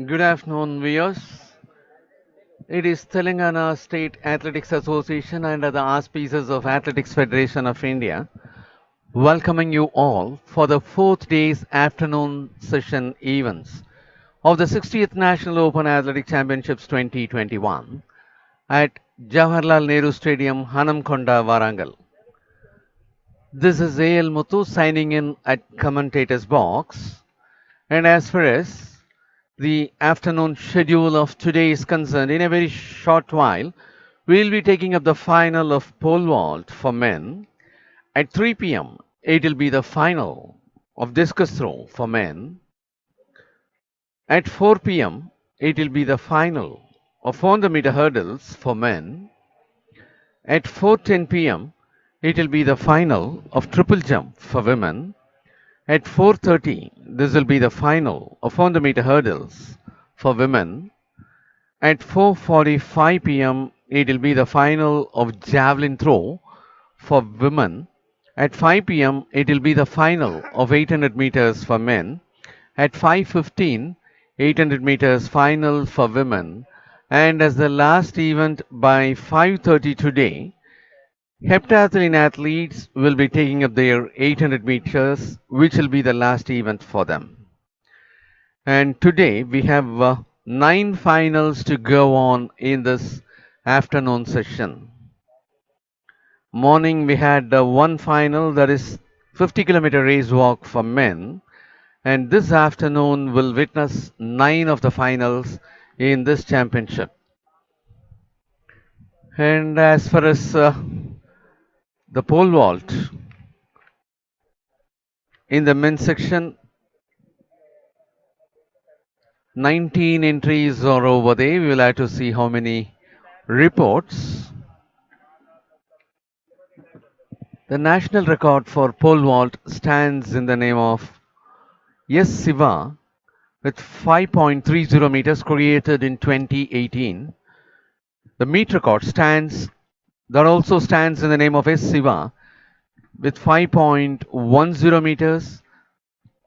Good afternoon, viewers. It is Telangana State Athletics Association under the auspices of Athletics Federation of India, welcoming you all for the fourth day's afternoon session events of the 60th National Open Athletic Championships 2021 at Jawaharlal Nehru Stadium, Hanamkonda, Warangal. This is A.L. Muthu signing in at commentator's box, and as far as the afternoon schedule of today is concerned, in a very short while, we'll be taking up the final of pole vault for men. At 3 p.m., it will be the final of discus throw for men. At 4 p.m., it will be the final of 400-meter hurdles for men. At 4:10 p.m., it will be the final of triple jump for women. At 4:30, this will be the final of 400-meter hurdles for women. At 4:45 p.m., it will be the final of Javelin Throw for women. At 5 p.m., it will be the final of 800 meters for men. At 5:15, 800 meters final for women. And as the last event by 5:30 today, heptathlon athletes will be taking up their 800 meters, which will be the last event for them. And today we have 9 finals to go on in this afternoon session. Morning we had one final, that is 50-kilometer race walk for men. And this afternoon will witness 9 of the finals in this championship. And as far as the pole vault, in the men's section, 19 entries are over there. We will have to see how many reports. The national record for pole vault stands in the name of S. Siva with 5.30 meters created in 2018. The meet record also stands in the name of S. Siva with 5.10 meters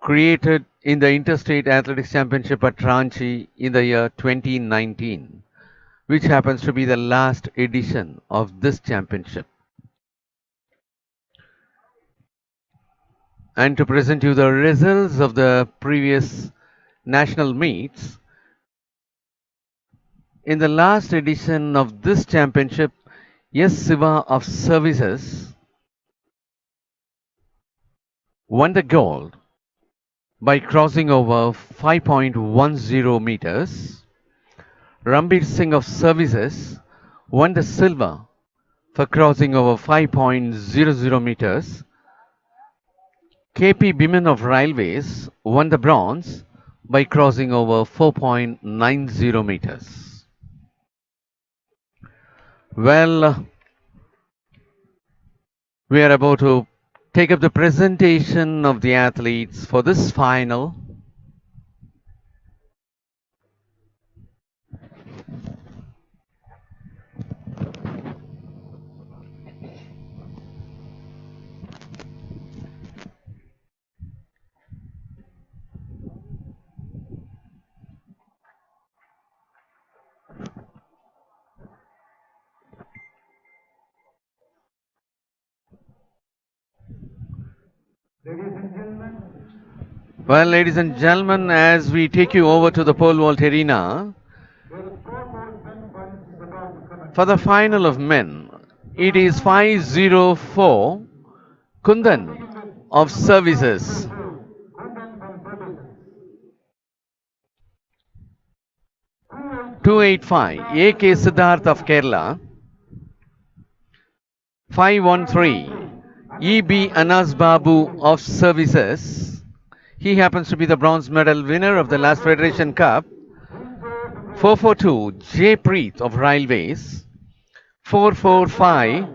created in the Interstate Athletics Championship at Ranchi in the year 2019, which happens to be the last edition of this championship. And to present you the results of the previous national meets, in the last edition of this championship, S. Siva of Services won the gold by crossing over 5.10 meters. Gagandeep Singh of Services won the silver for crossing over 5.00 meters. KP Biman of Railways won the bronze by crossing over 4.90 meters. Well, we are about to take up the presentation of the athletes for this final. Well, ladies and gentlemen, as we take you over to the pole vault arena for the final of men, it is 504 Kundan of Services. 285 A.K. Siddharth of Kerala. 513 E.B. Anas Babu of Services. He happens to be the bronze medal winner of the last Federation Cup. 442 J. Preet of Railways. 445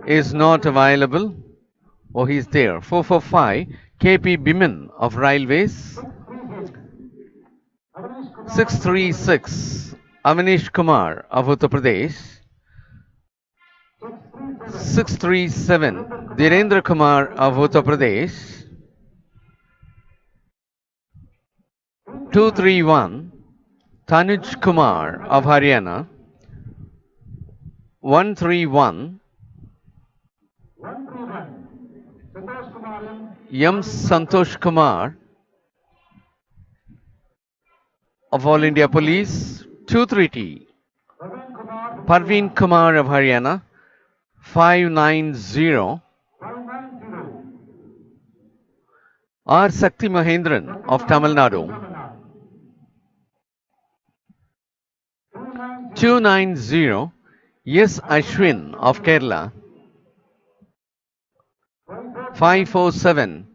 is not available. Oh, he's there. 445 K.P. Biman of Railways. 636 Avanish Kumar of Uttar Pradesh. 637 Dhirendra Kumar of Uttar Pradesh. 231 Tanuj Kumar of Haryana. 131 M. Santosh Kumar of All India Police. 230 Parveen Kumar of Haryana. 590 R. Sakti Mahendran of Tamil Nadu. 290 S. Ashwin of Kerala. 547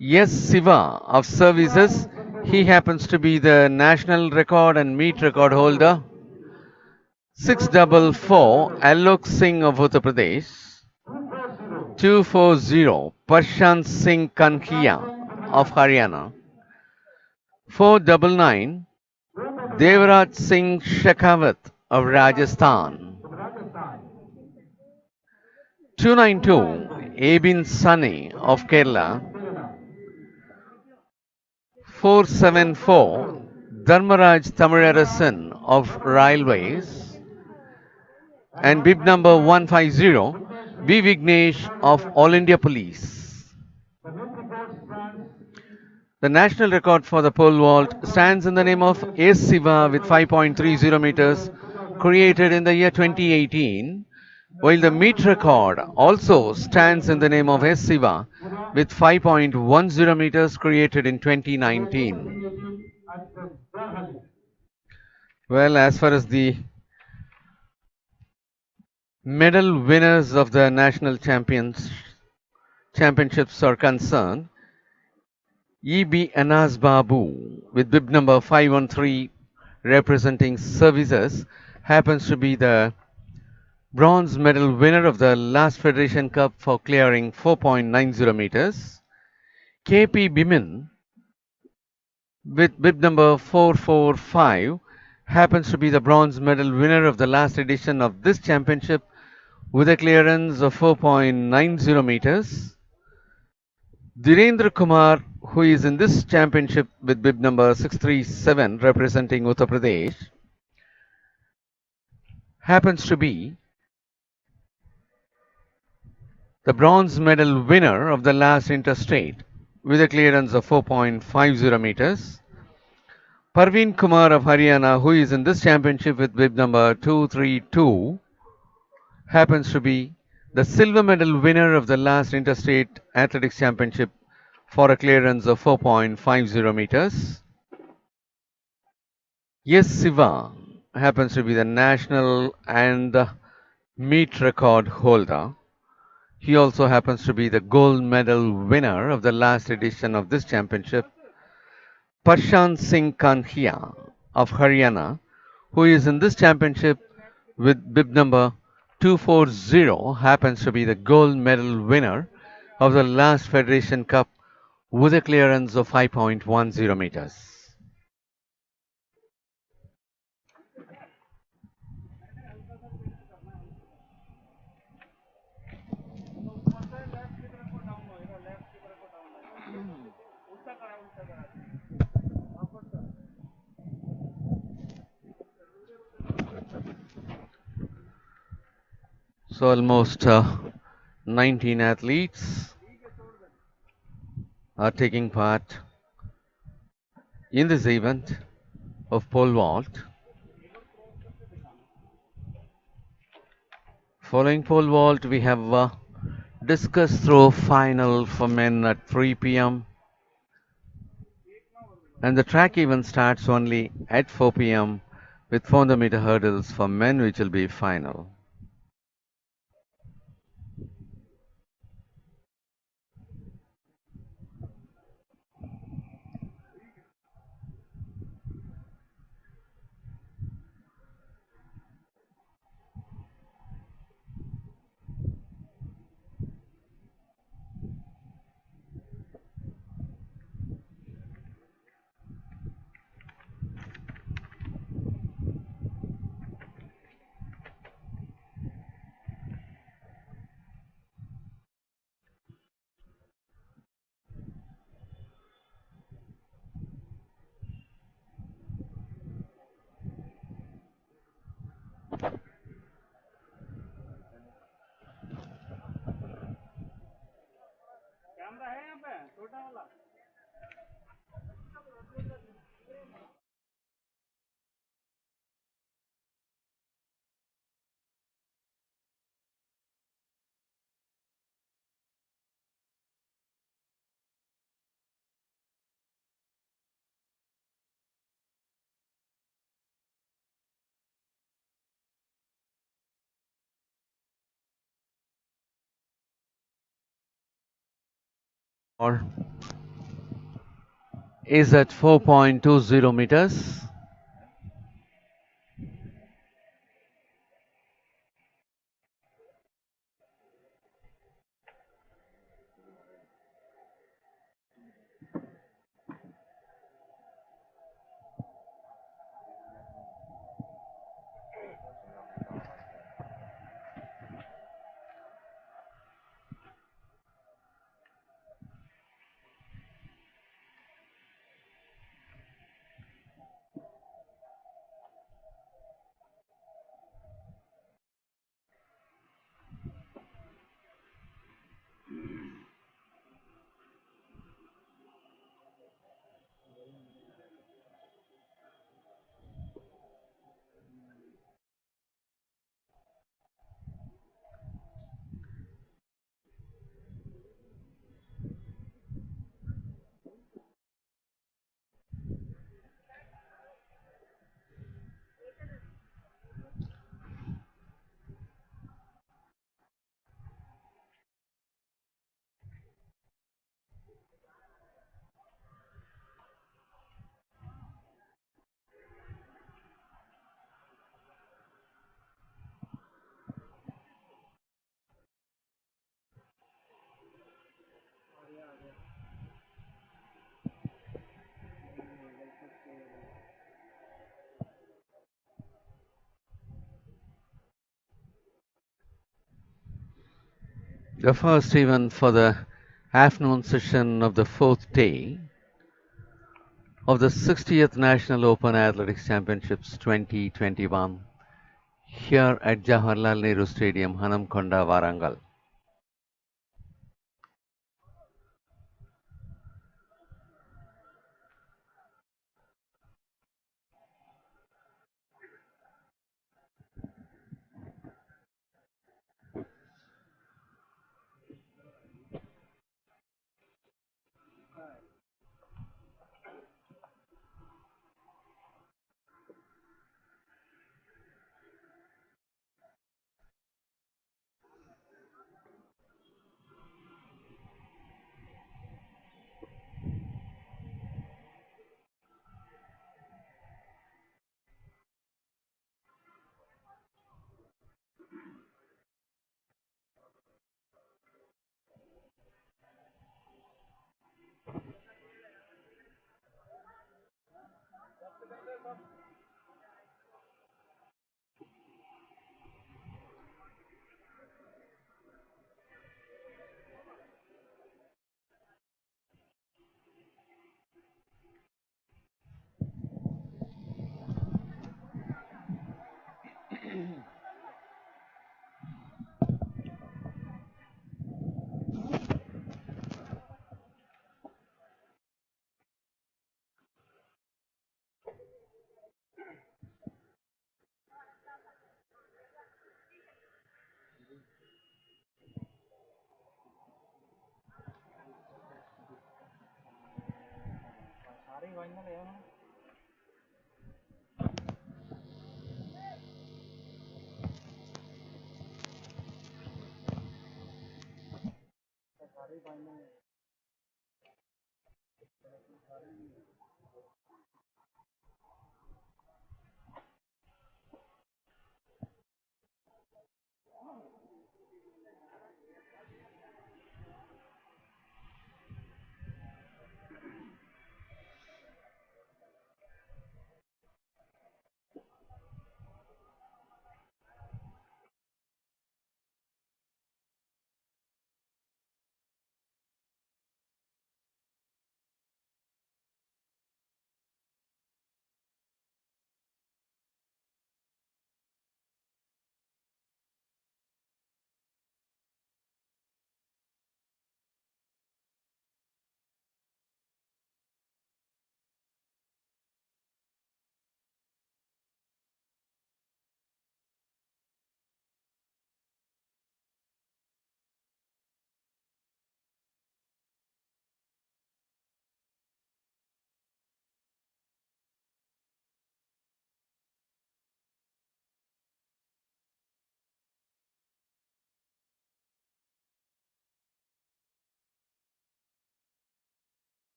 S. Siva of Services. He happens to be the national record and meet record holder. 644 Alok Singh of Uttar Pradesh. 240 Prashant Singh Kankia of Haryana. 499 Devraj Singh Shekhawat of Rajasthan. 292 Abin Sunny of Kerala. 474 Dharmaraj Tamilarasan of Railways. And bib number 150 V. Vignesh of All India Police. The national record for the pole vault stands in the name of S. Siva with 5.30 meters, created in the year 2018, while the meet record also stands in the name of S. Siva with 5.10 meters, created in 2019. Well, as far as the medal winners of the national championships are concerned, E.B. Anas Babu with bib number 513 representing services happens to be the bronze medal winner of the last Federation Cup for clearing 4.90 meters. K.P. Bimin with bib number 445 happens to be the bronze medal winner of the last edition of this championship with a clearance of 4.90 meters. Dhirendra Kumar, who is in this championship with bib number 637 representing Uttar Pradesh, happens to be the bronze medal winner of the last interstate with a clearance of 4.50 meters. Parveen Kumar of Haryana, who is in this championship with bib number 232, happens to be the silver medal winner of the last interstate athletics championship for a clearance of 4.50 meters. Yes, Siva happens to be the national and meet record holder. He also happens to be the gold medal winner of the last edition of this championship. Prashant Singh Kanhia of Haryana, who is in this championship with bib number 240, happens to be the gold medal winner of the last Federation Cup with a clearance of 5.10 meters. So almost 19 athletes are taking part in this event of pole vault. Following pole vault, we have a discus throw final for men at 3 p.m. and the track event starts only at 4 p.m. with 400 meter hurdles for men, which will be final. is at 4.20 meters. The first event for the afternoon session of the fourth day of the 60th National Open Athletics Championships 2021 here at Jawaharlal Nehru Stadium, Hanamkonda, Warangal.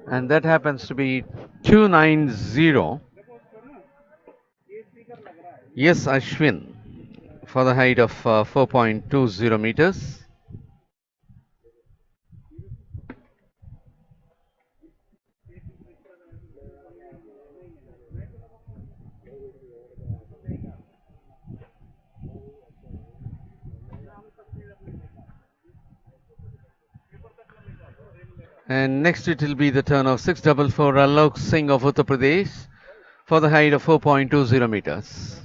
And that happens to be 290. Yes, Ashwin, for the height of 4.20 meters. And next it will be the turn of 644 Alok Singh of Uttar Pradesh for the height of 4.20 meters.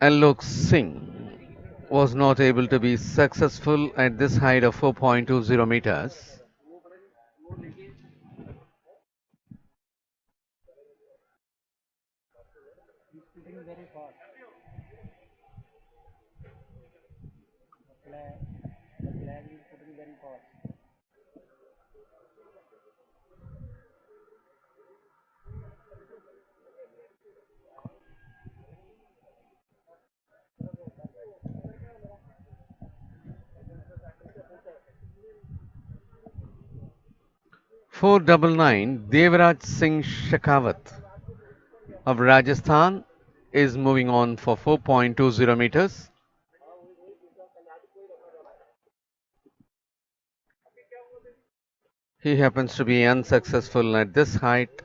Alok Singh was not able to be successful at this height of 4.20 meters. Four double nine Devraj Singh Shekhawat of Rajasthan is moving on for 4.20 meters. He happens to be unsuccessful at this height.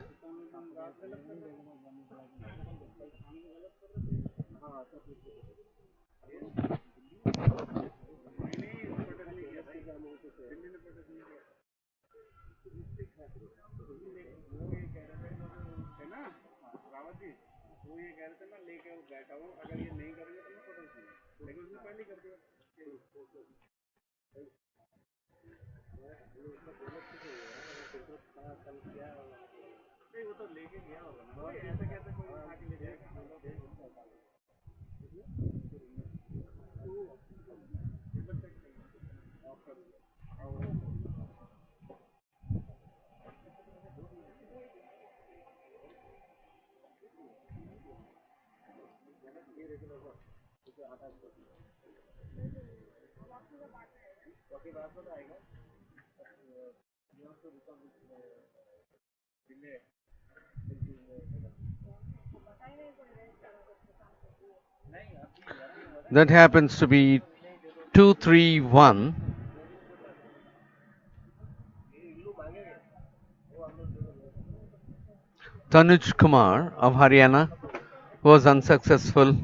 That happens to be 231. Tanuj Kumar of Haryana was unsuccessful.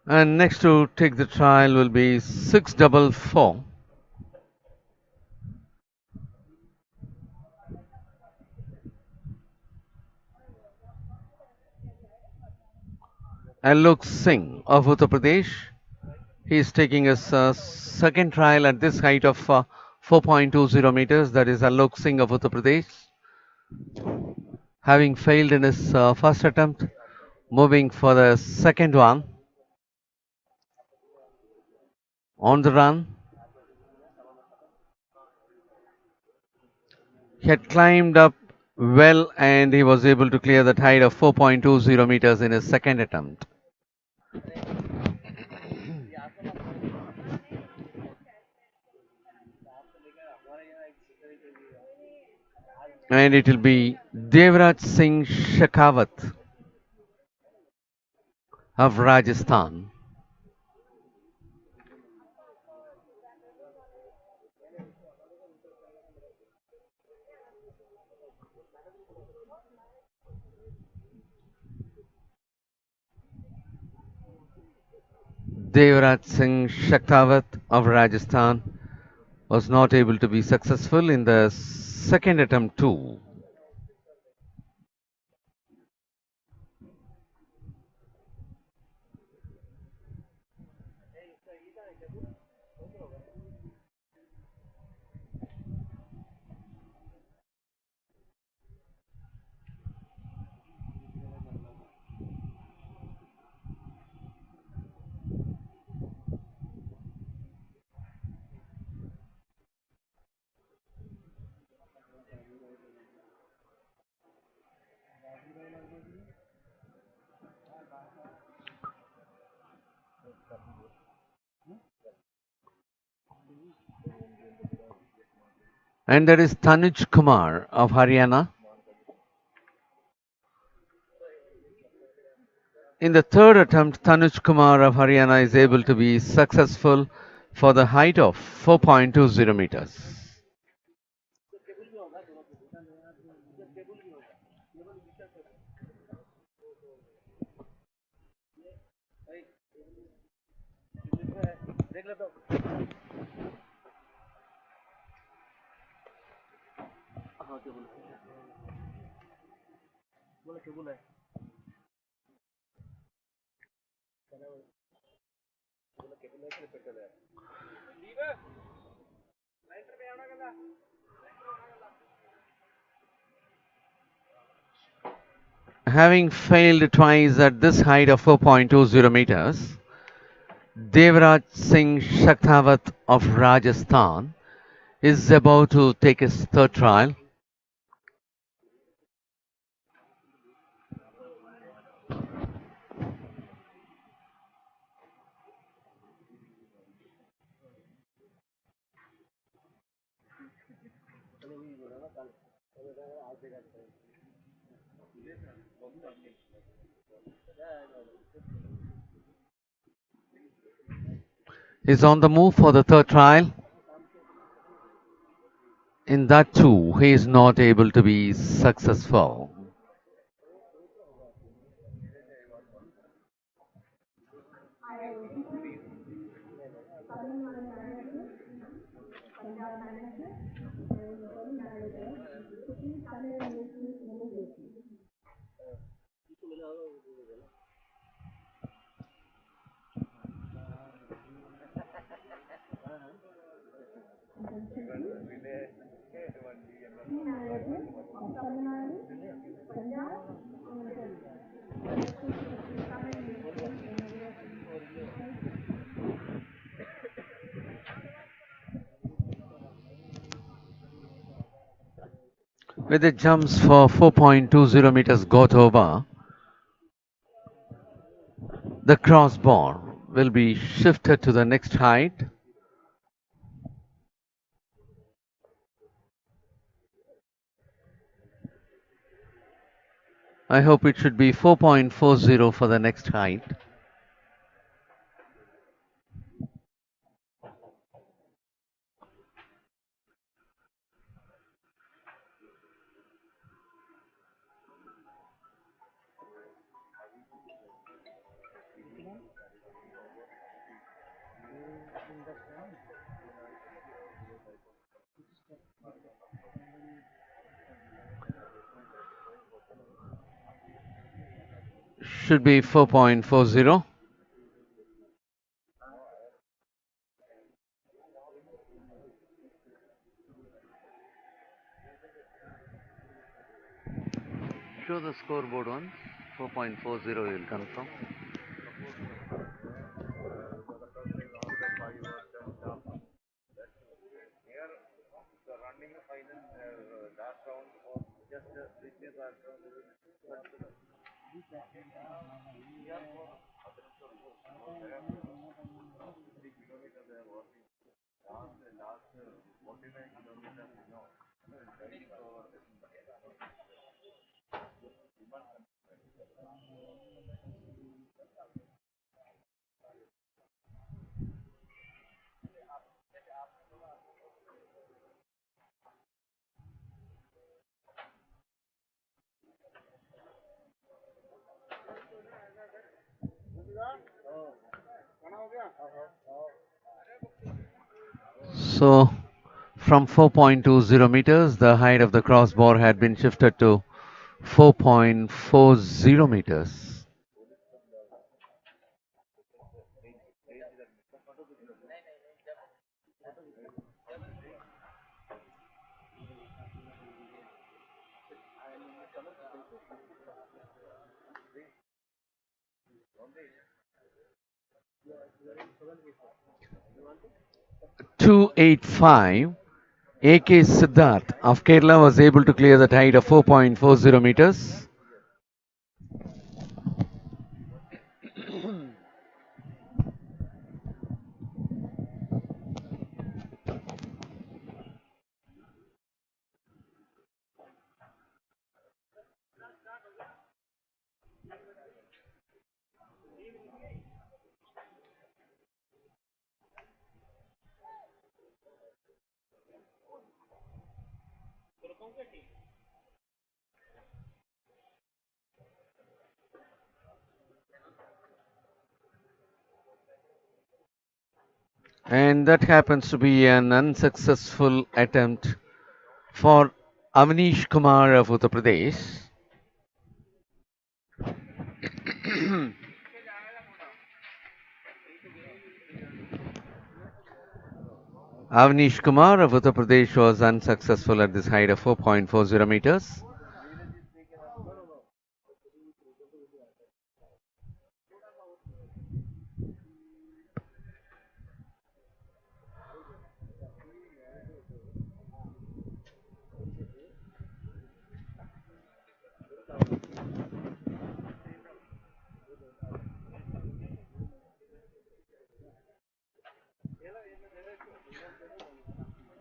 And next to take the trial will be 644. Alok Singh of Uttar Pradesh. He is taking his second trial at this height of 4.20 meters. That is Alok Singh of Uttar Pradesh. Having failed in his first attempt, moving for the second one. On the run. He had climbed up well and he was able to clear that height of 4.20 meters in his second attempt. And it will be Devraj Singh Shekhawat of Rajasthan. Devraj Singh Shekhawat of Rajasthan was not able to be successful in the second attempt too. And there is Tanuj Kumar of Haryana. In the third attempt, Tanuj Kumar of Haryana is able to be successful for the height of 4.20 meters. Having failed twice at this height of 4.20 meters, Devraj Singh Shaktawat of Rajasthan is about to take his third trial. He's on the move for the third trial. In that too, he is not able to be successful. With the jumps for 4.20 meters got over, the crossbar will be shifted to the next height. I hope it should be 4.40 for the next height. Should be 4.40. Show the scoreboard once. 4.40 will confirm. So, from 4.20 meters, the height of the crossbar had been shifted to 4.40 meters. .285 AK Siddharth of Kerala was able to clear the height of 4.40 meters. And that happens to be an unsuccessful attempt for Avnish Kumar of Uttar Pradesh. Avnish Kumar of Uttar Pradesh was unsuccessful at this height of 4.40 meters.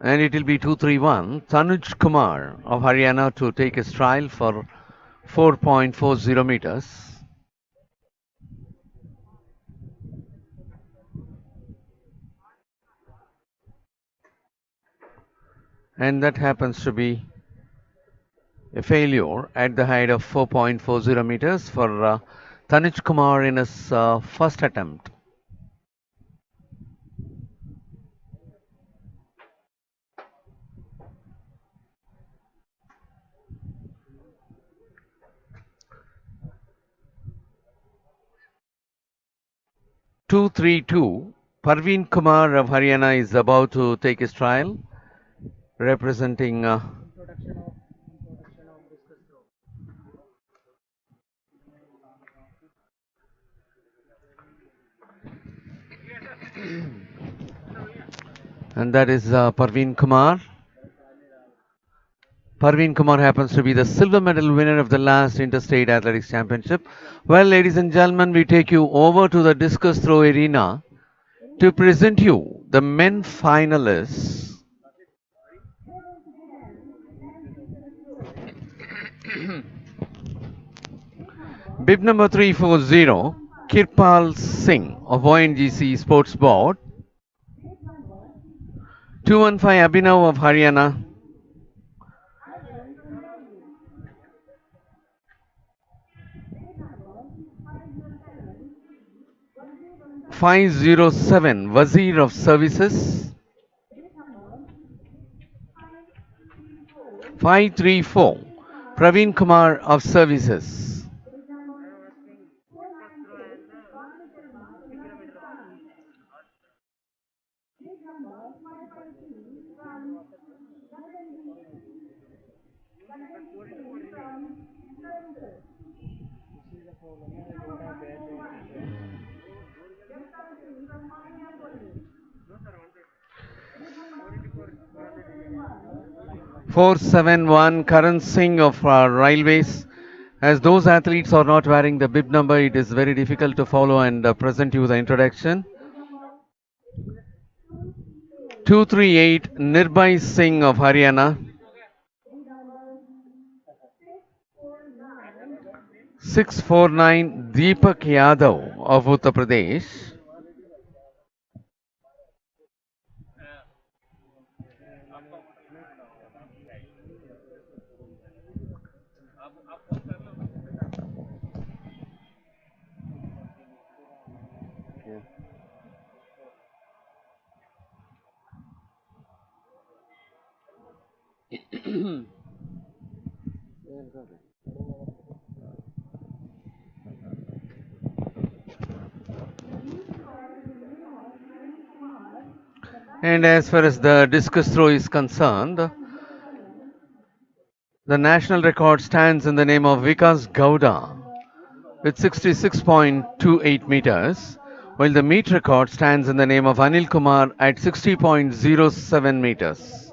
And it will be 231. Tanuj Kumar of Haryana to take his trial for 4.40 meters. And that happens to be a failure at the height of 4.40 meters for Tanuj Kumar in his first attempt. 232. Parveen Kumar of Haryana is about to take his trial, representing and that is Parveen Kumar. Parveen Kumar happens to be the silver medal winner of the last Interstate Athletics Championship. Well, ladies and gentlemen, we take you over to the discus throw arena to present you the men finalists. Bib number 340, Kirpal Singh of ONGC Sports Board. 215, Abhinav of Haryana. 507, Wazir of Services. 534, Praveen Kumar of Services. Four seven one Karan Singh of Railways. As those athletes are not wearing the bib number, it is very difficult to follow and present you the introduction. 238 Nirbhai Singh of Haryana. 649 Deepak Yadav of Uttar Pradesh. And as far as the discus throw is concerned, the national record stands in the name of Vikas Gowda with 66.28 meters, while the meet record stands in the name of Anil Kumar at 60.07 meters.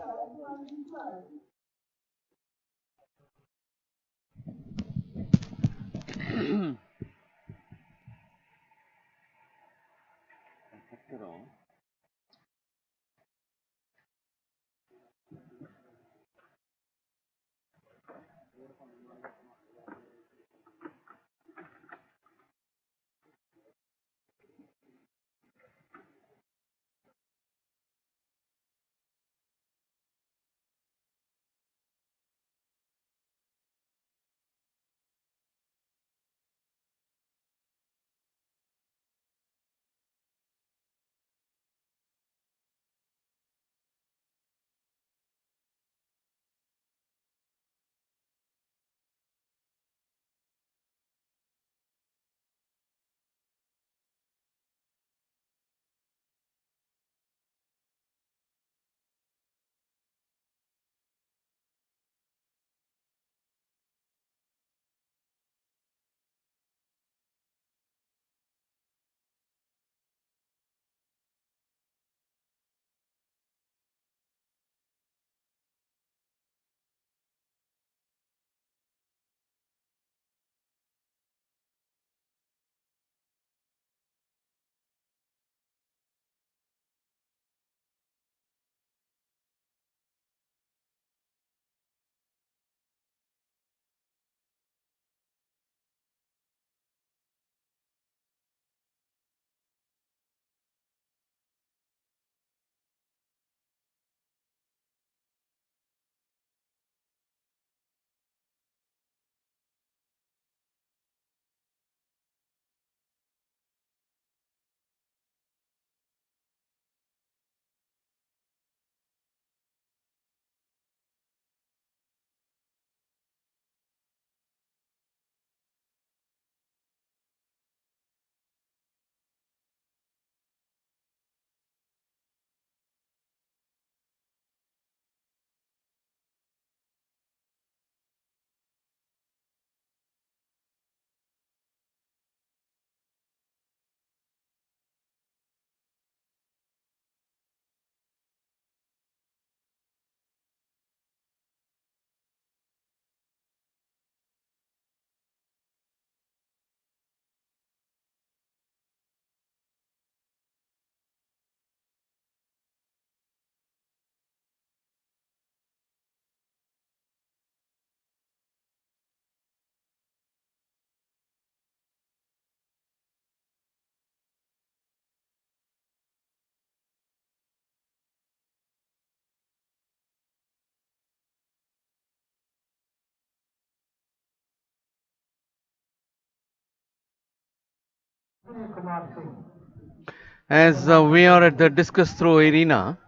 As we are at the Discus Throw arena,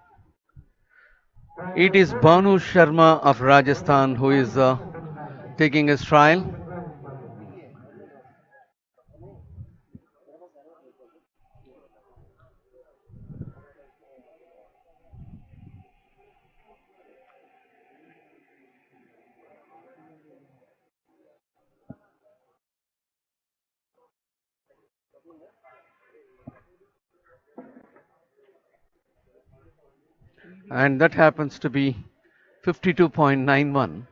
it is Banu Sharma of Rajasthan who is taking his trial. And that happens to be 52.91.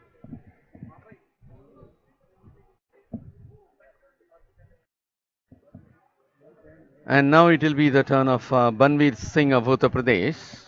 And now it will be the turn of Banveer Singh of Uttar Pradesh.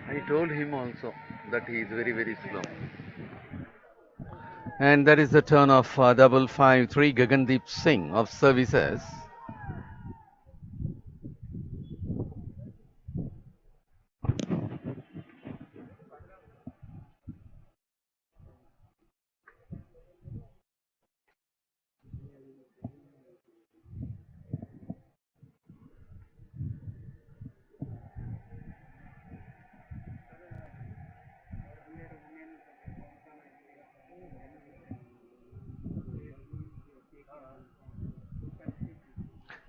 I told him also that he is very, very slow. And that is the turn of 553 Gagandeep Singh of services.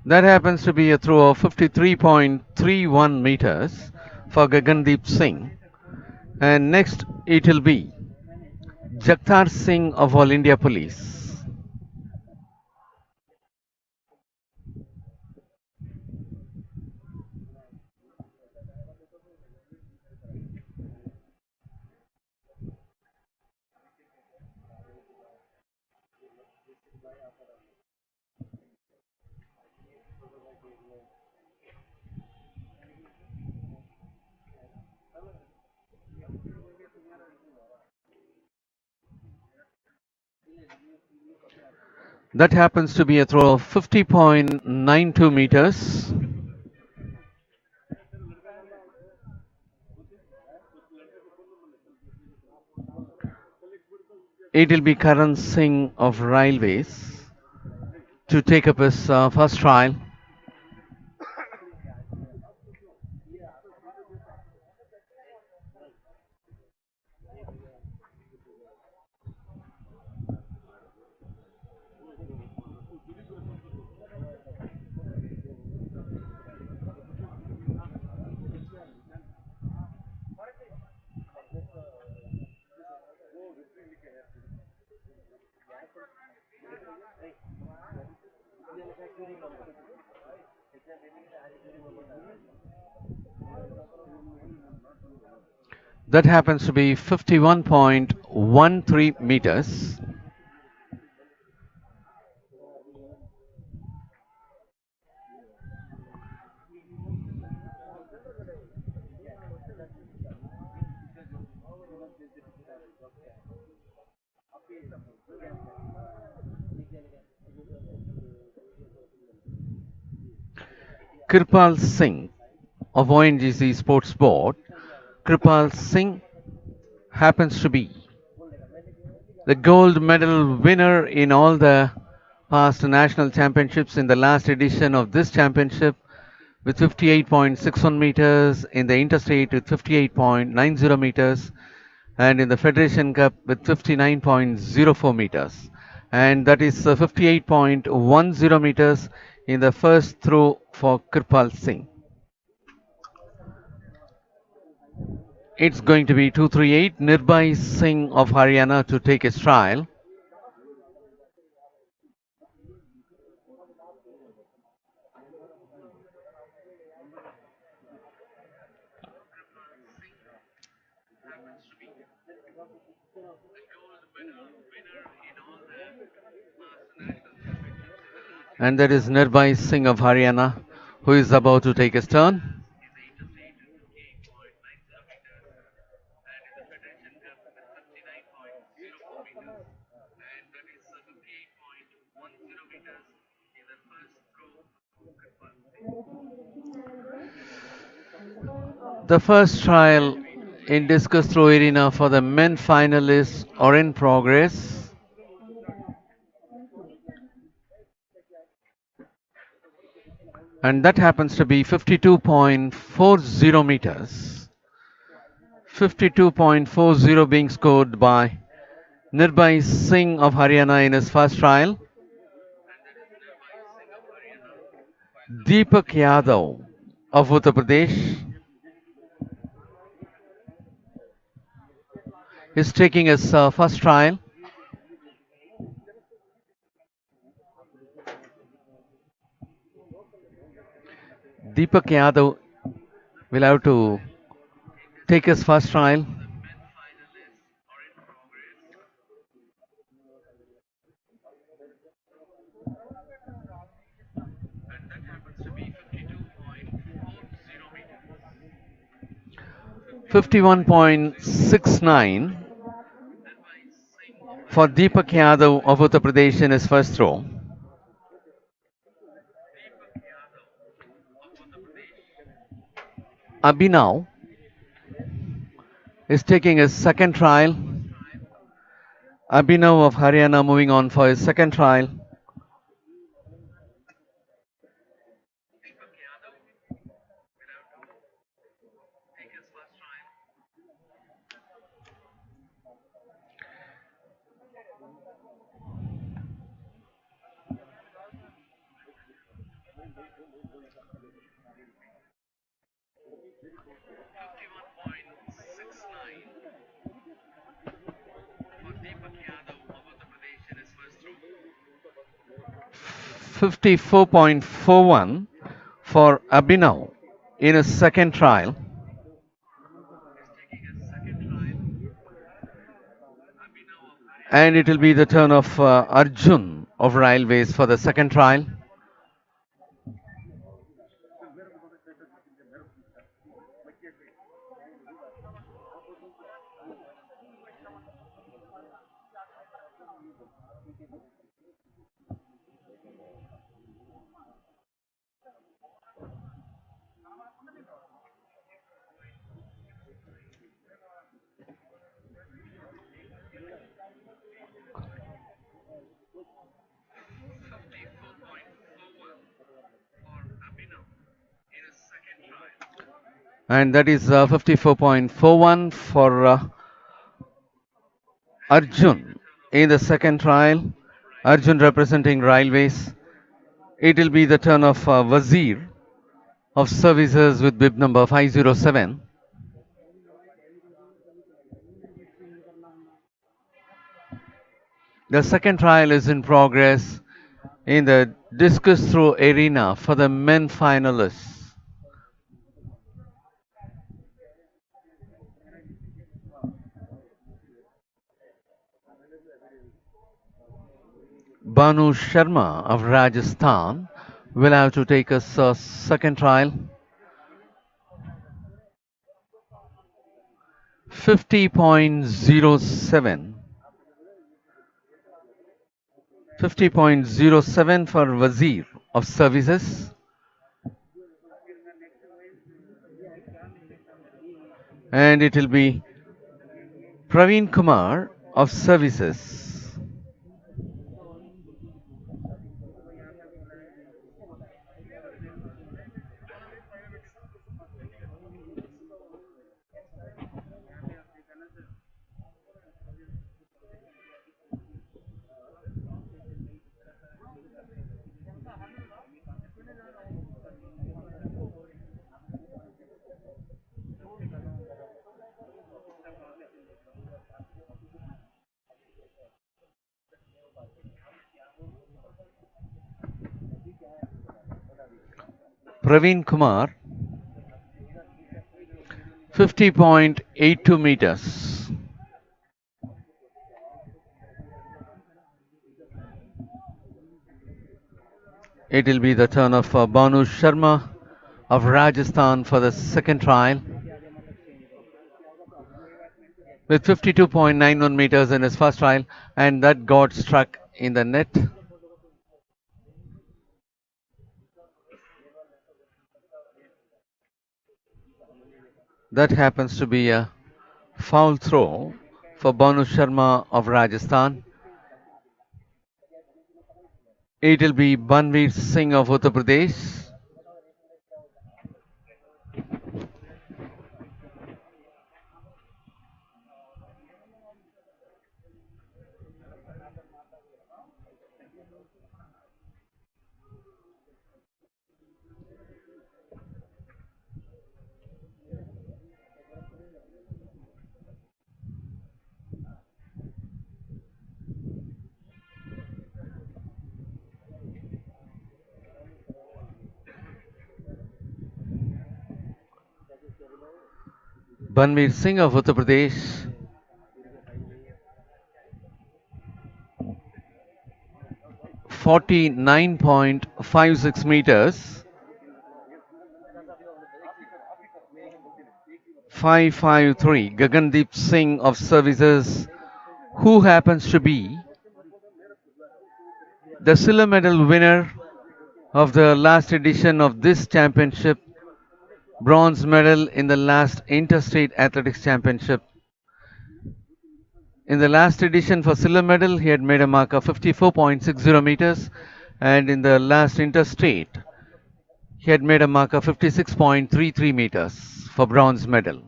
That happens to be a throw of 53.31 meters for Gagandeep Singh. And next it will be Jagtar Singh of All India Police. That happens to be a throw of 50.92 meters. It will be Karan Singh of Railways to take up his first trial. That happens to be 51.13 meters. Kirpal Singh of ONGC Sports Board. Kirpal Singh happens to be the gold medal winner in all the past national championships in the last edition of this championship with 58.61 meters, in the interstate with 58.90 meters, and in the Federation Cup with 59.04 meters. And that is 58.10 meters in the first throw for Kirpal Singh. It's going to be 238 Nirbhai Singh of Haryana to take his trial. And that is Nirbhai Singh of Haryana who is about to take his turn. The first trial in discus throw arena for the men finalists are in progress. And that happens to be 52.40 meters. 52.40 being scored by Nirbhai Singh of Haryana in his first trial. Deepak Yadav of Uttar Pradesh is taking his first trial. Deepak Yadav will have to take his first trial. .59 for Deepak Yadav of Uttar Pradesh in his first throw. Abhinav is taking his second trial. Abhinav of Haryana moving on for his second trial. .54.41 for Abhinav in his second trial. And it will be the turn of Arjun of Railways for the second trial. And that is 54.41 for Arjun in the second trial. Arjun representing Railways. It will be the turn of Wazir of Services with bib number 507. The second trial is in progress in the discus throw arena for the men finalists. Banu Sharma of Rajasthan will have to take a second trial. 50.07. 50.07 for Wazir of Services. And it will be Praveen Kumar of Services. Praveen Kumar, 50.82 meters. It will be the turn of Banu Sharma of Rajasthan for the second trial with 52.91 meters in his first trial, and that got struck in the net. That happens to be a foul throw for Banu Sharma of Rajasthan. It will be Banveer Singh of Uttar Pradesh. Banveer Singh of Uttar Pradesh. .56 meters. 553. Gagandeep Singh of Services, who happens to be the silver medal winner of the last edition of this championship, bronze medal in the last Interstate Athletics Championship. In the last edition for silver medal, he had made a mark of 54.60 meters, and in the last Interstate, he had made a mark of 56.33 meters for bronze medal.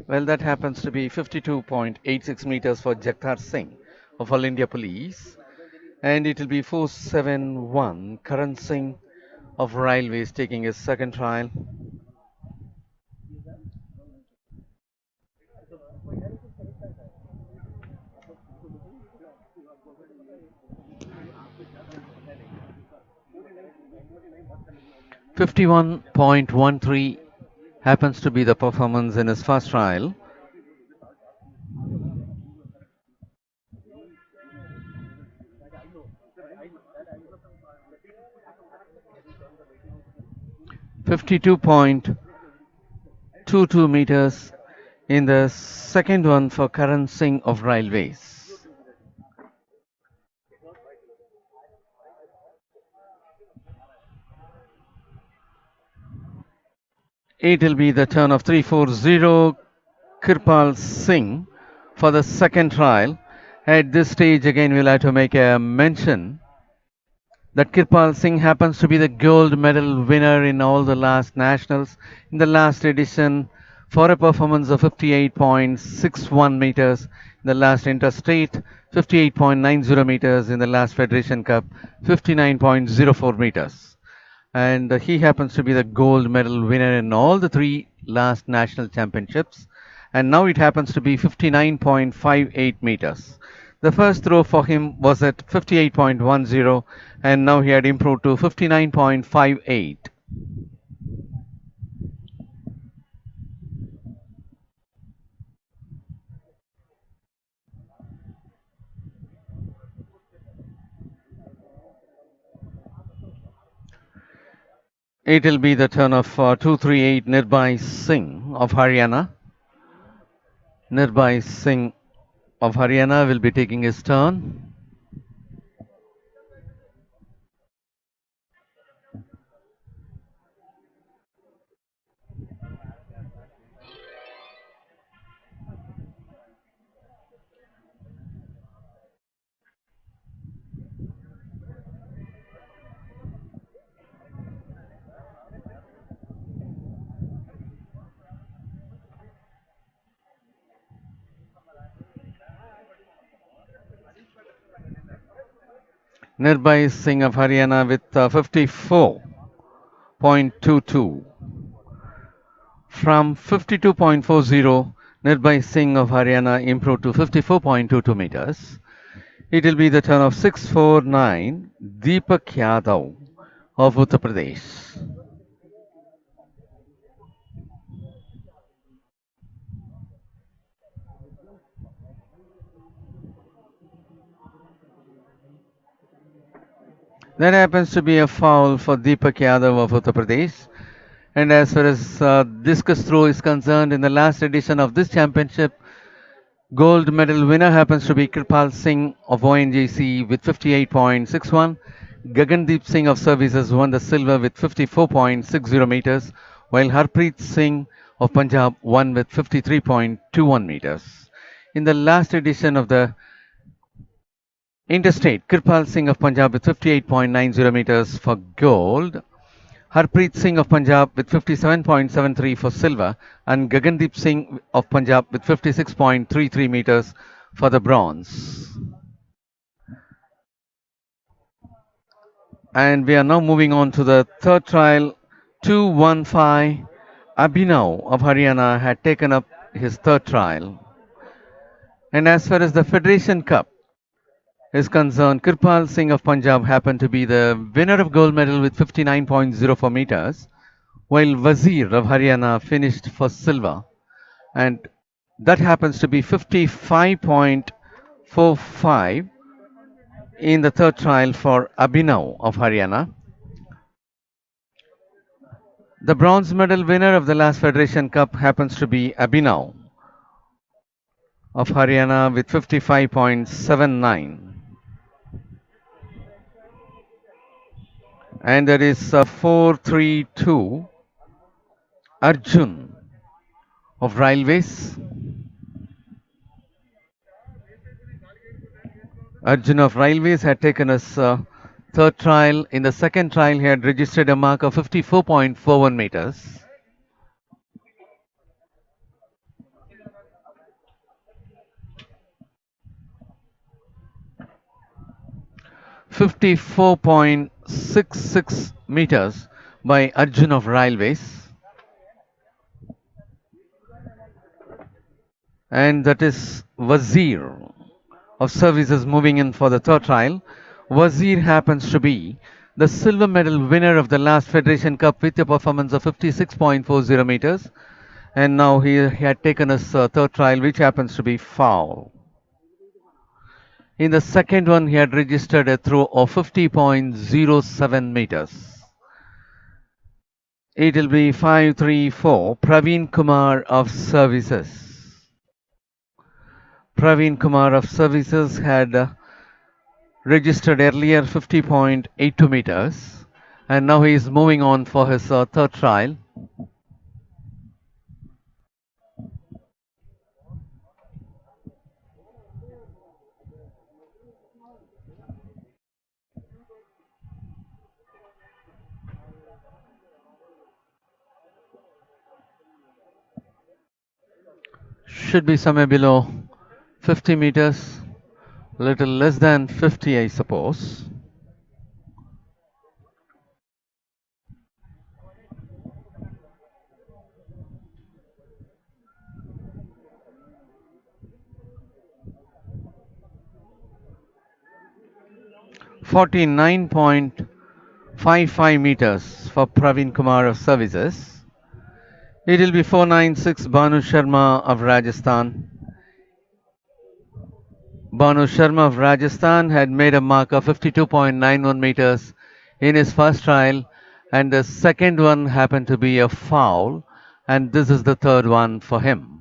Well, that happens to be 52.86 meters for Jagtar Singh of All India Police, and it will be 471 Karan Singh of Railways taking his second trial. .13 happens to be the performance in his first trial. .22 meters in the second one for Karan Singh of Railways. It will be the turn of 340 Kirpal Singh for the second trial. At this stage, again, we'll have to make a mention that Kirpal Singh happens to be the gold medal winner in all the last nationals in the last edition for a performance of 58.61 meters in the last interstate, 58.90 meters in the last Federation Cup, 59.04 meters. And he happens to be the gold medal winner in all the three last national championships. And now it happens to be 59.58 meters. The first throw for him was at 58.10, and now he had improved to 59.58. It will be the turn of 238 Nirbhai Singh of Haryana. Nirbhai Singh of Haryana will be taking his turn. Nirbhai Singh of Haryana with 54.22. From 52.40, Nirbhai Singh of Haryana improved to 54.22 meters. It will be the turn of 649 Deepak Yadav of Uttar Pradesh. That happens to be a foul for Deepak Yadav of Uttar Pradesh. And as far as discus throw is concerned, in the last edition of this championship, gold medal winner happens to be Kirpal Singh of ONGC with 58.61. Gagandeep Singh of Services won the silver with 54.60 meters, while Harpreet Singh of Punjab won with 53.21 meters. In the last edition of the interstate, Kirpal Singh of Punjab with 58.90 meters for gold, Harpreet Singh of Punjab with 57.73 for silver, and Gagandeep Singh of Punjab with 56.33 meters for the bronze. And we are now moving on to the third trial. 215 Abhinav of Haryana had taken up his third trial. And as far as the Federation Cup is concerned, Kirpal Singh of Punjab happened to be the winner of gold medal with 59.04 meters, while Wazir of Haryana finished for silver, and that happens to be 55.45 in the third trial for Abhinav of Haryana. The bronze medal winner of the last Federation Cup happens to be Abhinav of Haryana with 55.79. And there is 432 Arjun of Railways. Arjun of Railways had taken his third trial. In the second trial, he had registered a mark of 54.41 meters. .66 meters by Arjun of Railways, and that is Wazir of Services moving in for the third trial. Wazir happens to be the silver medal winner of the last Federation Cup with a performance of 56.40 meters, and now he had taken his third trial, which happens to be foul. In the second one, he had registered a throw of 50.07 meters. It will be 534 Praveen Kumar of Services. Praveen Kumar of Services had registered earlier 50.82 meters, and now he is moving on for his third trial. Should be somewhere below 50 meters, little less than 50, I suppose. .55 meters for Praveen Kumar of Services. It will be 496 Banu Sharma of Rajasthan. Banu Sharma of Rajasthan had made a mark of 52.91 meters in his first trial, and the second one happened to be a foul, and this is the third one for him.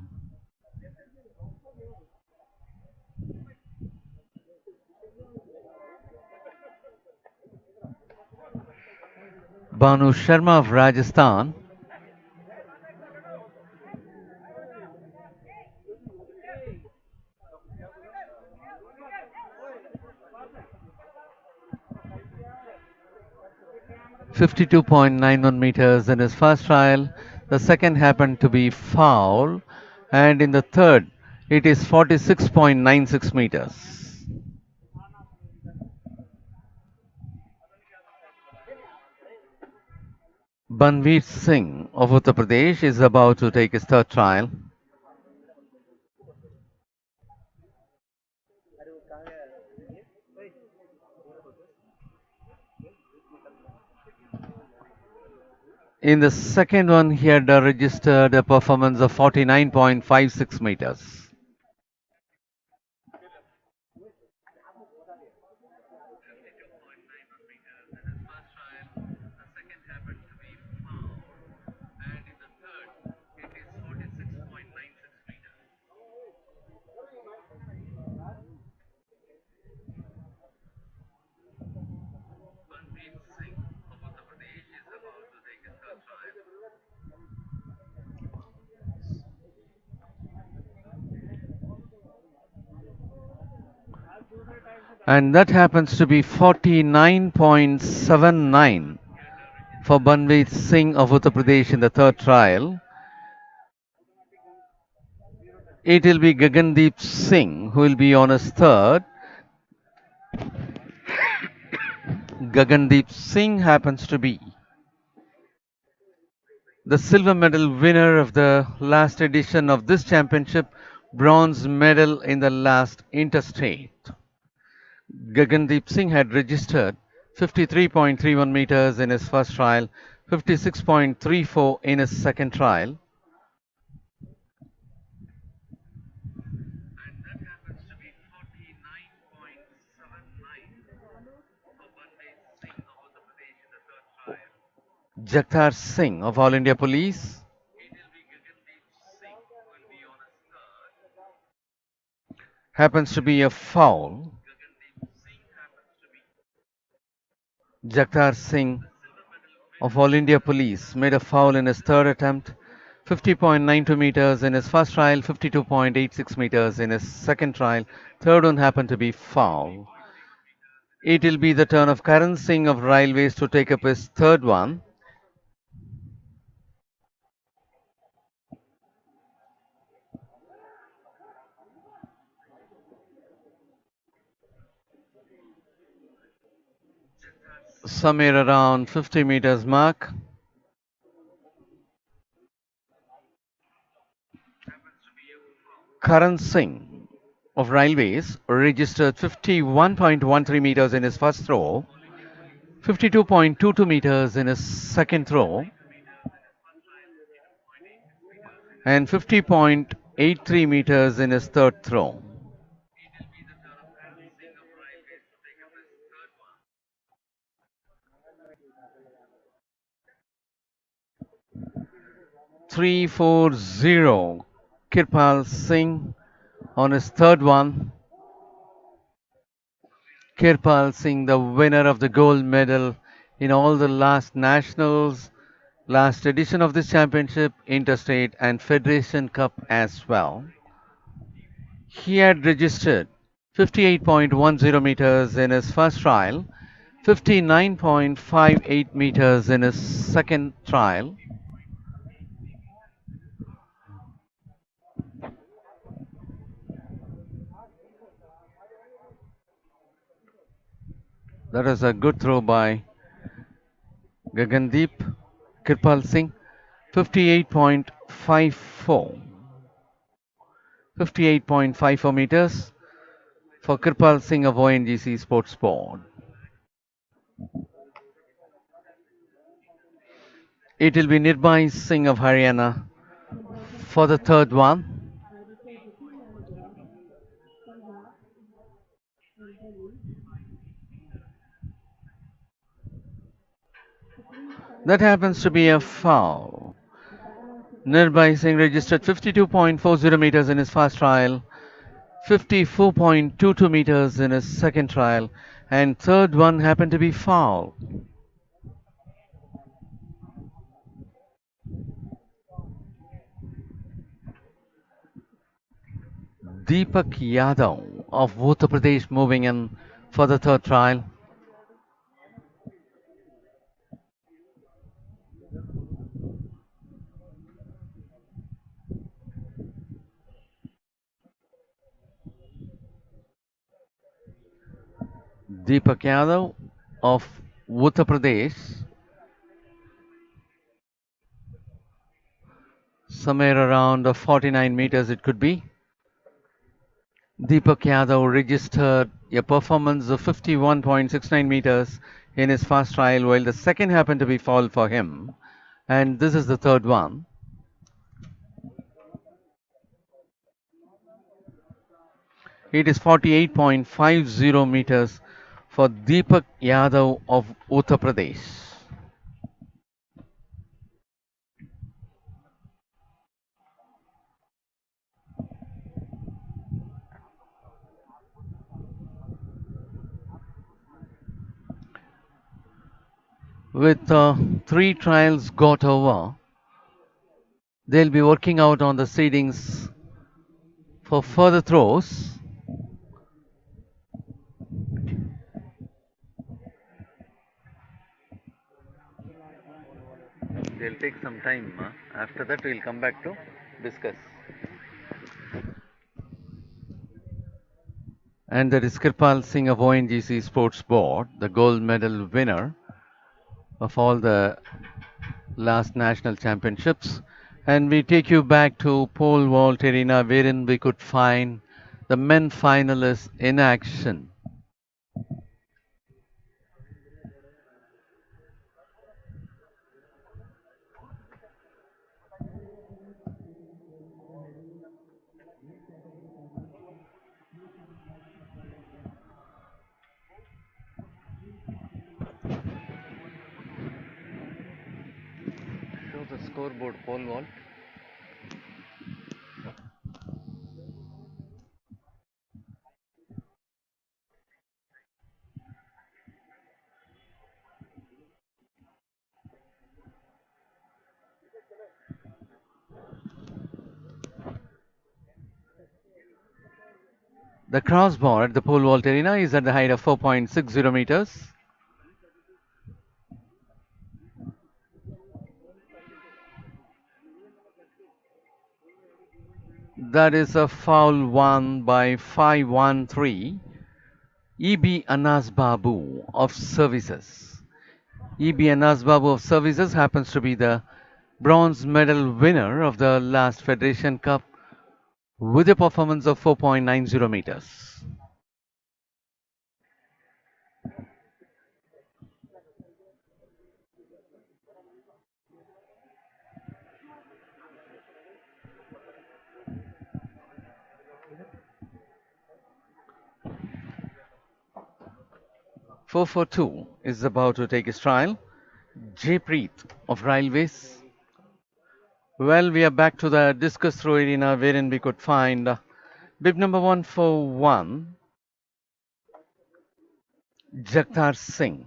Banu Sharma of Rajasthan 52.91 meters in his first trial. The second happened to be foul, and in the third, it is 46.96 meters. Banveer Singh of Uttar Pradesh is about to take his third trial. In the second one, he had registered a performance of 49.56 meters. And that happens to be 49.79 for Banveer Singh of Uttar Pradesh in the third trial. It will be Gagandeep Singh who will be on his third. Gagandeep Singh happens to be the silver medal winner of the last edition of this championship, bronze medal in the last interstate. Gagandeep Singh had registered 53.31 meters in his first trial, 56.34 in his second trial. Jakhtar Singh of All India Police happens to be a foul. Jakhtar Singh of All India Police made a foul in his third attempt, 50.92 meters in his first trial, 52.86 meters in his second trial. Third one happened to be foul. It will be the turn of Karan Singh of Railways to take up his third one. Somewhere around 50 meters mark. Karan Singh of Railways registered 51.13 meters in his first throw, 52.22 meters in his second throw, and 50.83 meters in his third throw. Three four zero. Kirpal Singh on his third one. Kirpal Singh, the winner of the gold medal in all the last nationals, last edition of this championship, interstate and Federation Cup as well. He had registered 58.10 meters in his first trial, 59.58 meters in his second trial. That is a good throw by Gagandeep Kirpal Singh, 58.54. 58.54 meters for Kirpal Singh of ONGC Sports Board. It will be Nirbhai Singh of Haryana for the third one. That happens to be a foul. Nirbai Singh registered 52.40 meters in his first trial, 54.22 meters in his second trial, and third one happened to be foul. Deepak Yadav of Uttar Pradesh moving in for the third trial. Deepak Yadav of Uttar Pradesh, somewhere around 49 meters it could be. Deepak Yadav registered a performance of 51.69 meters in his first trial, while the second happened to be foul for him. And this is the third one. It is 48.50 meters for Deepak Yadav of Uttar Pradesh. With three trials got over, they'll be working out on the seedings for further throws. They'll take some time. After that, we'll come back to discuss. And that is Kirpal Singh of ONGC Sports Board, the gold medal winner of all the last national championships. And we take you back to pole vault arena wherein we could find the men finalists in action. Show the scoreboard pole vault. The crossbar at the pole vault arena is at the height of 4.60 meters. That is a foul won by 513 E.B. Anas Babu of Services. E.B. Anas Babu of Services happens to be the bronze medal winner of the last Federation Cup with a performance of 4.90 meters. "442" is about to take his trial. Jaypreet of Railways. Well, we are back to the discus throw arena wherein we could find bib number 141, Jagtar Singh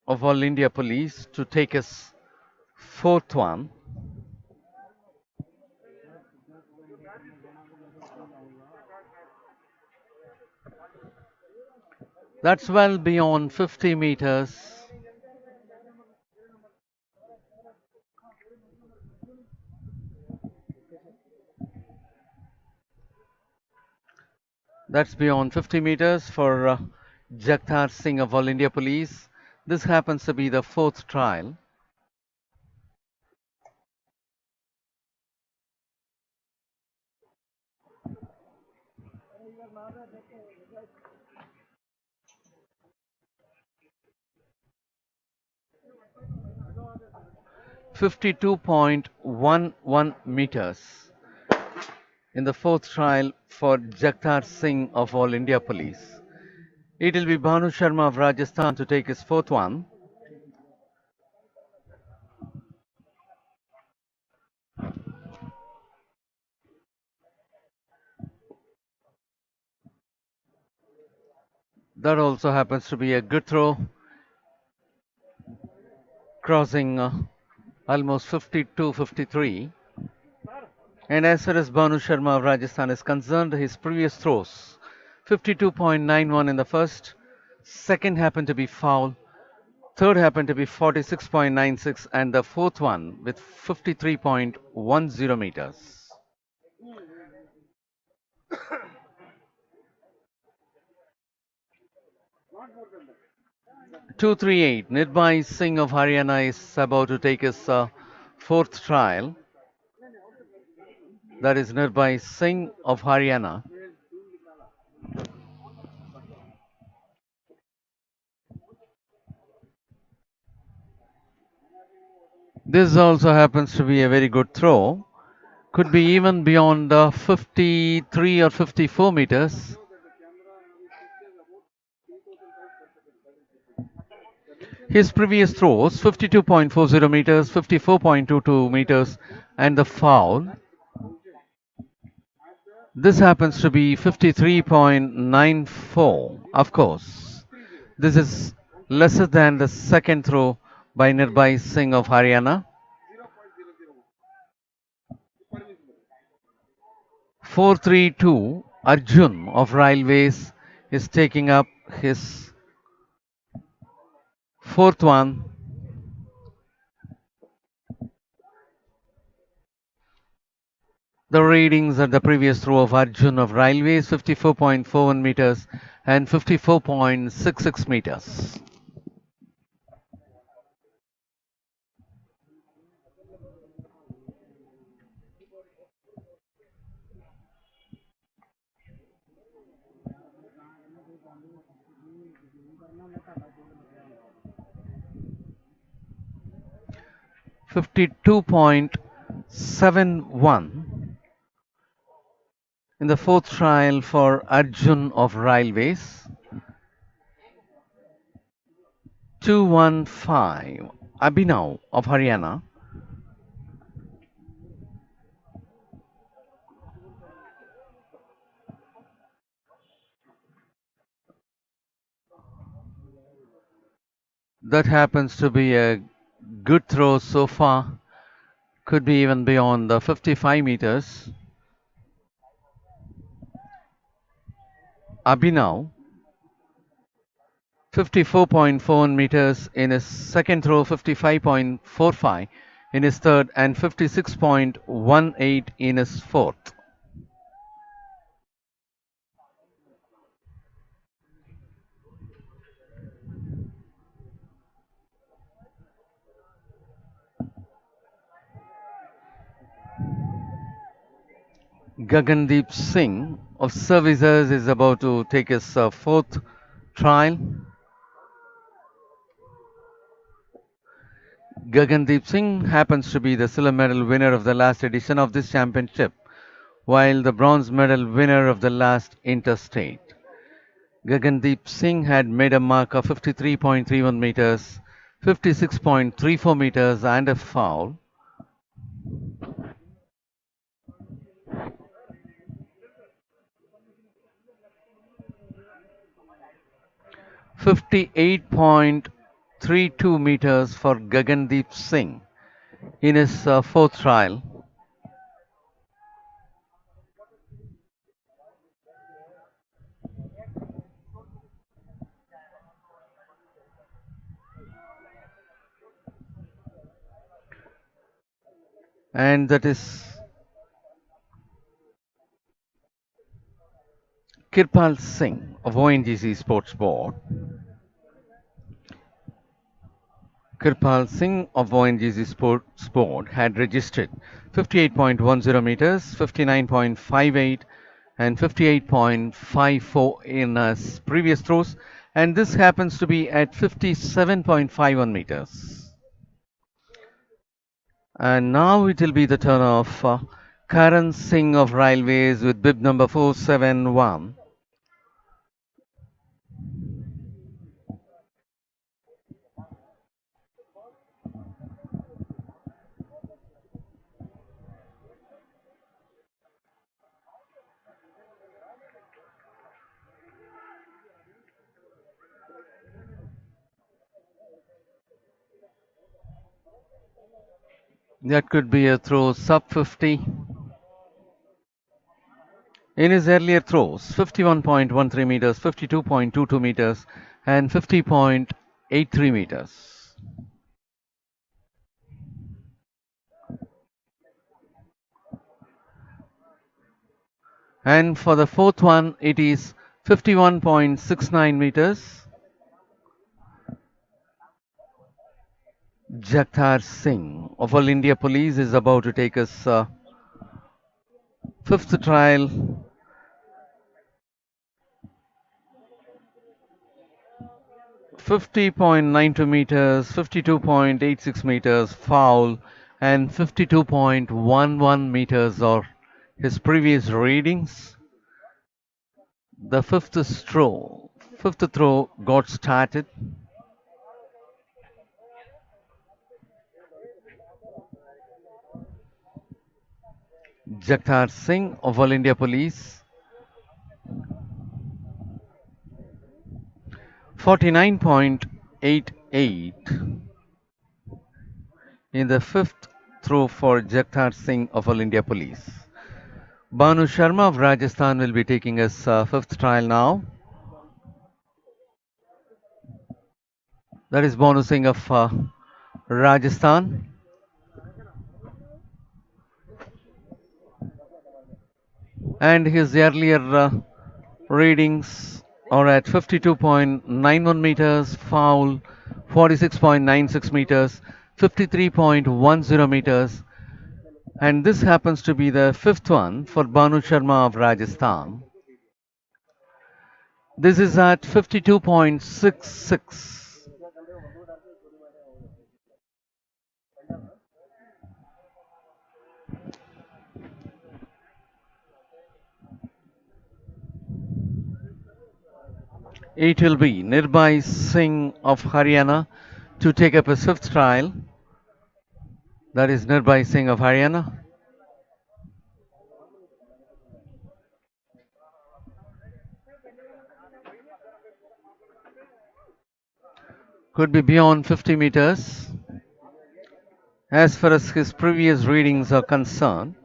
of All India Police to take his fourth one. That's well beyond 50 meters. That's beyond 50 meters for Jagtar Singh of All India Police. This happens to be the fourth trial. "52.11 meters in the fourth trial for Jagtar Singh of All India Police. It will be Banu Sharma of Rajasthan to take his fourth one. That also happens to be a good throw, crossing almost 52-53. And as far as Banu Sharma of Rajasthan is concerned, his previous throws 52.91 in the first, second happened to be foul, third happened to be 46.96, and the fourth one with 53.10 meters. 238. Nirbhai Singh of Haryana is about to take his fourth trial. That is Nirbhai Singh of Haryana. This also happens to be a very good throw. Could be even beyond 53 or 54 meters. His previous throws 52.40 meters, 54.22 meters, and the foul. This happens to be 53.94. Of course, this is lesser than the second throw by Nirbhai Singh of Haryana. 432. Arjun of Railways is taking up his fourth one. The readings at the previous throw of Arjun of Railways 54.41 meters and 54.66 meters. .71 in the fourth trial for Arjun of Railways. 215. Abhinav of Haryana. That happens to be a good throw so far. Could be even beyond the 55 meters. Abhinav 54.41 meters in his second throw, 55.45 in his third, and 56.18 in his fourth. Gagandeep Singh of Services is about to take his fourth trial. Gagandeep Singh happens to be the silver medal winner of the last edition of this championship, while the bronze medal winner of the last interstate. Gagandeep Singh had made a mark of 53.31 meters, 56.34 meters, and a foul. 58.32 meters for Gagandeep Singh in his fourth trial. And that is Kirpal Singh of ONGC Sports Board. Kirpal Singh of ONGC Sports Board had registered 58.10 meters, 59.58 and 58.54 in his previous throws, and this happens to be at 57.51 meters. And now it will be the turn of Karan Singh of Railways with bib number 471. That could be a throw sub 50. In his earlier throws, 51.13 meters, 52.22 meters, and 50.83 meters. And for the fourth one, it is 51.69 meters. Jakhtar Singh of All India Police is about to take his fifth trial. 50.92 meters, 52.86 meters foul, and 52.11 meters are his previous readings. The fifth throw got started. Jakhtar Singh of All India Police. 49.88 in the fifth throw for Jakhtar Singh of All India Police. Banu Sharma of Rajasthan will be taking his fifth trial now. That is Banu Singh of Rajasthan. And his earlier readings are at 52.91 meters foul, 46.96 meters, 53.10 meters, and this happens to be the fifth one for Banu Sharma of Rajasthan. This is at 52.66. It will be Nirbhai Singh of Haryana to take up his fifth trial. That is Nirbhai Singh of Haryana. Could be beyond 50 meters. As far as his previous readings are concerned,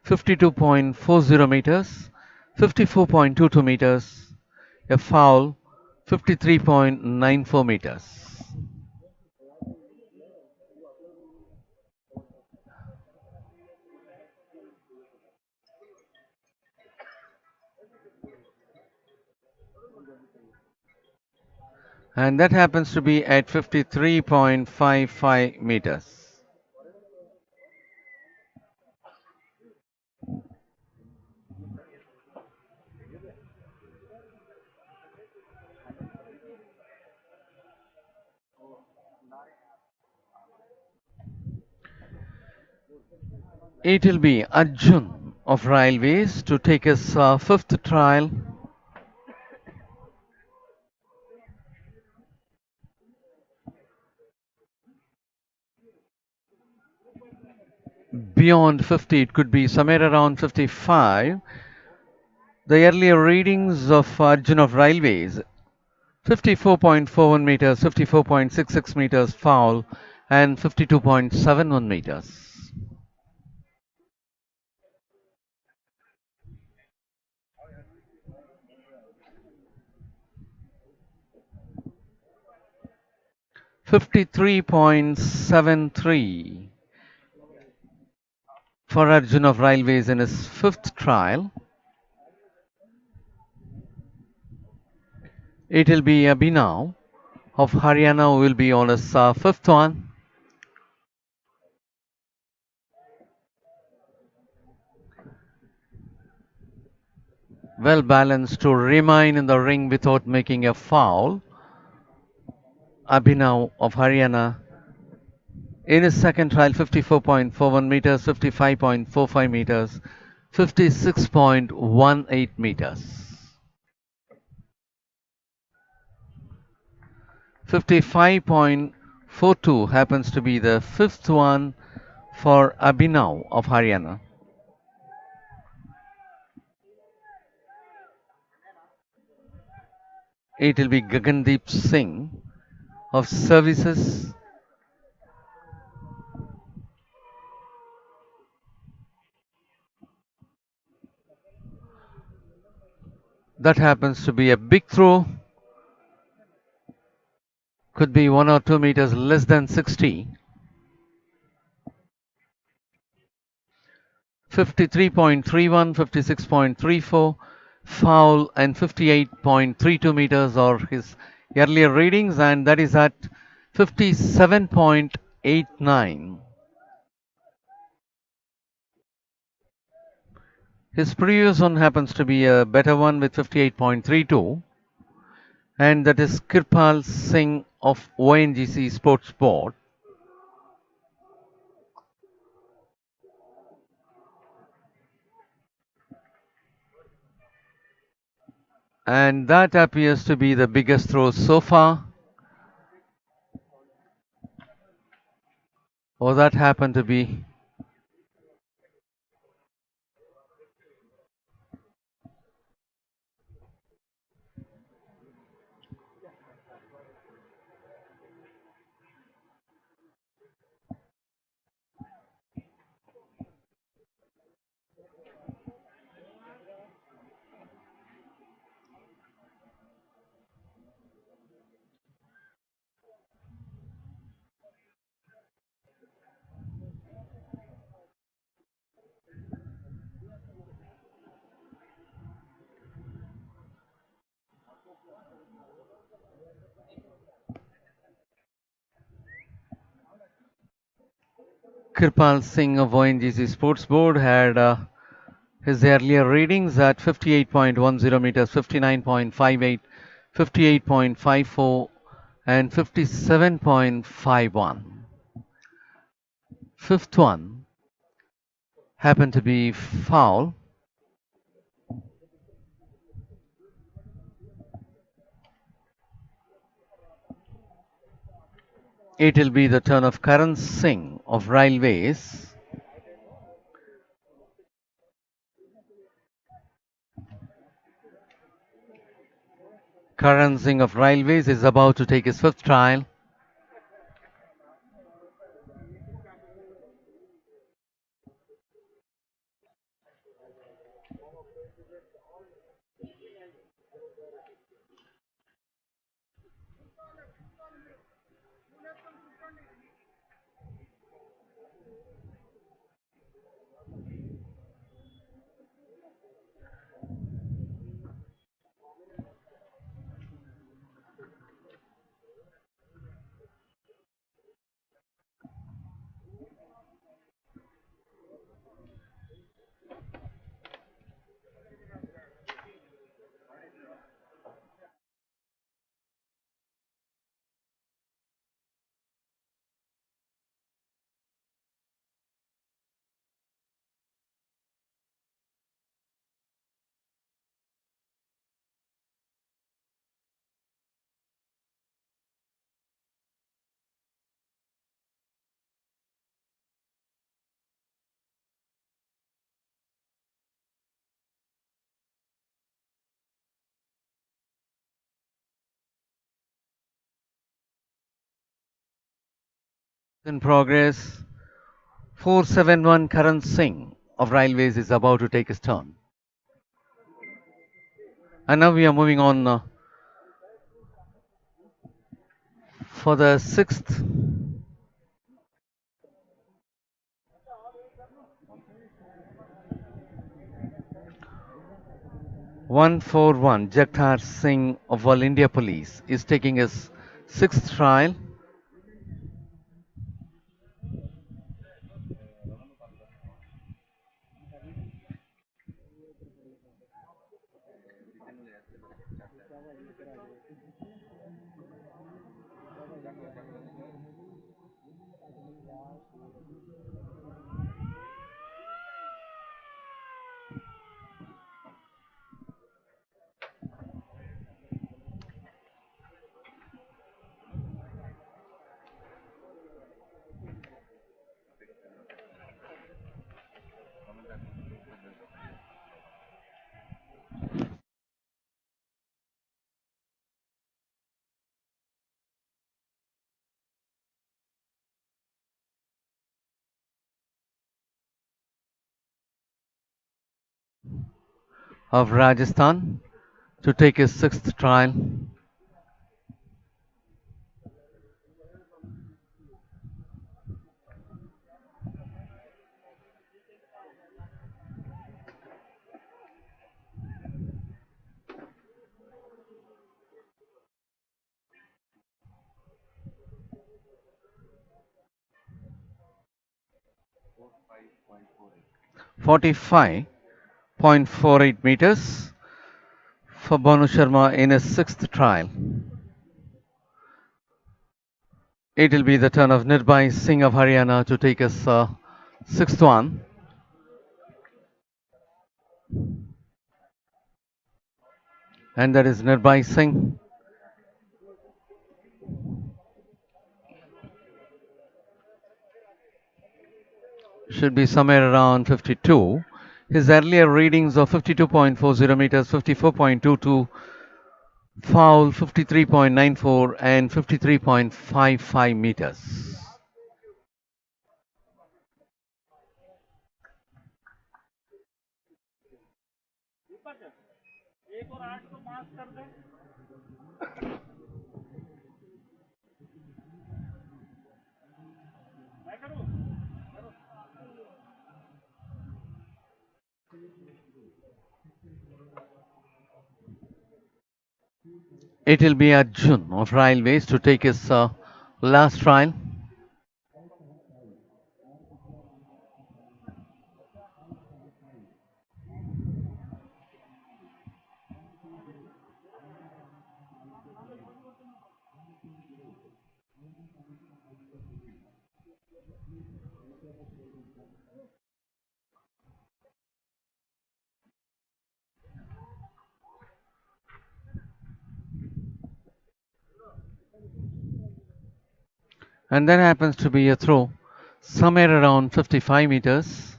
52.40 meters, 54.22 meters, a foul, 53.94 meters. And that happens to be at 53.55 meters. It will be Arjun of Railways to take his fifth trial. Beyond 50, it could be somewhere around 55. The earlier readings of Arjun of Railways, 54.41 meters, 54.66 meters foul, and 52.71 meters. .73 for Arjun of Railways in his fifth trial. It will be Abhinav of Haryana who will be on his fifth one. Well balanced to remain in the ring without making a foul. Abhinav of Haryana in his second trial, 54.41 meters, 55.45 meters, 56.18 meters. 55.42 happens to be the fifth one for Abhinav of Haryana. It will be Gagandeep Singh of Services. That happens to be a big throw, could be 1 or 2 meters less than 60. 53.31, 56.34, foul, and 58.32 meters are his earlier readings, and that is at 57.89. His previous one happens to be a better one with 58.32, and that is Kirpal Singh of ONGC Sports Board. And that appears to be the biggest throw so far. Or that happened to be Kirpal Singh of ONGC Sports Board had his earlier readings at 58.10 meters, 59.58, 58.54, and 57.51. Fifth one happened to be foul. It will be the turn of Karan Singh of Railways. Karan Singh of Railways is about to take his fifth trial. In progress, 471 Karan Singh of Railways is about to take his turn. And now we are moving on for the sixth. 141 Jagtar Singh of All India Police is taking his sixth trial. Of Rajasthan, to take his sixth trial. .45 0.48 meters for Banu Sharma in his sixth trial. It will be the turn of Nirbhai Singh of Haryana to take his sixth one. And that is Nirbhai Singh. Should be somewhere around 52. His earlier readings of 52.40 meters, 54.22, foul 53.94 and 53.55 meters. It will be Arjun of Railways to take his last trial. And then happens to be a throw somewhere around 55 meters.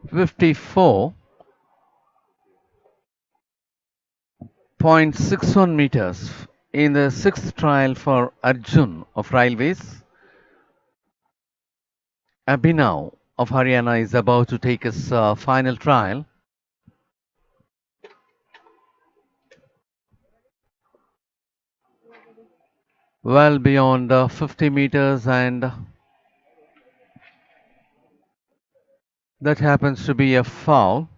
.54 0.61 meters in the sixth trial for Arjun of Railways. Abhinav of Haryana is about to take his final trial. Well beyond 50 meters, and that happens to be a foul.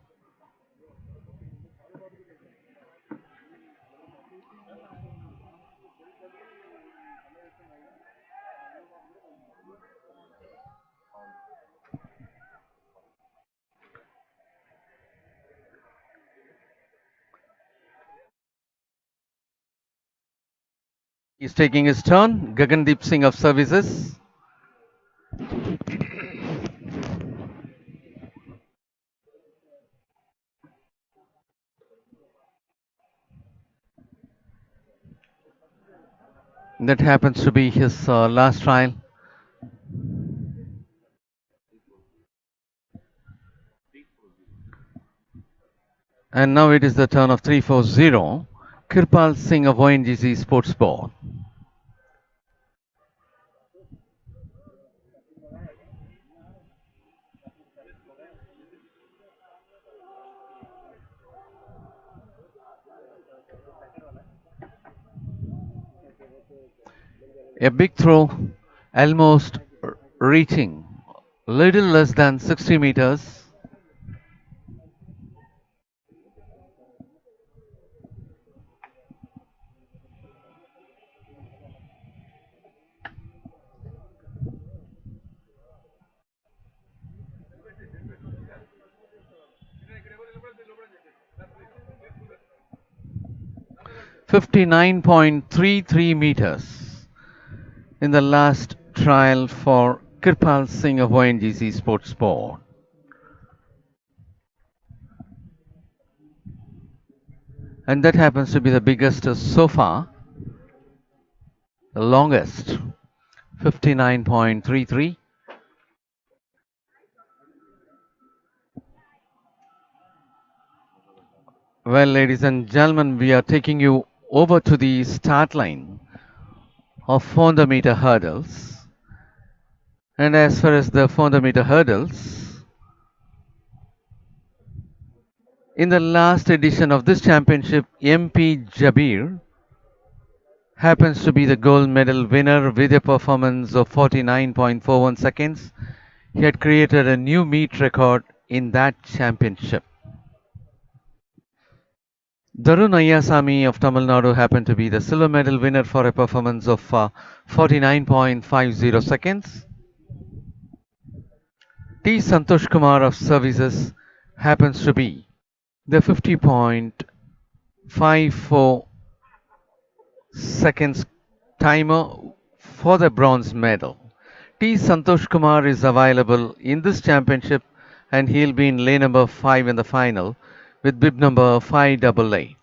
He's taking his turn. Gagandeep Singh of Services. That happens to be his last trial. And now it is the turn of 340, Kirpal Singh of ONGC Sports Board. A big throw, almost reaching little less than 60 meters. .59.33 meters in the last trial for Kirpal Singh of ONGC Sports Board. And that happens to be the biggest so far, the longest, 59.33. Well, ladies and gentlemen, we are taking you over to the start line of 400-meter hurdles. And as far as the 400-meter hurdles, in the last edition of this championship, MP Jabir happens to be the gold medal winner with a performance of 49.41 seconds. He had created a new meet record in that championship. Darun Ayyasamy of Tamil Nadu happened to be the silver medal winner for a performance of 49.50 seconds. T. Santosh Kumar of Services happens to be the 50.54 seconds timer for the bronze medal. T. Santosh Kumar is available in this championship and he'll be in lane number 5 in the final with bib number 588.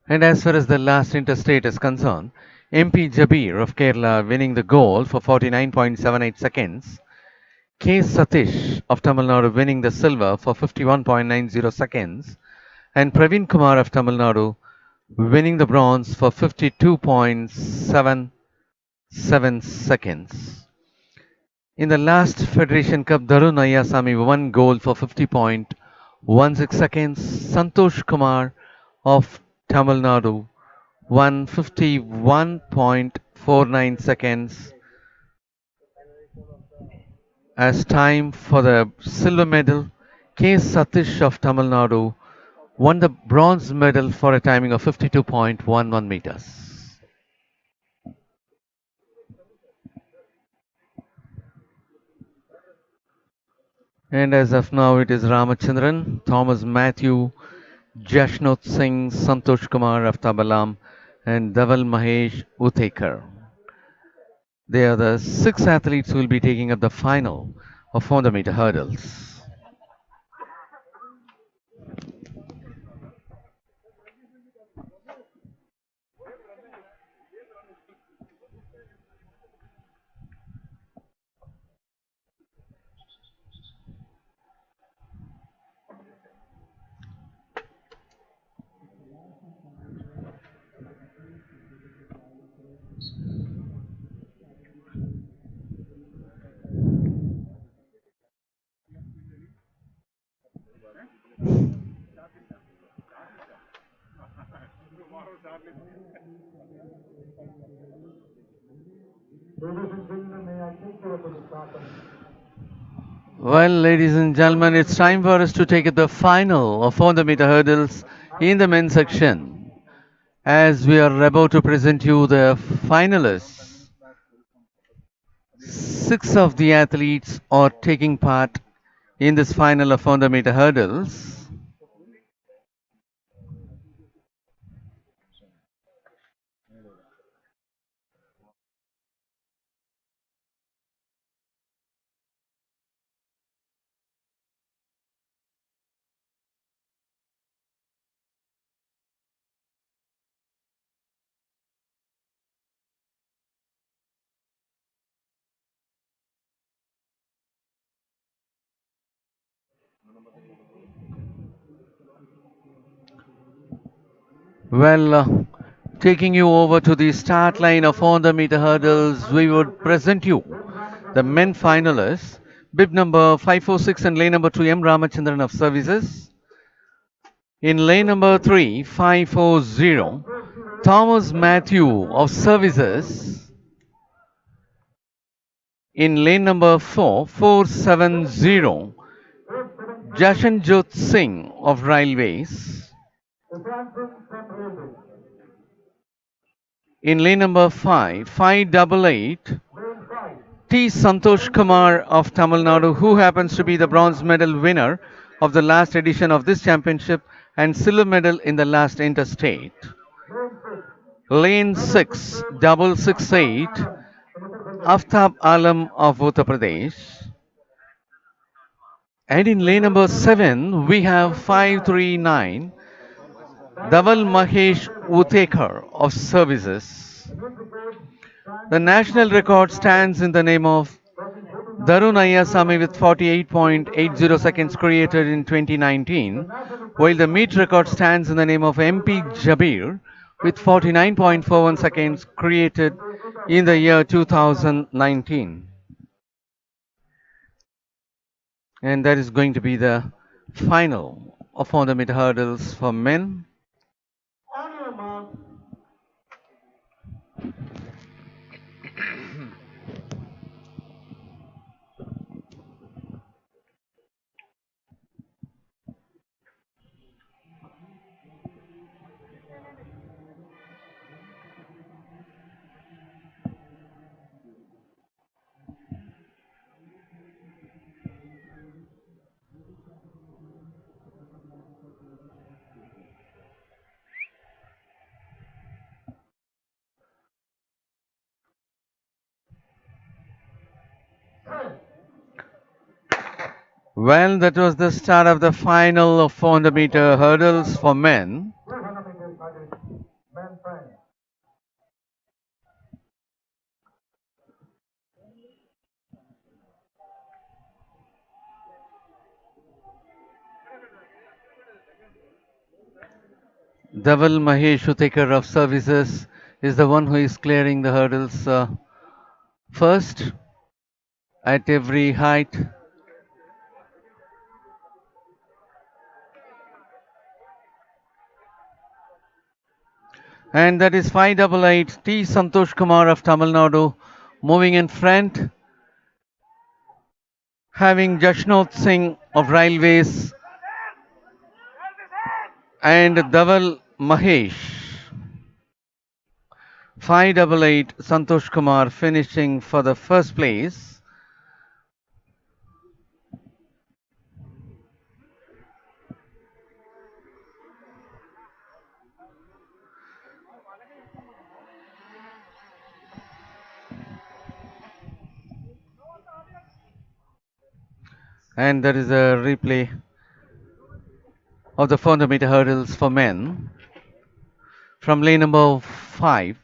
And as far as the last interstate is concerned, MP Jabir of Kerala winning the gold for 49.78 seconds, K. Satish of Tamil Nadu winning the silver for 51.90 seconds, and Praveen Kumar of Tamil Nadu winning the bronze for 52.77 seconds. In the last Federation Cup, Darun Ayyasamy won gold for 50.16 seconds. Santosh Kumar of Tamil Nadu won 51.49 seconds as time for the silver medal. K. Satish of Tamil Nadu won the bronze medal for a timing of 52.11 meters. And as of now, it is Ramachandran, Thomas Matthew, Jashnot Singh, Santosh Kumar of Tabalam, and Dhaval Mahesh Uthekar. They are the 6 athletes who will be taking up the final of 400-meter hurdles. Well, ladies and gentlemen, it's time for us to take the final of 400-meter hurdles in the men's section. As we are about to present you the finalists, 6 of the athletes are taking part in this final of 400-meter hurdles. Well, taking you over to the start line of 400-meter hurdles, we would present you the men finalists. Bib number 546 and lane number 2, M. Ramachandran of Services. In lane number 3, 540, Thomas Matthew of Services. In lane number 4, 470, Jashanjot Singh of Railways. In lane number 5, 588, T. Santosh Kumar of Tamil Nadu, who happens to be the bronze medal winner of the last edition of this championship and silver medal in the last interstate. Lane 6, 668, Aftab Alam of Uttar Pradesh. And in lane number 7, we have 539, Dhaval Mahesh Uthekar of Services. The national record stands in the name of Darun Ayasami with 48.80 seconds created in 2019, while the meet record stands in the name of MP Jabir with 49.41 seconds created in the year 2019. And that is going to be the final of 400-meter hurdles for men. Well, that was the start of the final of 400-meter hurdles for men. Dhaval Mahesh, who take care of services, is the one who is clearing the hurdles first at every height. And that is 588 T. Santosh Kumar of Tamil Nadu moving in front, having Jashnot Singh of Railways and Dhaval Mahesh. 588 Santosh Kumar finishing for the first place. And there is a replay of the 400-meter hurdles for men from lane number 5.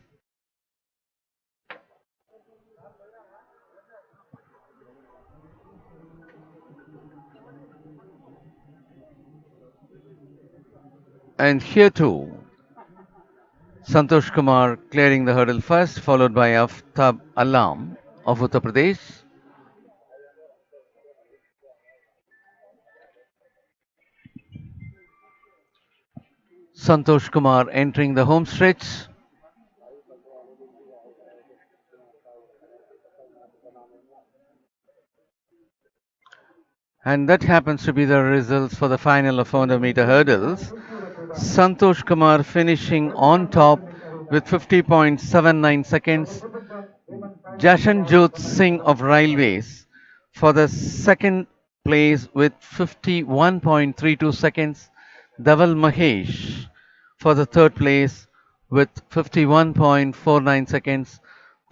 And here too, Santosh Kumar clearing the hurdle first, followed by Aftab Alam of Uttar Pradesh. Santosh Kumar entering the home stretch. And that happens to be the results for the final of 400-meter hurdles. Santosh Kumar finishing on top with 50.79 seconds. Jashanjot Singh of Railways for the second place with 51.32 seconds. Dhaval Mahesh for the third place with 51.49 seconds.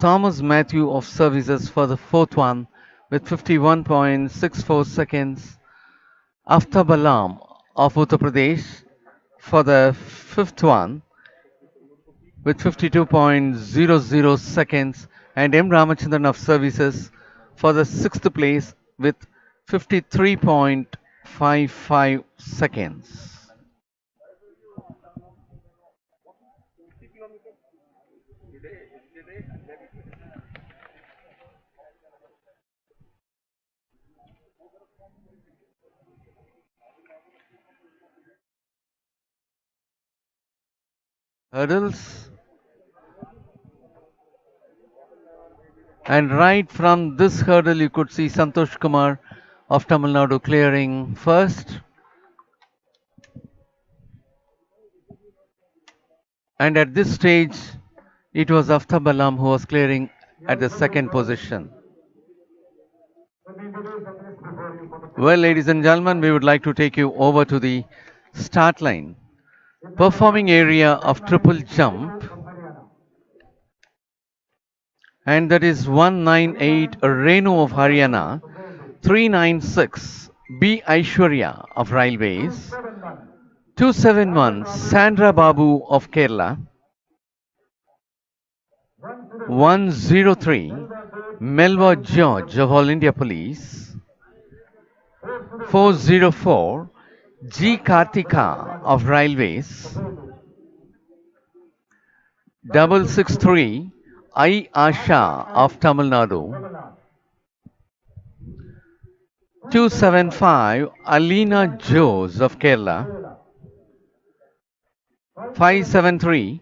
Thomas Matthew of Services for the fourth one with 51.64 seconds. Aftab Alam of Uttar Pradesh for the fifth one with 52.00 seconds, and M. Ramachandran of Services for the sixth place with 53.55 seconds. Hurdles. And right from this hurdle, you could see Santosh Kumar of Tamil Nadu clearing first. And at this stage, it was Aftab Alam who was clearing at the second position. Well, ladies and gentlemen, we would like to take you over to the start line. Performing area of triple jump. And that is 198 Renu of Haryana, 396 B. Aishwarya of Railways, 271 Sandra Babu of Kerala, 103 Melva George of All India Police, 404 G. Kartika of Railways, 663 I. Asha of Tamil Nadu, 275 Alina Jose of Kerala, 573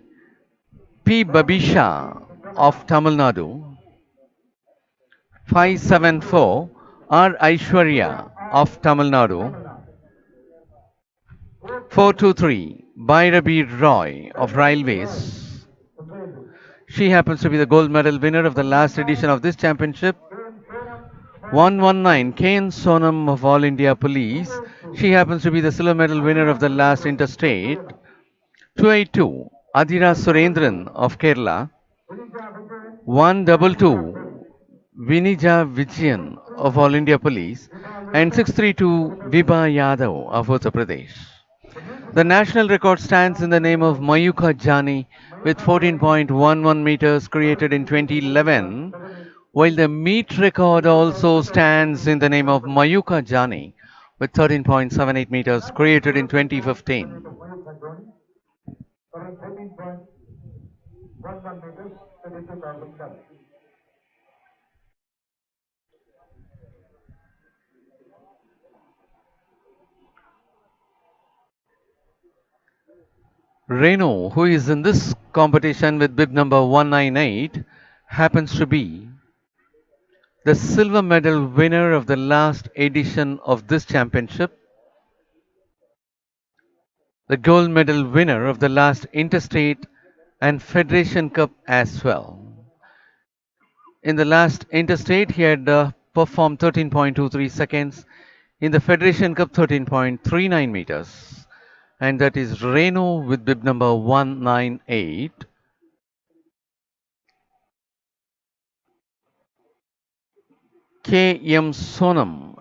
P. Babisha of Tamil Nadu, 574 R. Aishwarya of Tamil Nadu, 423 Bhairabi Roy of Railways. She happens to be the gold medal winner of the last edition of this championship. 119 Kane Sonam of All India Police. She happens to be the silver medal winner of the last interstate. 282 Adira Surendran of Kerala. 122 Vinija Vijayan of All India Police. And 632 Vibha Yadav of Uttar Pradesh. The national record stands in the name of Mayuka Jani with 14.11 meters created in 2011, while the meet record also stands in the name of Mayuka Jani with 13.78 meters created in 2015. Reno, who is in this competition with bib number 198, happens to be the silver medal winner of the last edition of this championship, the gold medal winner of the last interstate and Federation Cup as well. In the last interstate, he had performed 13.23 seconds. In the Federation Cup, 13.39 meters. And that is Reno with bib number 198. K.M. Sonam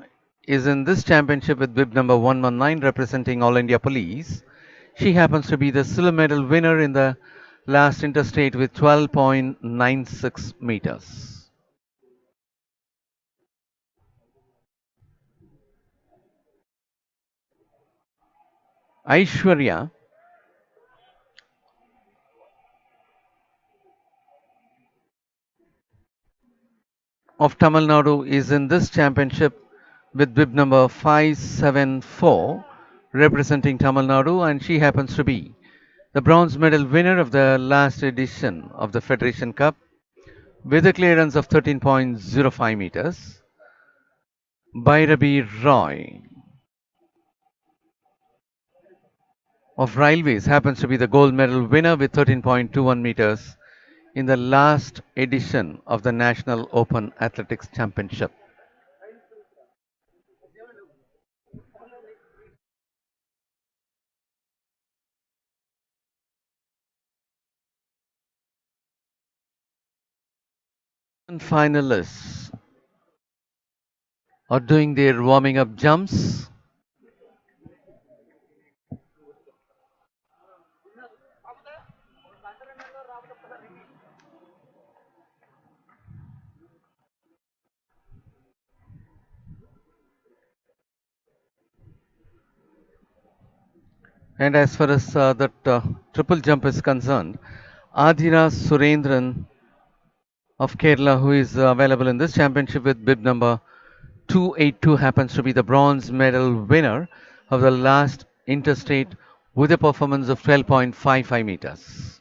is in this championship with bib number 119 representing All India Police. She happens to be the silver medal winner in the last interstate with 12.96 meters. Aishwarya of Tamil Nadu is in this championship with bib number 574 representing Tamil Nadu, and she happens to be the bronze medal winner of the last edition of the Federation Cup with a clearance of 13.05 meters. Bhairabi Roy of Railways happens to be the gold medal winner with 13.21 meters in the last edition of the National Open Athletics Championship. Finalists are doing their warming up jumps. And as far as that triple jump is concerned, Adira Surendran of Kerala, who is available in this championship with bib number 282, happens to be the bronze medal winner of the last interstate with a performance of 12.55 meters.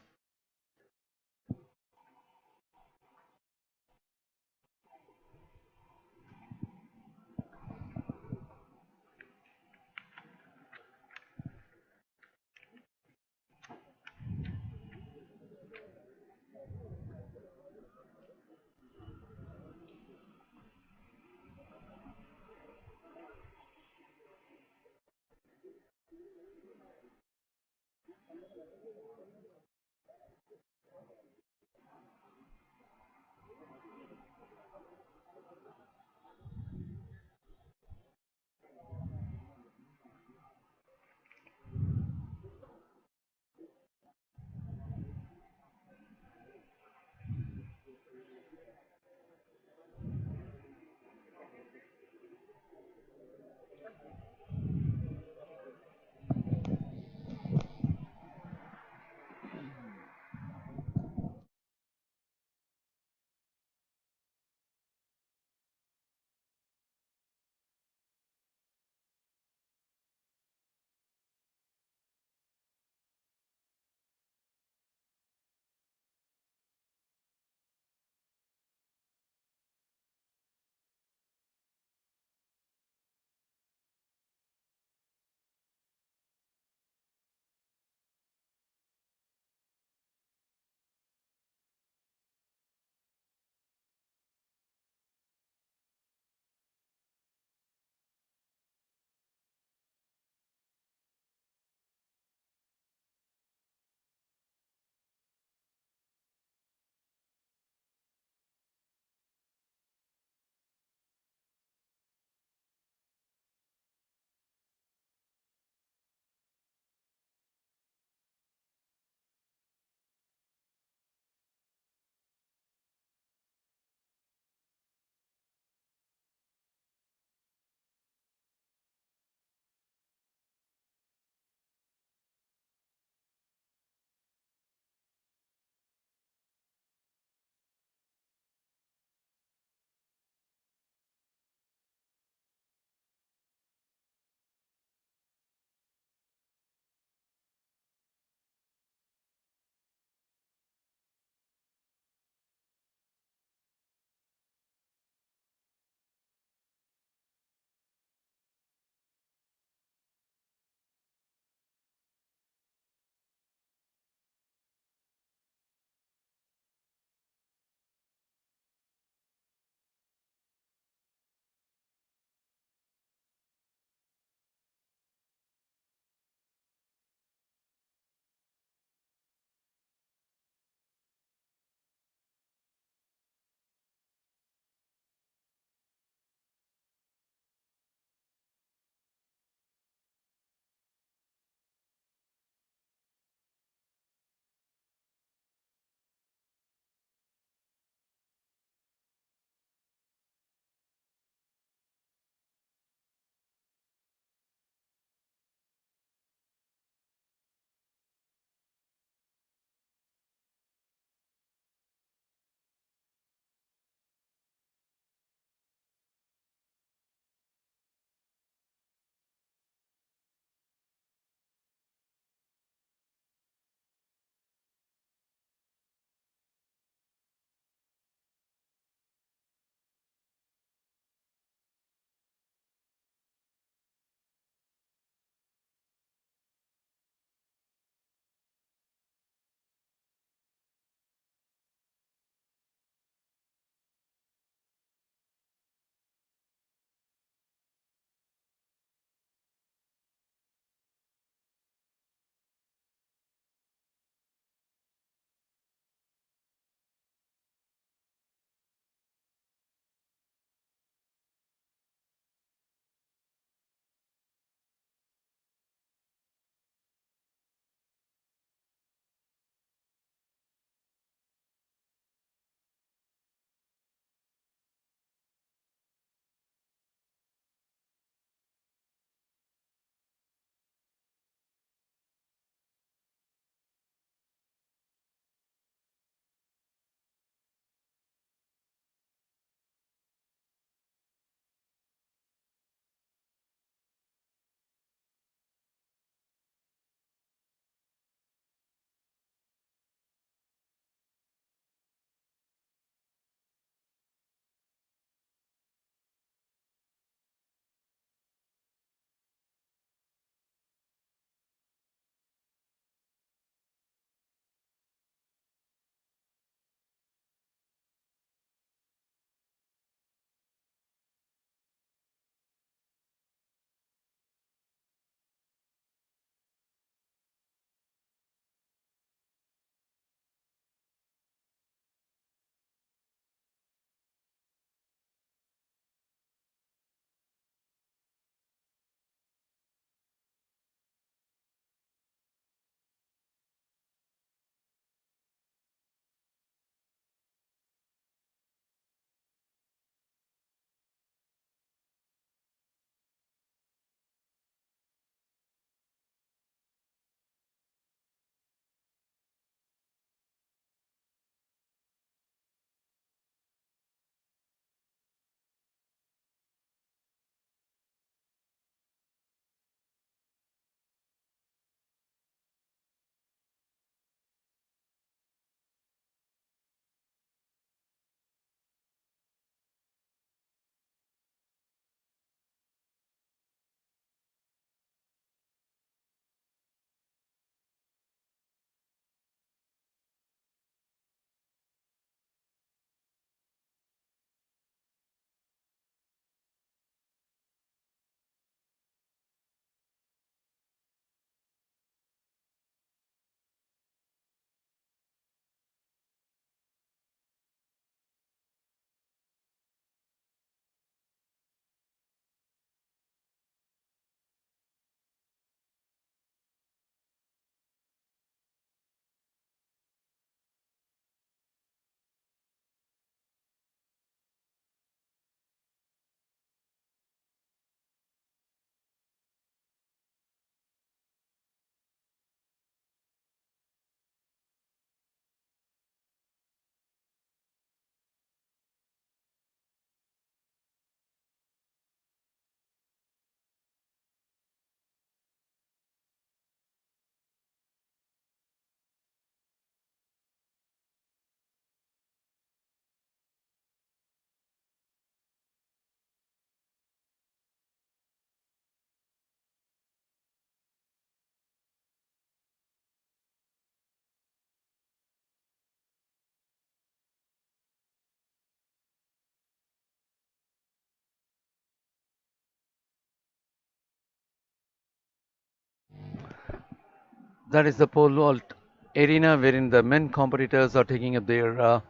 That is the pole vault arena wherein the men competitors are taking up their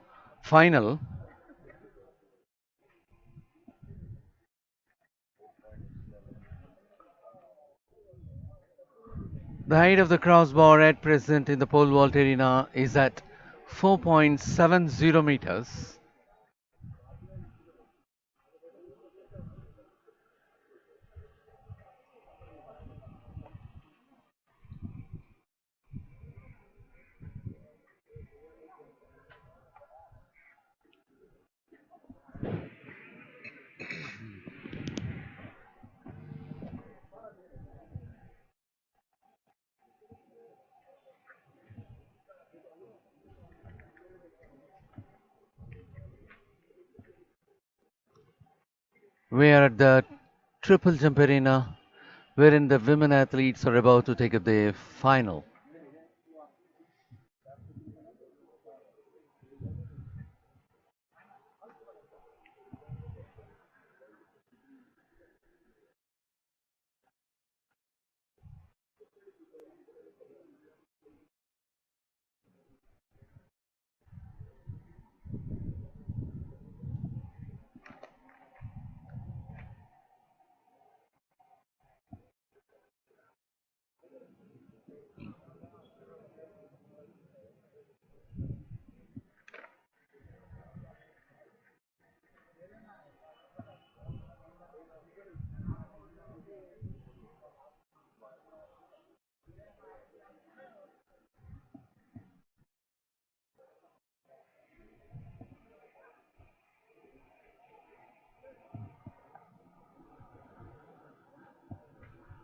final. The height of the crossbar at present in the pole vault arena is at 4.70 meters. We are at the triple jump arena wherein the women athletes are about to take up their final.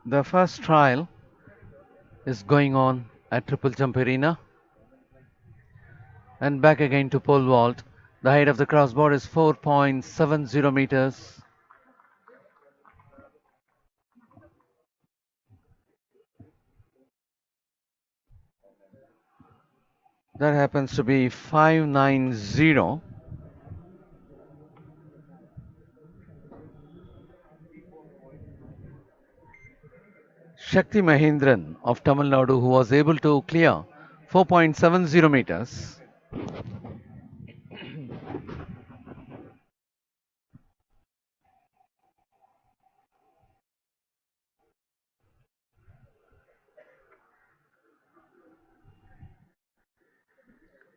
The first trial is going on at triple jump arena and back again to pole vault. The height of the crossbar is 4.70 meters. That happens to be 590. Shakti Mahindran of Tamil Nadu, who was able to clear 4.70 meters.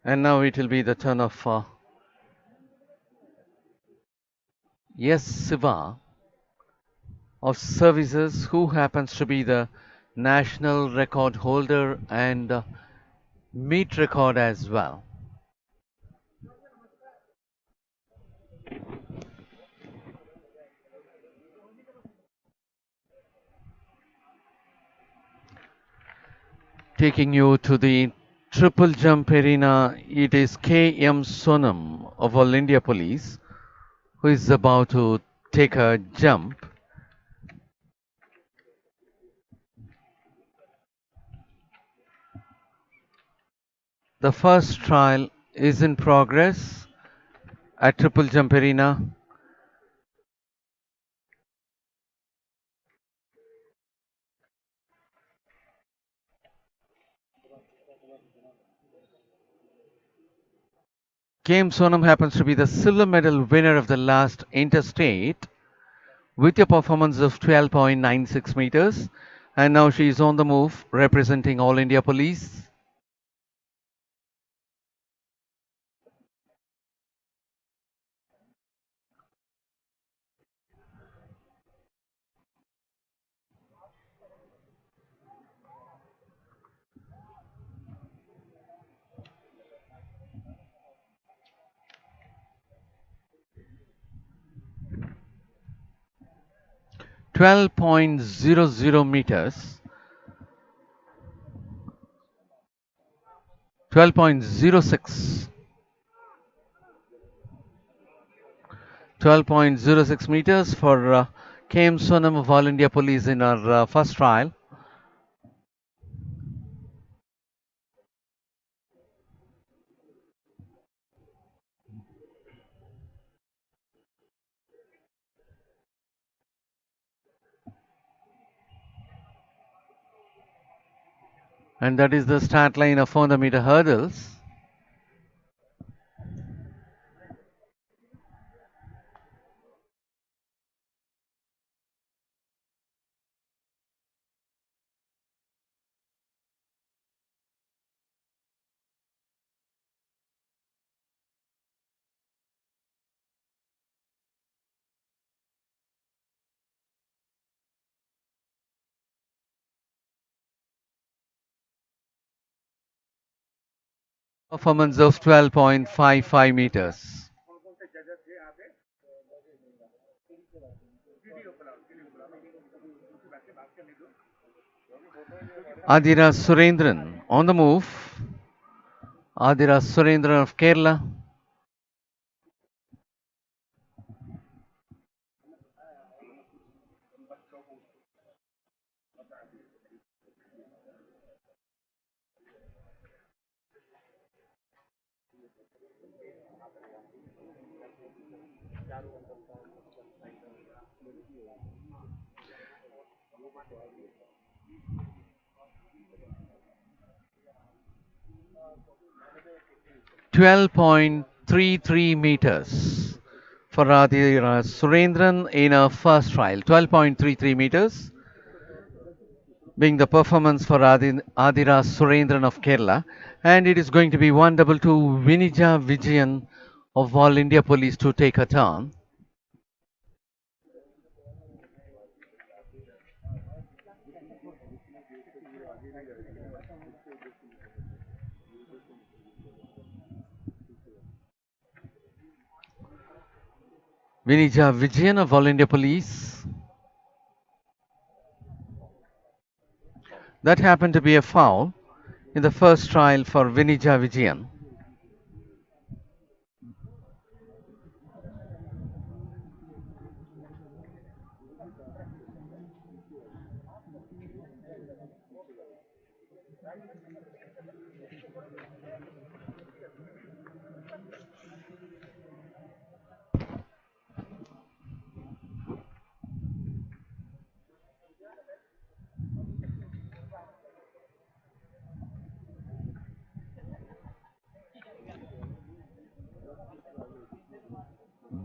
And now it will be the turn of Yes Siva of services, who happens to be the national record holder and meet record as well. Taking you to the triple jump arena, it is K.M. Sonam of All India Police who is about to take a jump. The first trial is in progress at triple jump arena. K.M. Sonam happens to be the silver medal winner of the last interstate with a performance of 12.96 meters. And now she is on the move representing All India Police. 12.00 meters. 12.06. 12.06 meters for KM Sonam of All India Police in our first trial. And that is the start line of 400-meter hurdles. Performance of 12.55 meters. Adira Surendran on the move. Adira Surendran of Kerala. 12.33 meters for Adira Surendran in a first trial. 12.33 meters being the performance for Adira Surendran of Kerala. And it is going to be 122 Vinija Vijayan of All India Police to take her turn. Vinija Vijayan of All India Police. That happened to be a foul in the first trial for Vinija Vijayan.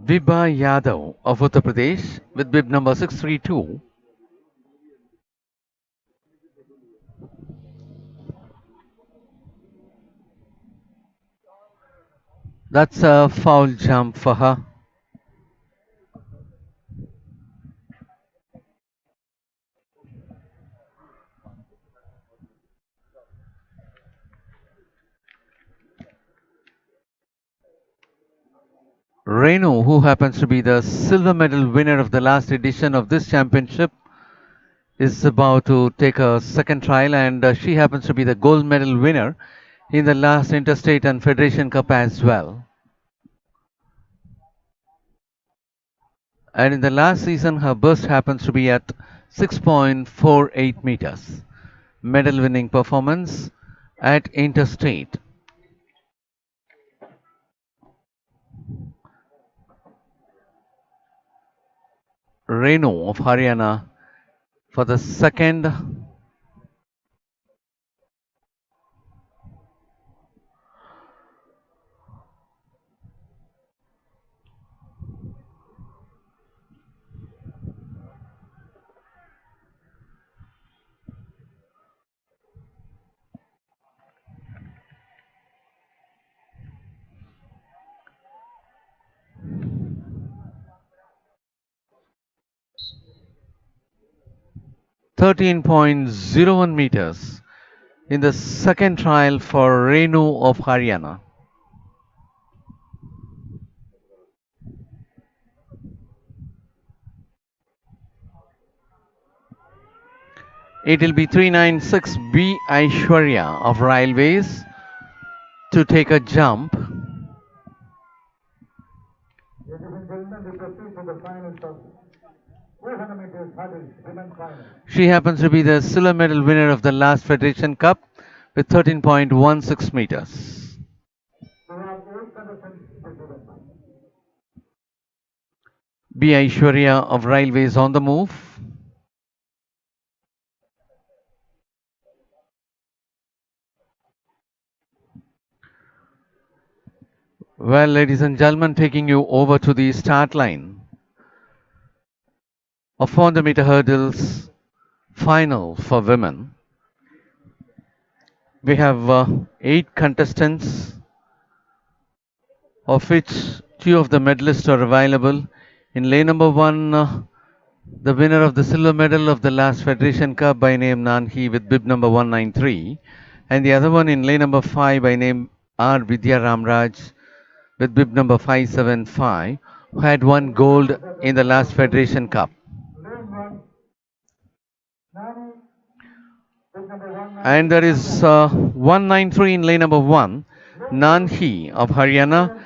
Vibha Yadav of Uttar Pradesh with bib number 632. That's a foul jump for her. Renu, who happens to be the silver medal winner of the last edition of this championship, is about to take a second trial, and she happens to be the gold medal winner in the last Interstate and Federation Cup as well. And in the last season, her burst happens to be at 6.48 meters. Medal winning performance at Interstate. Renu of Haryana for the second. .01 meters in the second trial for Renu of Haryana. It will be 396 B Aishwarya of Railways to take a jump. She happens to be the silver medal winner of the last Federation Cup with 13.16 meters. B Aishwarya of Railways on the move. Well, ladies and gentlemen, taking you over to the start line of 400 meter hurdles final for women. We have 8 contestants, of which 2 of the medalists are available. In lane number 1, the winner of the silver medal of the last Federation Cup by name Nanhi with bib number 193, and the other one in lane number 5 by name R. Vidya Ramraj with bib number 575, who had won gold in the last Federation Cup. And there is 193 in lane number 1, Nanhi of Haryana,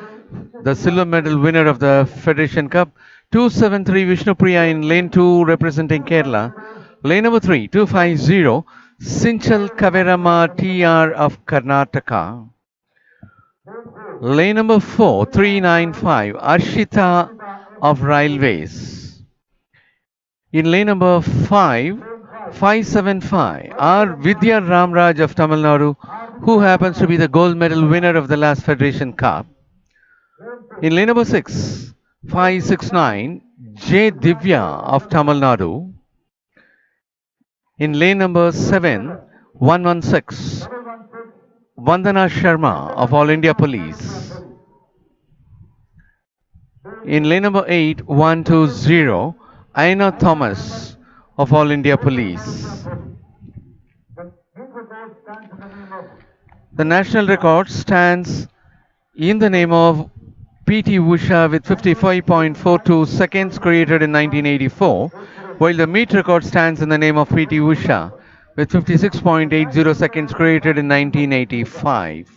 the silver medal winner of the Federation Cup. 273 Vishnupriya in lane 2 representing Kerala. Lane number 3, 250 Sinchal Kaverama TR of Karnataka. Lane number 4, 395 Arshita of Railways. In lane number 5, 575 R. Vidya Ramraj of Tamil Nadu, who happens to be the gold medal winner of the last Federation Cup. In lane number 6, 569 J. Divya of Tamil Nadu. In lane number 7, 116 Vandana Sharma of All India Police. In lane number 8, 120 Aina Thomas of All India Police. The national record stands in the name of P.T. Usha with 55.42 seconds created in 1984, while the meet record stands in the name of P.T. Usha with 56.80 seconds created in 1985.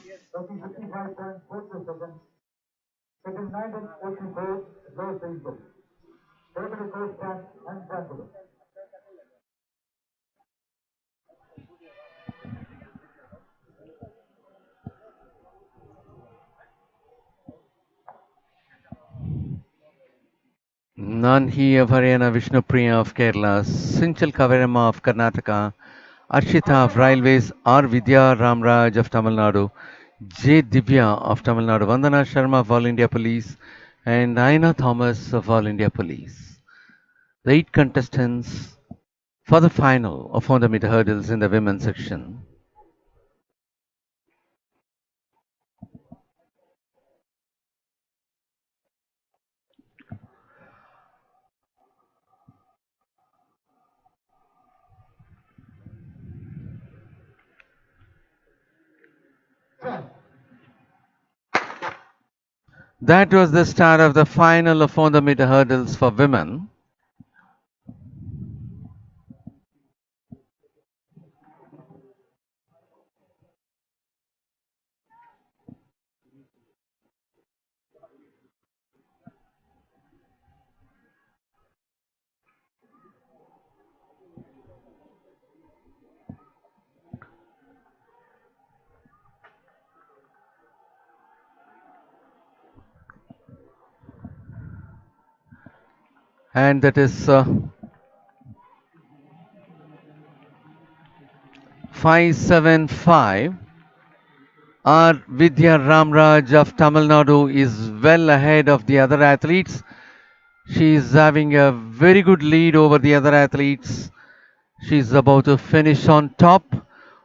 Nanhi of Haryana, Vishnupriya of Kerala, Sinchal Kaverama of Karnataka, Arshita of Railways, R. Vidya Ramraj of Tamil Nadu, J. Divya of Tamil Nadu, Vandana Sharma of All India Police, and Aina Thomas of All India Police. The 8 contestants for the final of 400 meter hurdles in the women's section. That was the start of the final of 400 meter hurdles for women. And that is 575. R. Vidya Ramraj of Tamil Nadu is well ahead of the other athletes. She is having a very good lead over the other athletes. She is about to finish on top,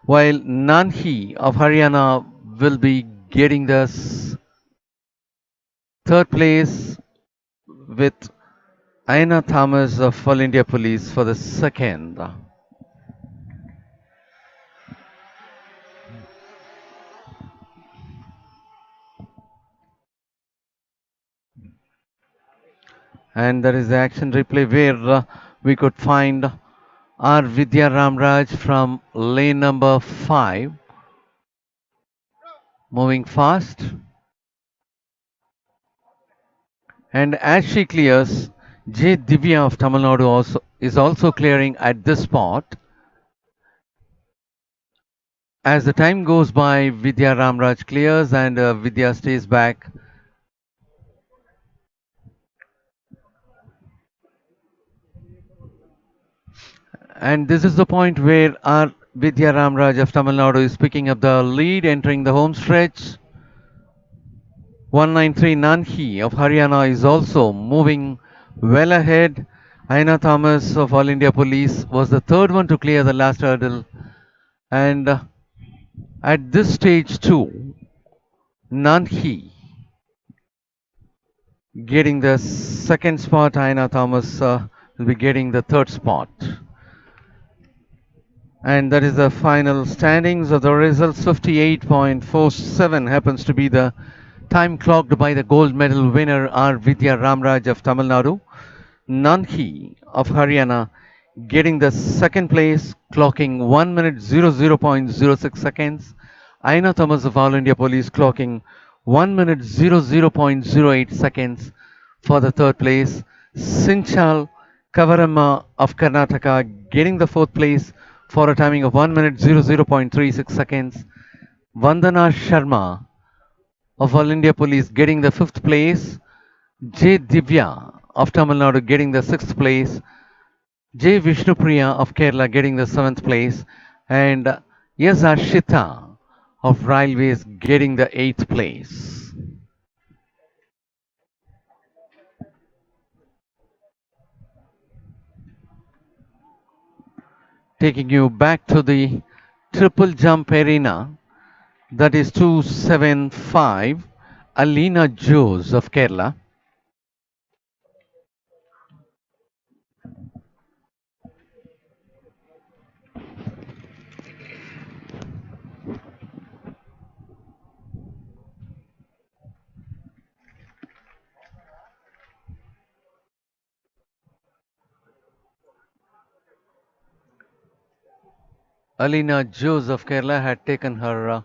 while Nanhi of Haryana will be getting this third place with Aina Thomas of All India Police for the second. And there is the action replay where we could find R. Vidya Ramraj from lane number 5 moving fast. And as she clears, J. Divya of Tamil Nadu is also clearing at this spot. As the time goes by, Vidya Ramraj clears and Vidya stays back. And this is the point where R. Vidya Ramraj of Tamil Nadu is picking up the lead, entering the home stretch. 193 Nanhi of Haryana is also moving well ahead. Aina Thomas of All India Police was the third one to clear the last hurdle. And at this stage too, Nanhi getting the second spot. Aina Thomas will be getting the third spot. And that is the final standings of the results. 58.47 happens to be the time clocked by the gold medal winner R. Vidya Ramraj of Tamil Nadu. Nanhi of Haryana getting the second place, clocking 1 minute 00.06 seconds. Aina Thomas of All India Police clocking 1 minute 00.08 seconds for the third place. Sinchal Kavaramma of Karnataka getting the fourth place for a timing of 1 minute 00.36 seconds. Vandana Sharma of All India Police getting the fifth place. J. Divya of Tamil Nadu getting the sixth place. J. Vishnupriya of Kerala getting the seventh place. And S. Ashita of Railways getting the eighth place. Taking you back to the triple jump arena, that is 275, Alina Jose of Kerala. Alina Jose of Kerala had taken her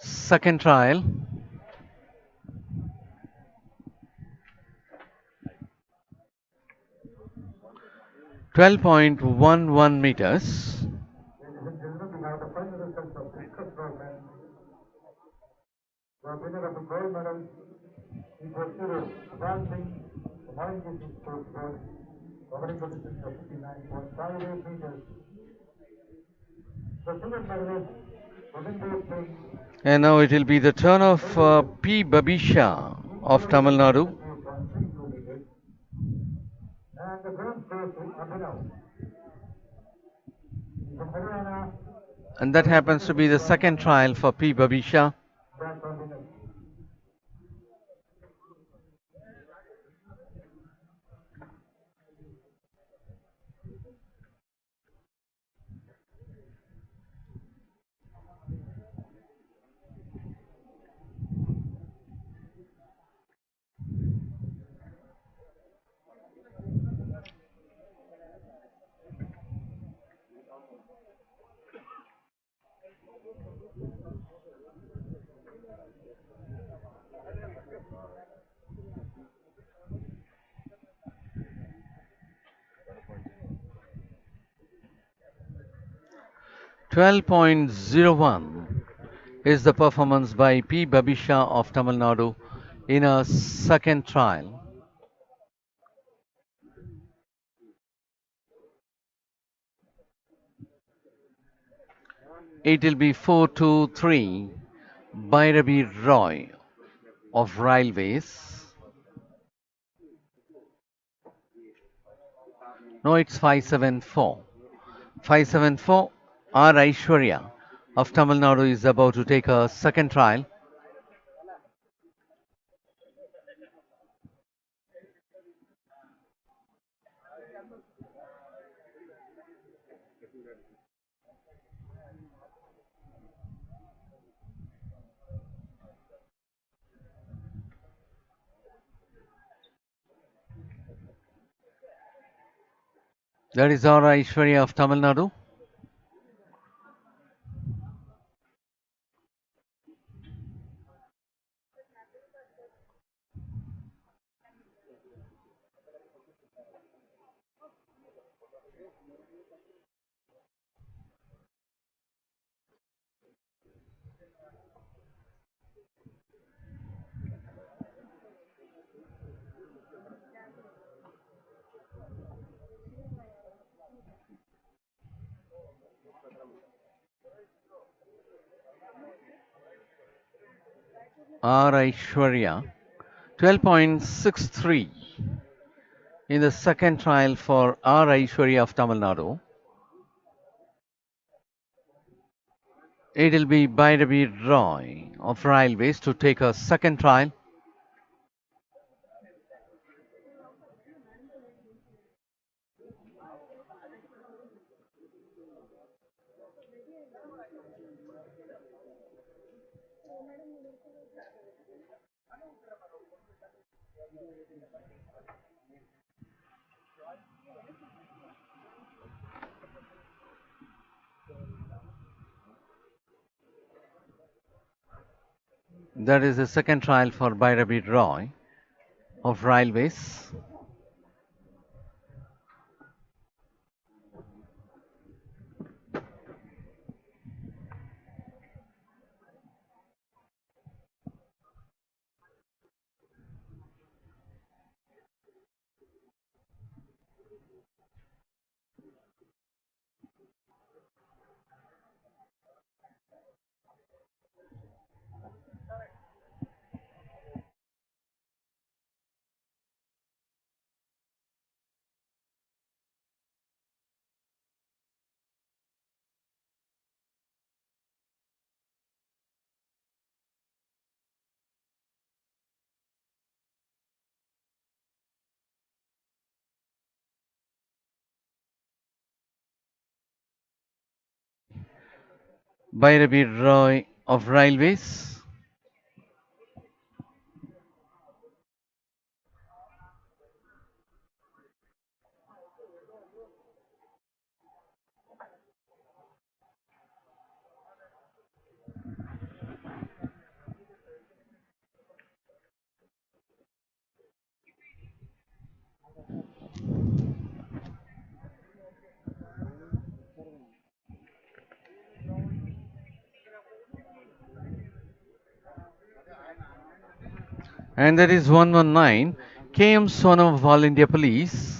second trial. 12.11 meters. Ladies and gentlemen, we have the final results of Discus Throw. The winner of the gold medal is Javelin Singh, the 9 sports board, covering the distance of 59.58 meters. The silver medalist, Gagandeep Singh, And now it will be the turn of P. Babisha of Tamil Nadu. 58.32 meters. And the bronze goes to Abhinav. From Haryana, And that happens to be the second trial for P. Babisha. back on winner. 12.01 is the performance by P. Babisha of Tamil Nadu in a second trial. It will be 4-2-3 Bhairavi Roy of Railways. No, it's 5-7-4. 5-7-4. R. Aishwarya of Tamil Nadu is about to take a second trial. That is R. Aishwarya of Tamil Nadu. R. Aishwarya 12.63 in the second trial for R. Aishwarya of Tamil Nadu. It will be Bhairavi Roy of Railways to take a second trial. That is the second trial for Bhairavi Roy of Railways. Bhairavi Roy of Railways. And that is 119 KM Sonam of All India Police.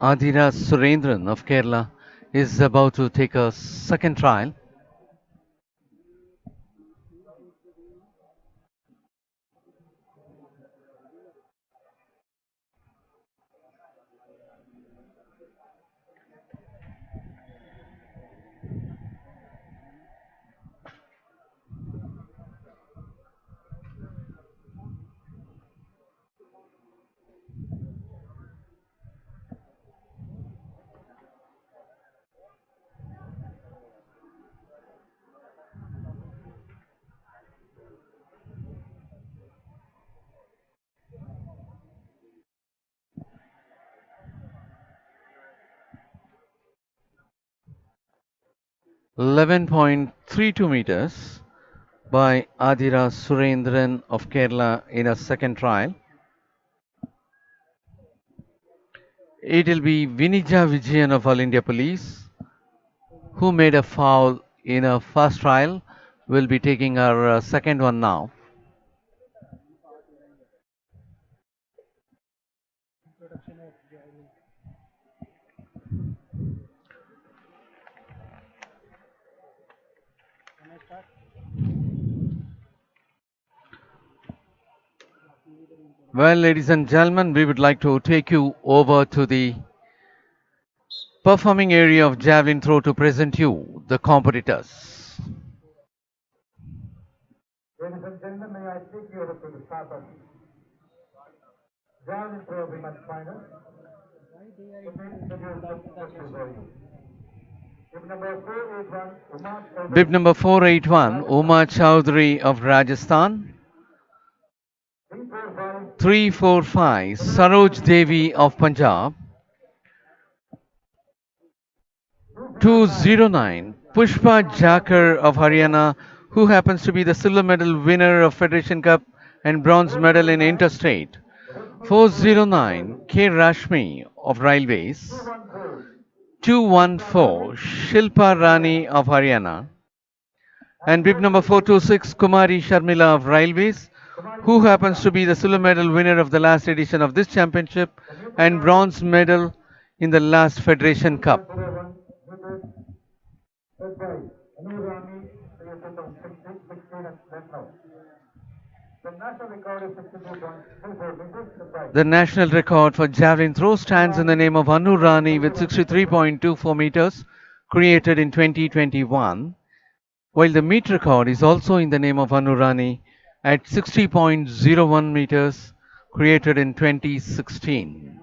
Adhira Surendran of Kerala is about to take a second trial. (11.32 meters) by Adhira Surendran of Kerala in a second trial. It will be Vinija Vijayan of All India Police, who made a foul in a first trial, will be taking our second one now. Well, ladies and gentlemen, we would like to take you over to the Performing area of Javelin Throw to present you the competitors. Ladies and gentlemen, may I take you over to the start of Javelin Throw women's final. It is scheduled for February. Team number 481, Kumar. Bib number 481, Uma Chowdhury of Rajasthan. 345, Saroj Devi of Punjab. 209, Pushpa Jakar of Haryana, who happens to be the silver medal winner of Federation Cup and bronze medal in interstate. 409, K. Rashmi of Railways. 214, Shilpa Rani of Haryana. And bib number 426, Kumari Sharmila of Railways, who happens to be the silver medal winner of the last edition of this championship and bronze medal in the last Federation Cup. The national record for javelin throw stands in the name of Anu Rani with 63.24 meters, created in 2021, while the meet record is also in the name of Anu Rani at 60.01 meters, created in 2016.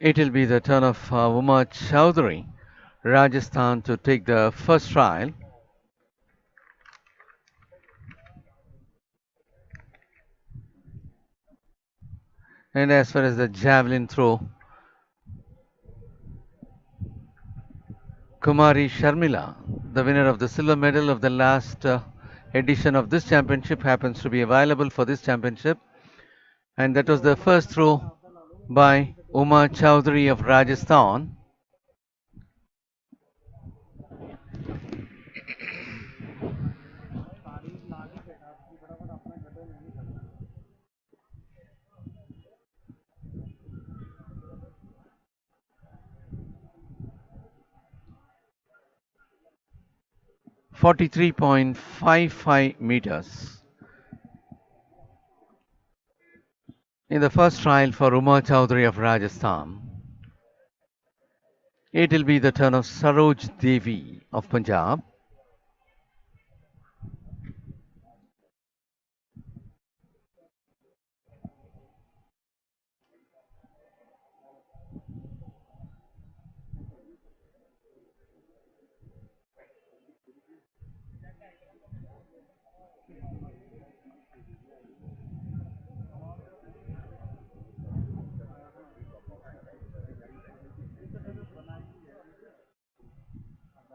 It will be the turn of Uma Chowdhury, Rajasthan, to take the first trial. And as far as the javelin throw, Kumari Sharmila, the winner of the silver medal of the last edition of this championship, happens to be available for this championship. And that was the first throw by Uma Chowdhury of Rajasthan. .55 meters. In the first trial for Uma Chowdhury of Rajasthan, it will be the turn of Saroj Devi of Punjab.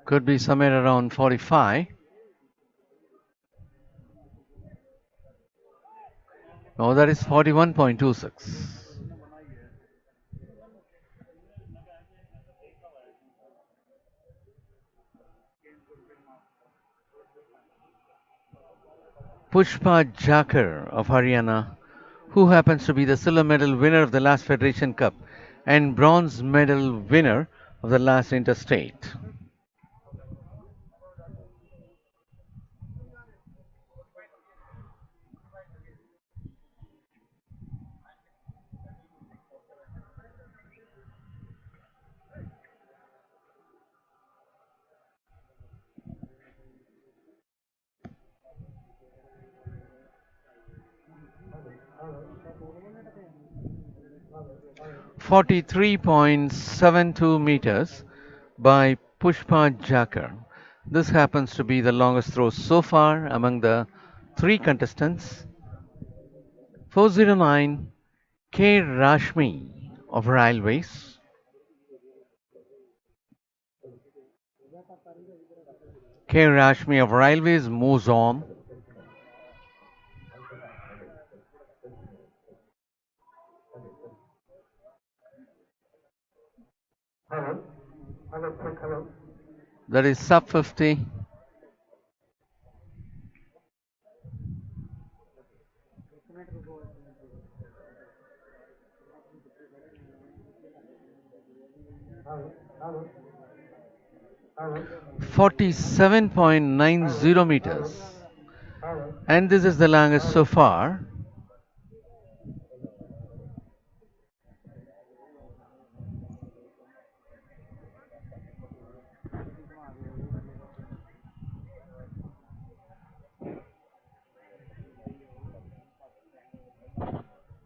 Could be somewhere around 45. No, that is 41.26. Pushpa Jakar of Haryana, who happens to be the silver medal winner of the last Federation Cup and bronze medal winner of the last interstate. .72 meters by Pushpa Jakar. This happens to be the longest throw so far among the three contestants. 409, K. Rashmi of Railways. K. Rashmi of Railways moves on. That is sub 50. Hello, hello, hello, 47.90 hello, meters. hello, And this is the longest so hello. far.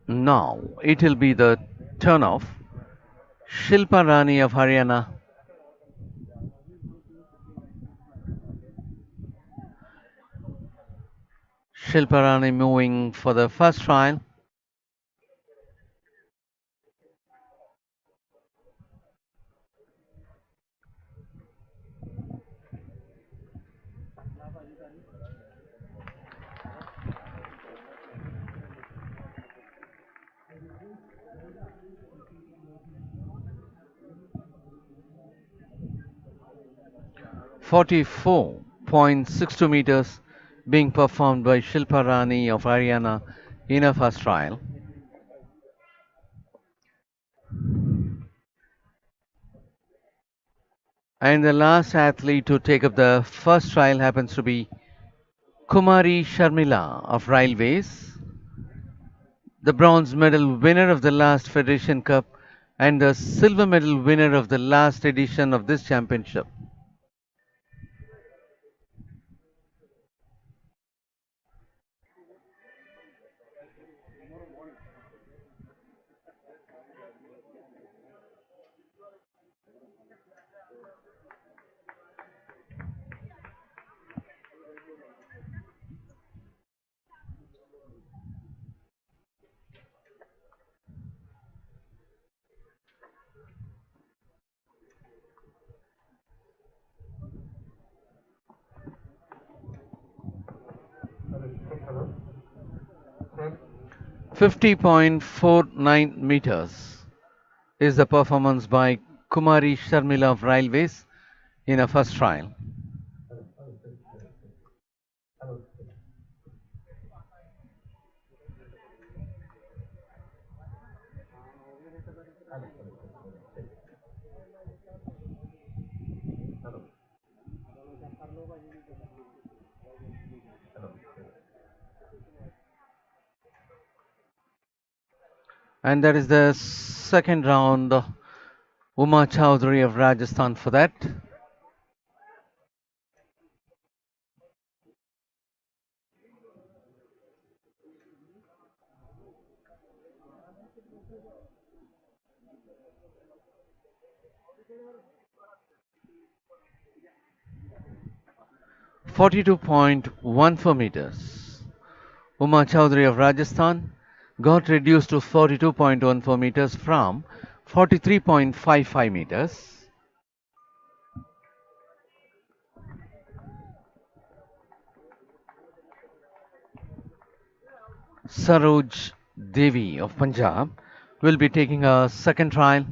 Now it will be the turn of Shilpa Rani of Haryana. Shilpa Rani moving for the first trial. .62 meters being performed by Shilpa Rani of Haryana in her first trial. And the last athlete to take up the first trial happens to be Kumari Sharmila of Railways, the bronze medal winner of the last Federation Cup and the silver medal winner of the last edition of this championship. Hello, check. 50.49 meters is the performance by Kumari Sharmila of Railways in her first trial. Hello, hello, check. Hello, check. Hello, hello, check. Hello, hello, check. And that is the second round. Uma Chowdhury of Rajasthan for that. 42.14 meters. Uma Chowdhury of Rajasthan got reduced to 42.14 meters from 43.55 meters. Saroj Devi of Punjab will be taking a second trial.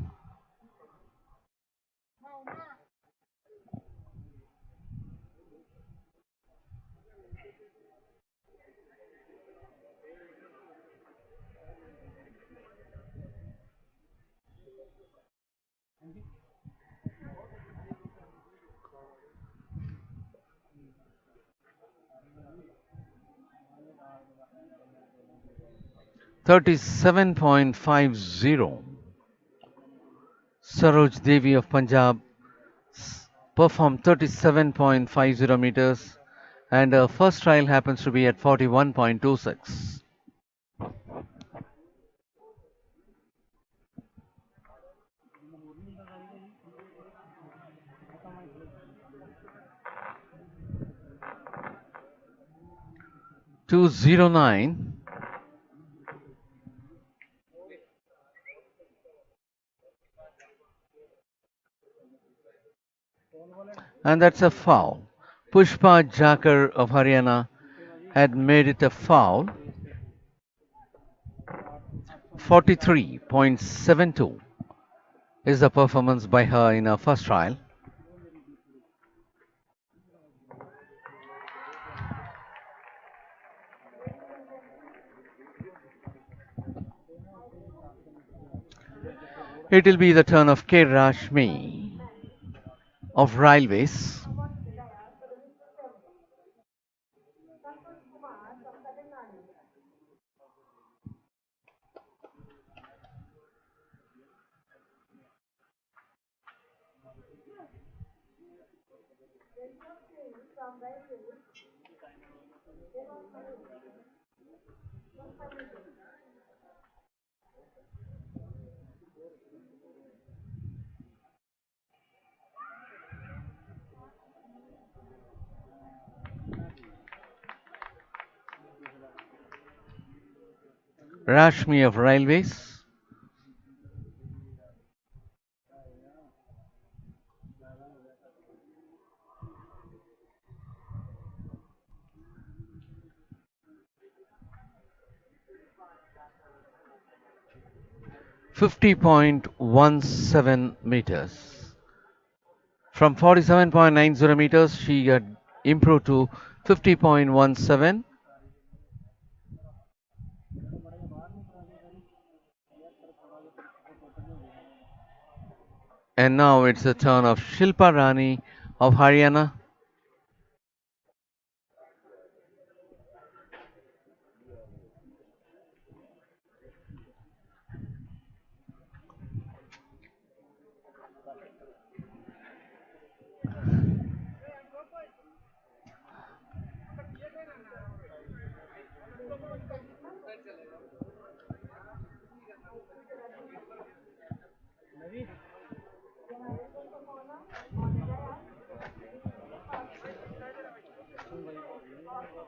.37.50. Saroj Devi of Punjab performed 37.50 meters and her first trial happens to be at 41.26. 209. And that's a foul. Pushpa Jakar of Haryana had made it a foul. 43.72 is the performance by her in her first trial. It will be the turn of K. Rashmi of Railways. Rashmi of Railways. (50.17 meters). From 47.90 meters, she had improved to 50.17. And now it's the turn of Shilpa Rani of Haryana.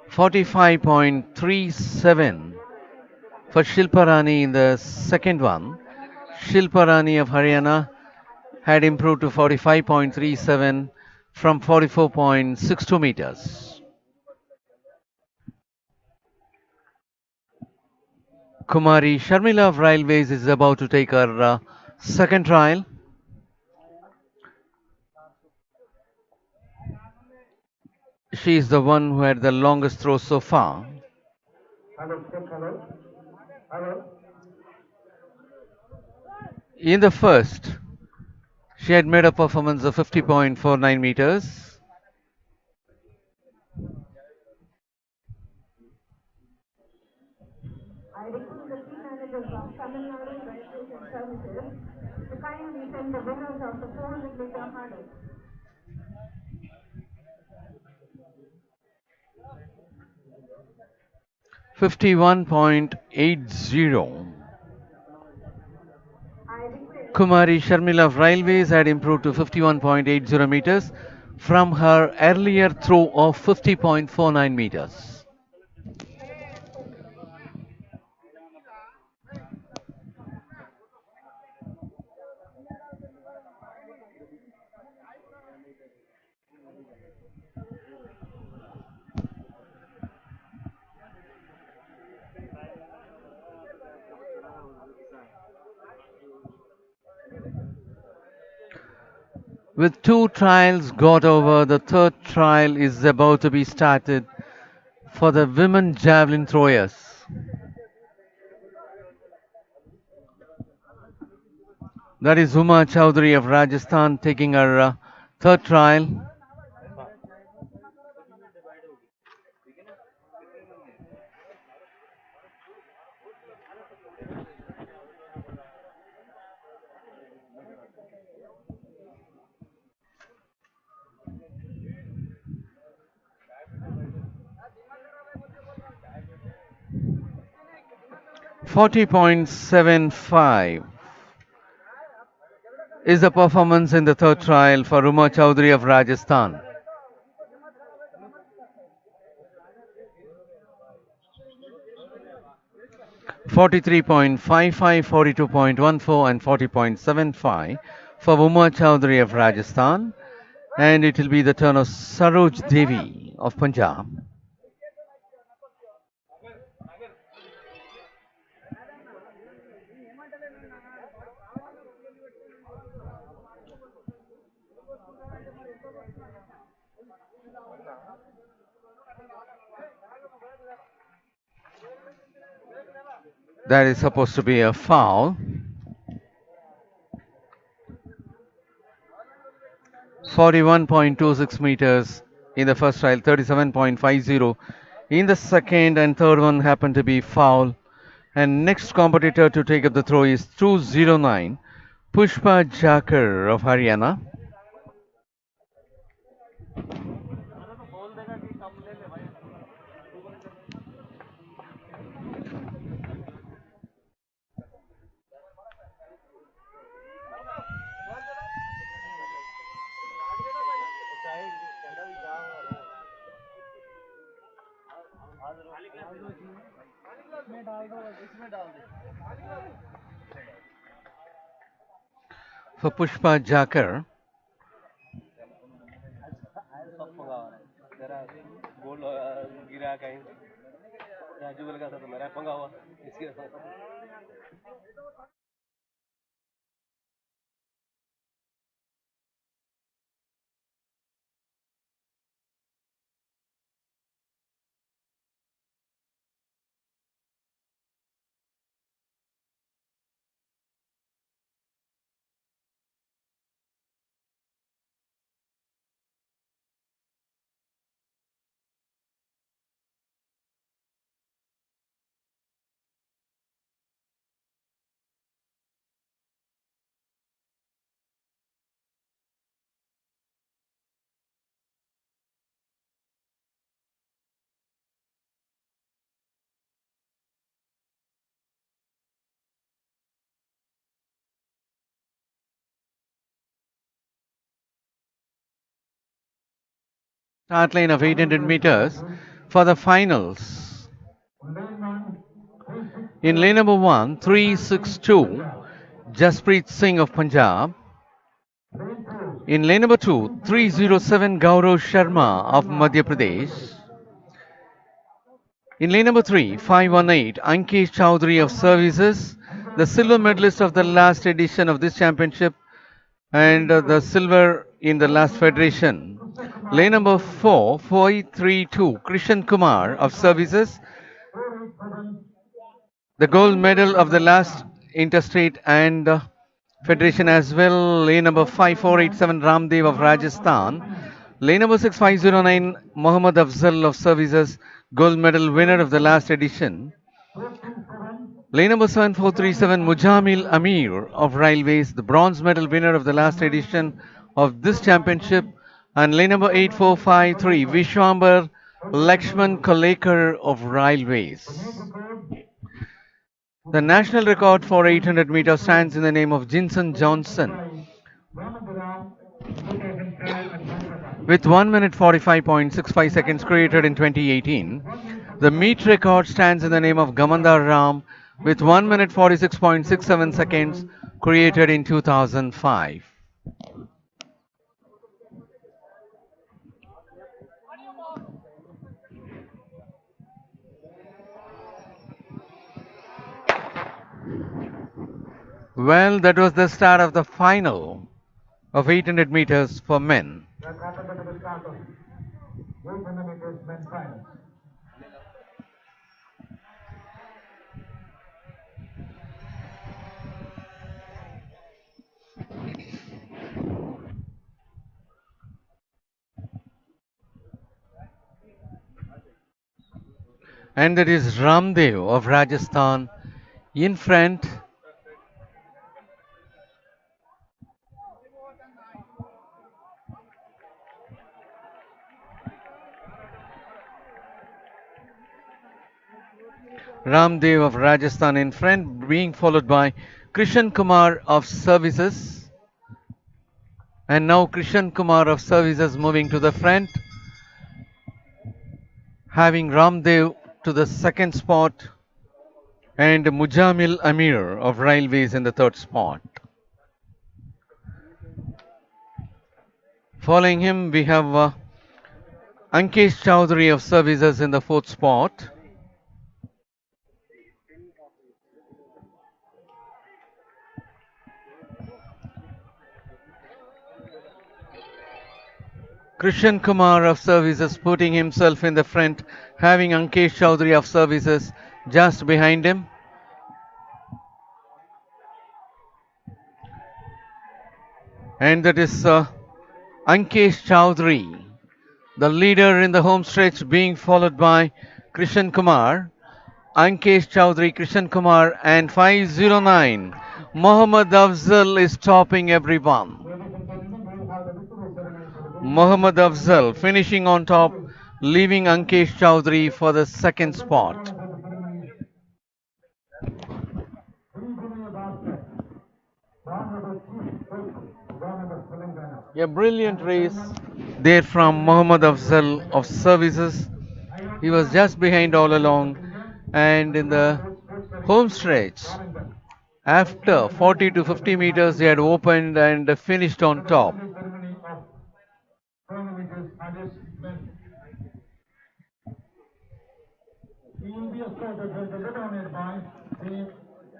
(45.37) for Shilpa Rani in the second one. Shilpa Rani of Haryana had improved to 45.37 from 44.62 meters. Kumari Sharmila of Railways is about to take her second trial. She is the one who had the longest throw so far. Hello, check, hello. Hello. In the first, she had made a performance of 50.49 meters. I request the team managers of Tamil Nadu Railways and Services to kindly send the winners of the 400-meter hurdle. 51.80. I request Kumari Sharmila of Railways had improved to 51.80 meters from her earlier throw of 50.49 meters. With two trials got over, the third trial is about to be started for the women javelin throwers. That is Uma Chowdhury of Rajasthan taking her third trial. (40.75) is the performance in the third trial for Uma Chowdhury of Rajasthan. (43.55, 42.14 and 40.75 for Uma Chowdhury of Rajasthan. And it will be the turn of Saroj Devi of Punjab. That is supposed to be a foul. 41.26 meters in the first trial, 37.50 in the second, and third one happened to be foul. And next competitor to take up the throw is 209, Pushpa Jakar of Haryana. For Pushpa Jakar, start line of 800 meters for the finals. In lane number 1, 362, Jaspreet Singh of Punjab. In lane number 2, 307, Gaurav Sharma of Madhya Pradesh. In lane number 3, 518, Ankesh Chowdhury of Services, the silver medalist of the last edition of this championship and the silver in the last federation. Lane number 4, 432, Krishan Kumar of Services, the gold medal of the last interstate and federation as well. Lane number 5487, Ramdev of Rajasthan. Lane number 6509, Mohammad Afzal of Services, gold medal winner of the last edition. Lane number 7437, Mujamil Amir of Railways, the bronze medal winner of the last edition of this championship. And lane number 8453, Vishwambar Lakshman Kolekar of Railways. The national record for 800 meters stands in the name of Jinson Johnson with 1 minute 45.65 seconds, created in 2018. The meet record stands in the name of Gamandar Ram with 1 minute 46.67 seconds, created in 2005. Well, that was the start of the final of 800 meters for men. And that is Ramdev of Rajasthan in front. Ramdev of Rajasthan in front, being followed by Krishan Kumar of Services. And now Krishan Kumar of Services moving to the front, having Ramdev to the second spot and Mujamil Amir of Railways in the third spot. Following him, we have Ankesh Chowdhury of Services in the fourth spot. Krishan Kumar of Services putting himself in the front, having Ankesh Chowdhury of Services just behind him. And that is Ankesh Chowdhury, the leader in the home stretch, being followed by Krishan Kumar, Ankesh Chowdhury, Krishan Kumar, and 509. Mohammad Afzal is topping everyone. Ladies and gentlemen, we will have the victory ceremony for the winner. Mohammad Afzal finishing on top, leaving Ankesh Chowdhury for the second The next spot. round of the ceremony, three basket, Honorable Chief Justice, Government of Telangana. A brilliant And the race chairman, there from Mohammad Afzal of Gagandeep Services. I want He to was announce just behind all the along, India, and the in the National Sports home Arena, stretch, Warangal. The after silver 40 medal to for the 50 women meters, he had participants. opened and finished For on the top. victory ceremony of 400 meters hurdles men, he will be escorted by the determined by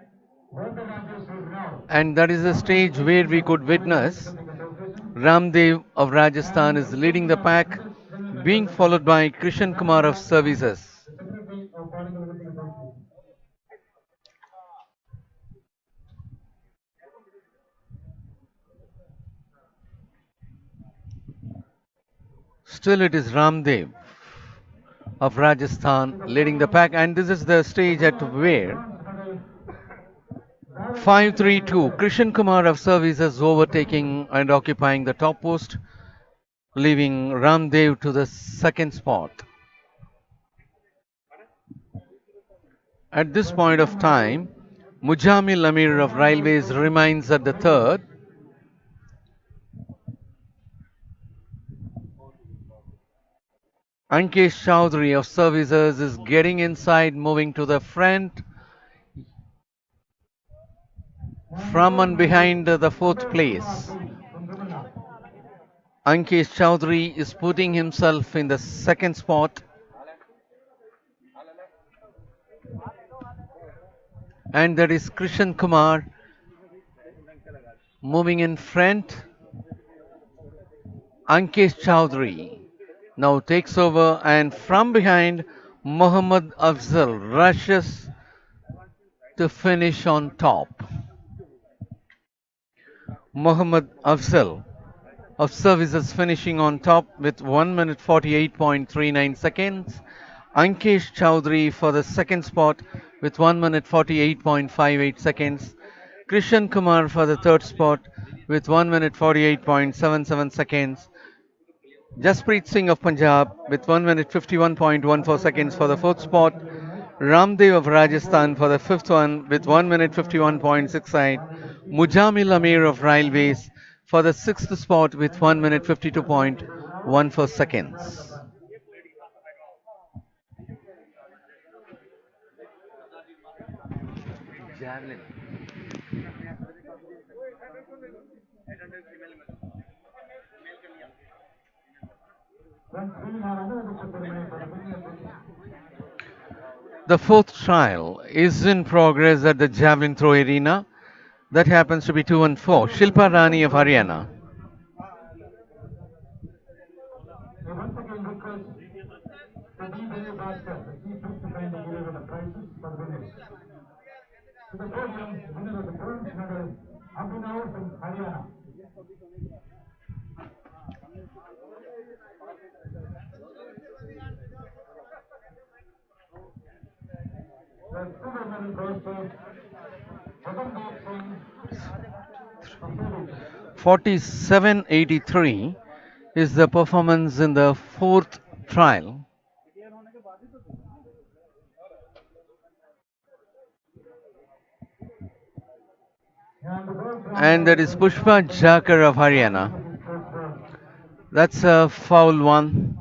the world ranchers who now And that is the Honorable stage where President we of could National witness Athletic Association Ramdev of Rajasthan and is leading reporting the as pack, General Manager being followed by Krishan Kumar of Services. the Secretary of Warangal Athletic Association. Still, it is Ramdev of Rajasthan leading the pack, and this is the stage at where Bronze medal, Javelin throw 532 decorator. Krishan Kumar of Services overtaking and occupying the top post, leaving Ramdev to the second spot. At this point of time, Mujamil Amir of Railways remains at the third. Ankesh Chowdhury of Services is getting inside, moving to the front And from gold and medal, behind the fourth Sundar Kumar place. Singh from Tamil Nadu. Ankesh Chowdhury is putting himself in the second spot, and that is Krishan Kumar moving in front. Ankesh Chowdhury now takes over, and from behind, Mohammad Afzal rushes to finish on top. Mohammad Afzal of Services finishing on top with 1 minute 48.39 seconds. Ankesh Chowdhury for the second spot with 1 minute 48.58 seconds. Krishan Kumar for the third spot with 1 minute 48.77 seconds. Jaspreet Singh of Punjab with 1 minute 51.14 seconds for the fourth spot. Ramdev of Rajasthan for the fifth one with 1 minute 51.68. Mujamil Amir of Railways for the sixth spot with 1 minute 52.14 seconds. Javelin. Then we will have another victory ceremony for the winner. The fourth trial is in progress at the Javelin Throw arena. That happens to be 2 and 4. Shilpa Rani of Haryana. We once again request the D. Basket, the chief priest to kindly deliver the prizes for the winners. To the podium, the winner of the bronze medal, Abhinav from Haryana. The silver medal goes to Gagandeep Singh of Services. 47.83 is the performance in the fourth trial. And the gold And bronze that medal is goes to Pushpa Jakar of Rani Haryana. of his first round. That's a foul one.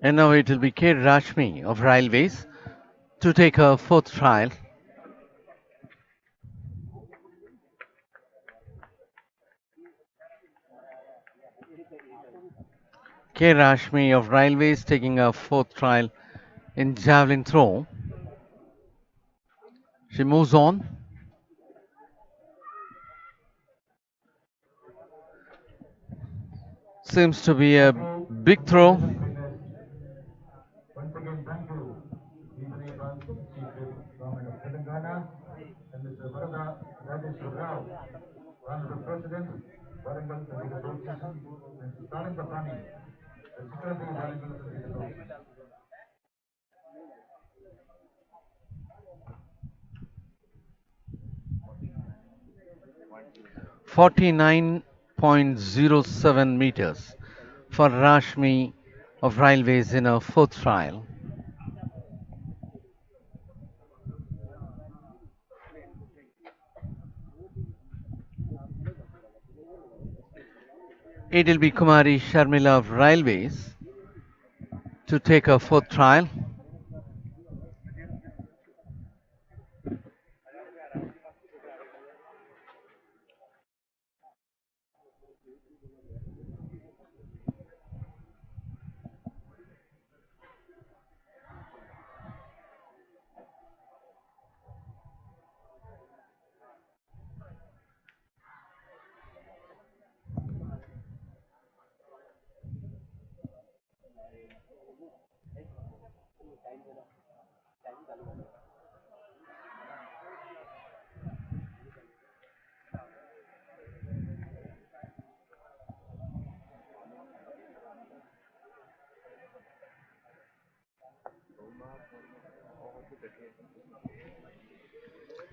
And now it will be K. Rashmi of Railways to take her fourth trial. K. Rashmi of Railways taking her fourth trial in Javelin Throw. She moves on. Seems to be a big throw. Once again, thank you, Chief Government of Telangana, and Mr. Rao, Honorable President, Warangal Association, and Mr. Rani, the Secretary of Warangal Association. 49.07 meters for Rashmi of Railways in her fourth trial. It will be Kumari Sharmila of Railways to take her fourth trial.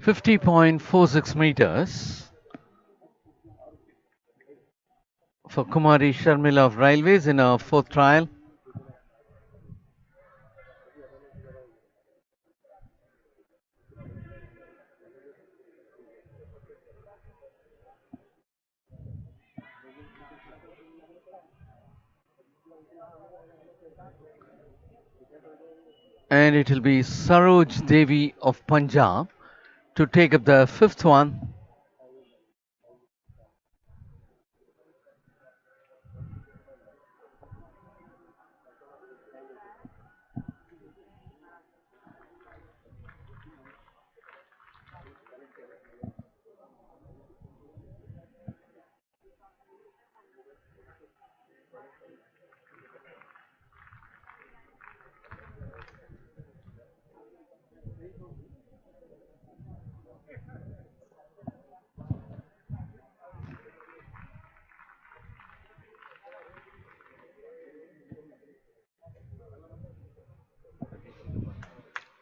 .46 meters for Kumari Sharmila of Railways in her fourth trial. And it will be Saroj Devi of Punjab to take up the fifth one.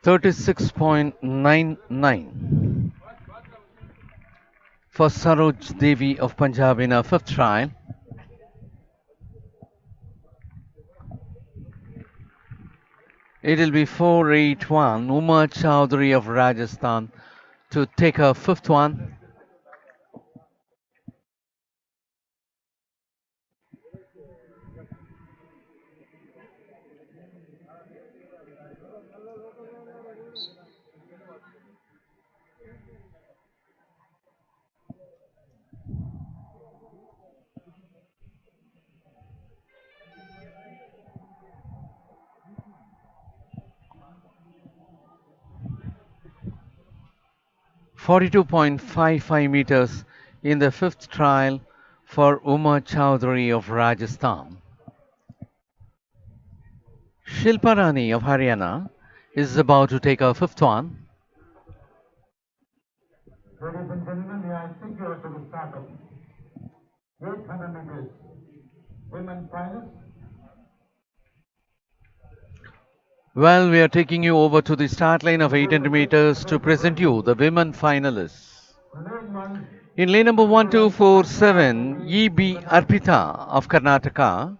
.36.99 for Saroj Devi of Punjab in her fifth trial. It will be 481 Uma Chowdhury of Rajasthan to take her fifth one. .42.55 meters in the fifth trial for Uma Chowdhury of Rajasthan. Shilpa Rani of Haryana is about to take her fifth one. Ladies and gentlemen, may I take you to the start of 800 meters women finals. Well, we are taking you over to the start line of 800 meters to present you the women finalists. In lane number 1247, E.B. Arpita of Karnataka.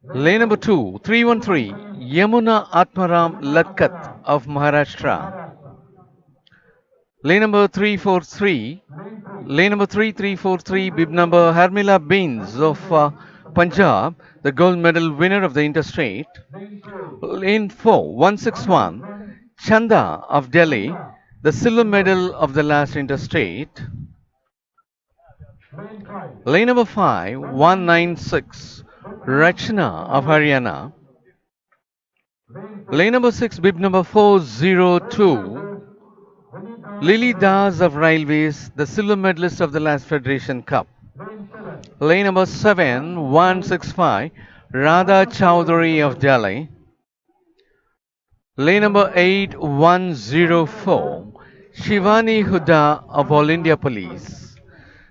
Lane number 2313, Yamuna Atmaram Latkat of Maharashtra. Lane number 343, lane number 3343, bib number Harmila Bains of Punjab, the gold medal winner of the interstate. Lane 4161, Chanda of Delhi, the silver medal of the last interstate. Lane number 5196, Rachna of Haryana. Lane number 6, bib number 402, Lily Das of Railways, the silver medalist of the last Federation Cup. Lane number 7, 165, Radha Chowdhury of Delhi. Lane number 8, 104, Shivani Huda of All India Police.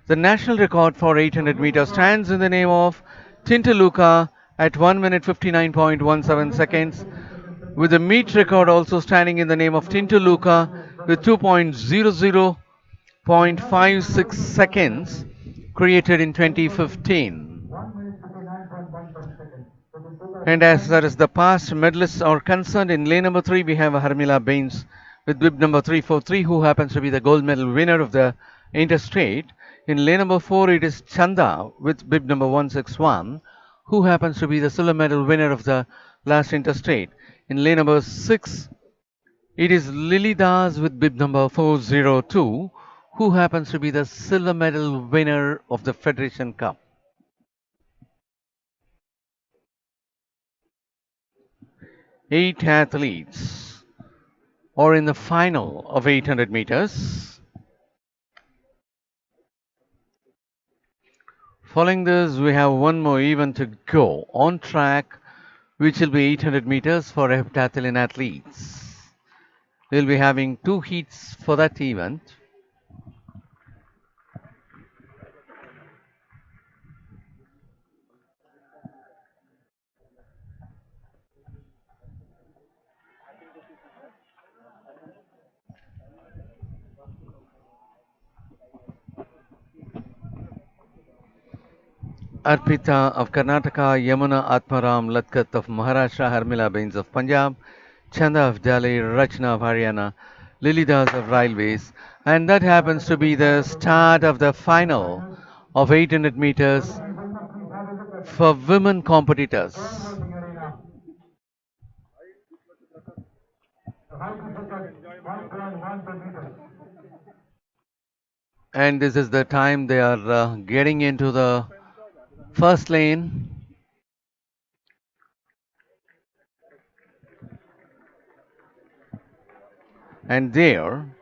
The national record for 800 meters stands in the name of Tintaluka at 1 minute 59.17 seconds, with the meet record also standing in the name of Tintaluka with 2.00.56 seconds, created in 2015. 1 minute 59.17 seconds. And as far as the past medalists are concerned, in lane number 3 we have Harmila Bains with bib number 343, who happens to be the gold medal winner of the interstate. In lane number 4 it is Chanda with bib number 161, who happens to be the silver medal winner of the last interstate. In lane number 6 it is Lily Das with bib number 402, who happens to be the silver medal winner of the Federation Cup. 8 athletes are in the final of 800 meters. Following this, we have one more event to go on track, which will be 800 meters for heptathlon athletes. We'll be having 2 heats for that event. Arpita of Karnataka, Yamuna Atmaram Latkat of Maharashtra, Harmila Bains of Punjab, Chanda of Delhi, Rachna of Haryana, Lilidas of Railways, and that happens to be the start of the final of 800 meters for women competitors. Voting arena. The height is set at 1.1 per meter. And this is the time they are getting into the first lane. And there,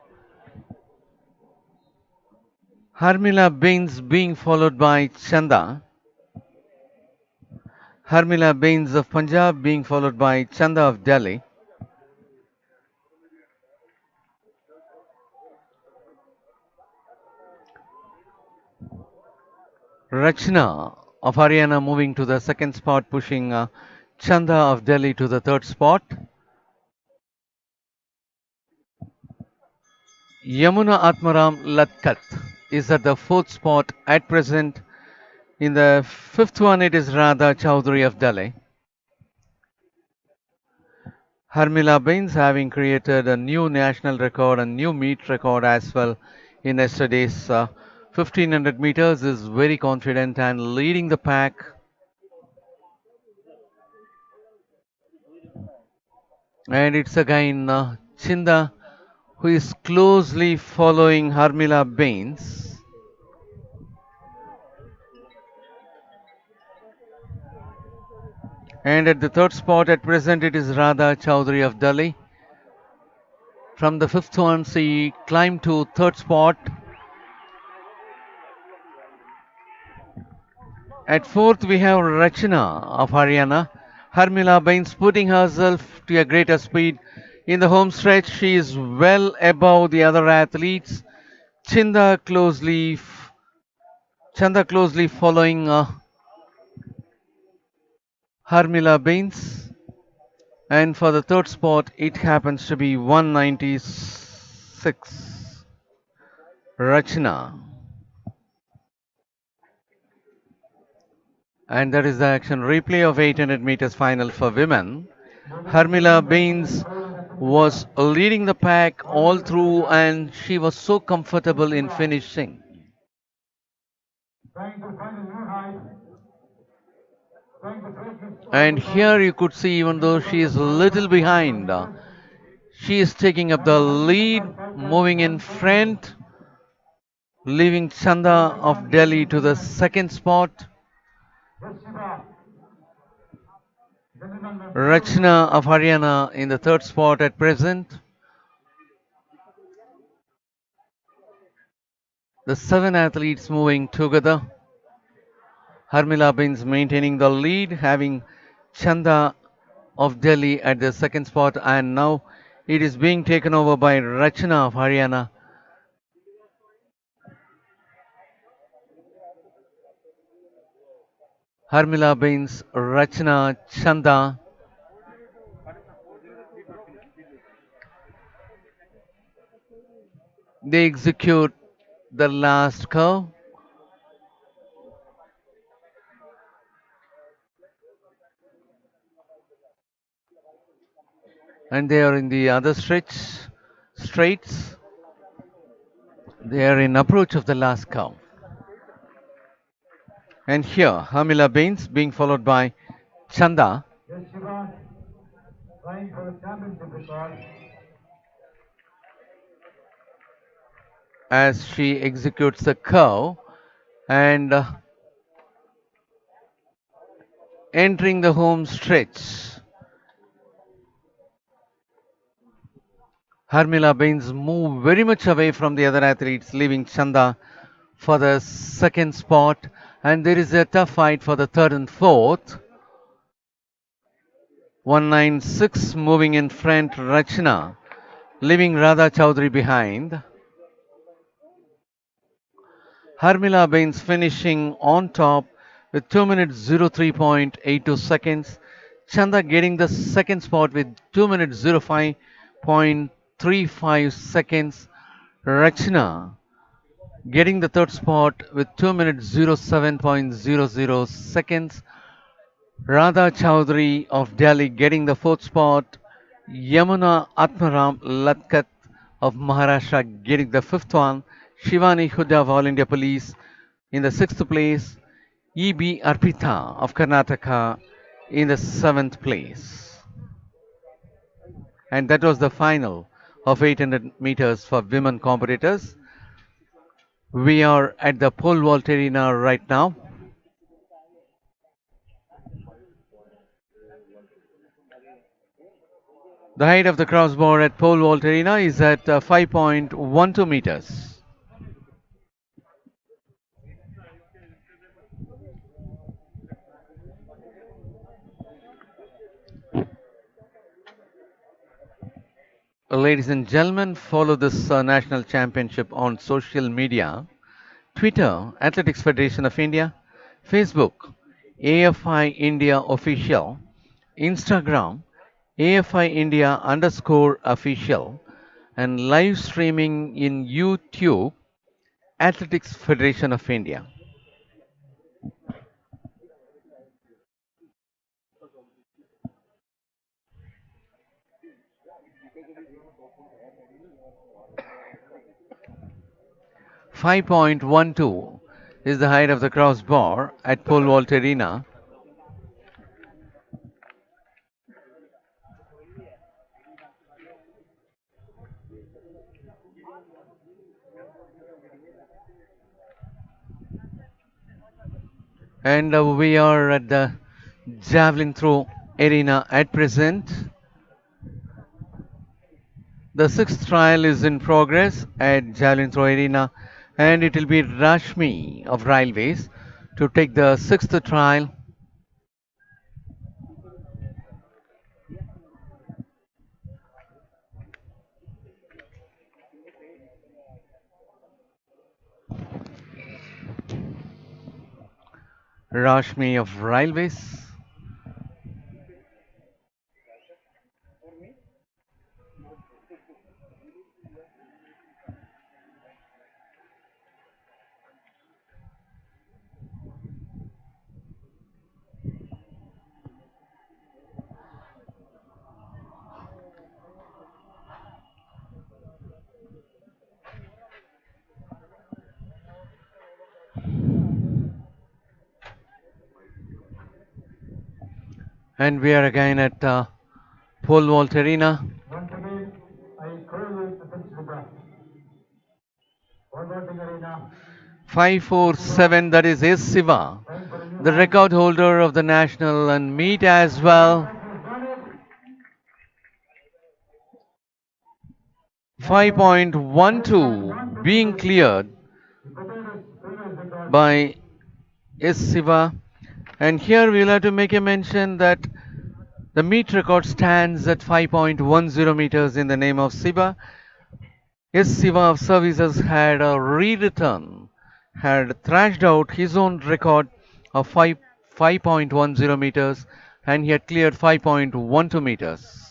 Harmila Bains being followed by Chanda. Harmila Bains of Punjab being followed by Chanda of Delhi. Rachna of Haryana moving to the second spot, pushing Chanda of Delhi to the third spot. Yamuna Atmaram Latkat is at the fourth spot at present. In the fifth one, it is Radha Chowdhury of Delhi. Harmila Bains having created a new national record and new meet record as well in yesterday's 1500 meters, is very confident and leading the pack. And it's again Chinda who is closely following Harmila Bains. And at the third spot at present it is Radha Chowdhury of Delhi. From the fifth one she climbed to third spot. At fourth we have Rachna of Haryana. Harmila Bains putting herself to a greater speed. In the home stretch she is well above the other athletes. Chanda closely following Harmila Bains. And for the third spot it happens to be 196. Rachna. And that is the action replay of 800 meters final for women. Harmila Bains was leading the pack all through and she was so comfortable in finishing. Trying to find a new height. Trying to break his And here you could see, even though she is a little behind, she is taking up the lead, moving in front, leaving Chanda of Delhi to the second spot. Rachna of Haryana in the third spot at present. The 7 athletes moving together. Harmila Bins maintaining the lead, having Chanda of Delhi at the second spot, and now it is being taken over by Rachna of Haryana. Harmila Bins, Rachna, Chanda. They execute the last curve, and they are in the other straights. They are in approach of the last curve. And here, Harmila Bains being followed by Chanda Yes, Shiva, trying for the championship record. as she executes the curve and entering the home stretch. Harmila Bains move very much away from the other athletes, leaving Chanda for the second spot. And there is a tough fight for the third and fourth. 196 moving in front, Rachna, leaving Radha Chowdhury behind. Harmila Bains finishing on top with 2 minutes 03.82 seconds. Chanda getting the second spot with 2 minutes 05.35 seconds. Rachna getting the third spot with 2 minutes 07.00 seconds. Radha Chowdhury of Delhi getting the fourth spot. Yamuna Atmaram Latkat of Maharashtra getting the fifth one. Shivani Huda of All India Police in the sixth place. E.B. Arpita of Karnataka in the seventh place. And that was the final of 800 meters for women competitors. We are at the pole vault arena right now. The height of the crossbar at pole vault arena is at 5.12 meters. Ladies and gentlemen, follow this national championship on social media. Twitter, Athletics Federation of India. Facebook, AFI India Official. Instagram, AFI India underscore official. And live streaming in YouTube, Athletics Federation of India. .12 is the height of the crossbar at pole vault arena. And we are at the Javelin Throw arena at present. The sixth trial is in progress at Javelin Throw arena, and it will be Rashmi of Railways to take the sixth trial. Rashmi of Railways. And we are again at pole vault arena. Once again, I call you attention to that. Pole vaulting arena, 547, that is S. Siva, trying for a new the height. record holder of the national and meet as well. 5.12 being cleared The previous record by S. Siva. And here we'll have to make a mention that the meet record stands at 5.10 meters in the name of Siva. Yes, Siva of Services had a re-return, had thrashed out his own record of 5.10 meters, and he had cleared 5.12 meters.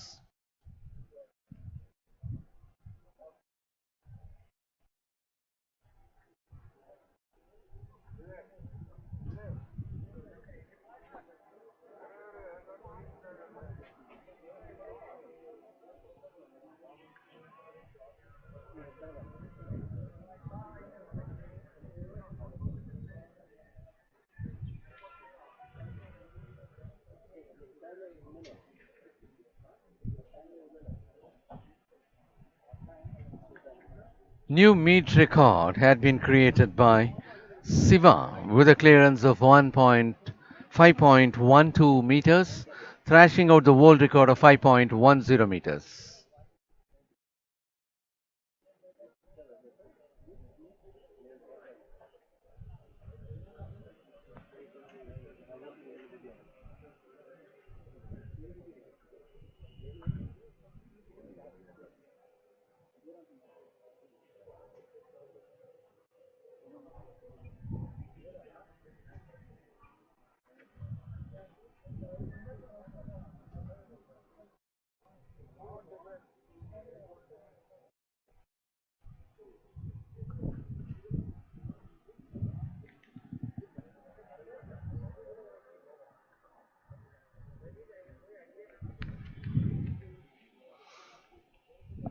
New meet record had been created by Siva with a clearance of 5.12 meters, thrashing out the world record of 5.10 meters.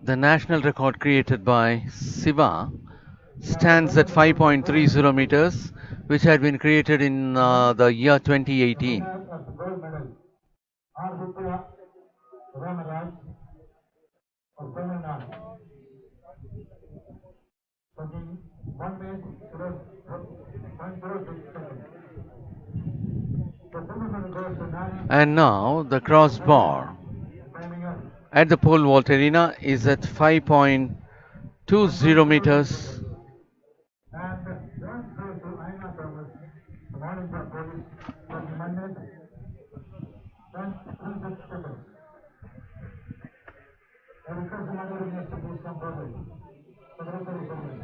The national record created by Siva stands at 5.30 meters, which had been created in the year 2018. Winner of the gold medal, R. Ramaraj of Tamil Nadu. Taking 1 minute 0.06 seconds. The silver medal goes to Rani. And now the crossbar Timing up. at the pole vault arena is at 5.20 meters. And bronze goes to Aina Thomas from All India Police. Taking 1 minute 10.36 seconds. I request the medal winners to please come forward. Secretary General.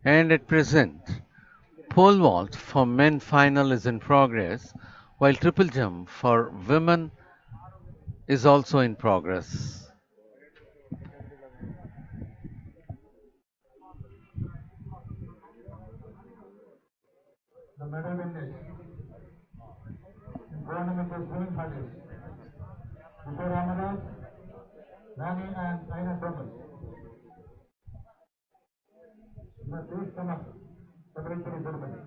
And at present, pole vault for men final is in progress, while triple jump for women is also in progress. The medal winners in tournament swimming hurdles. Before Ramaraj, Rani and Aina Thomas. Now please come up. Secretary General.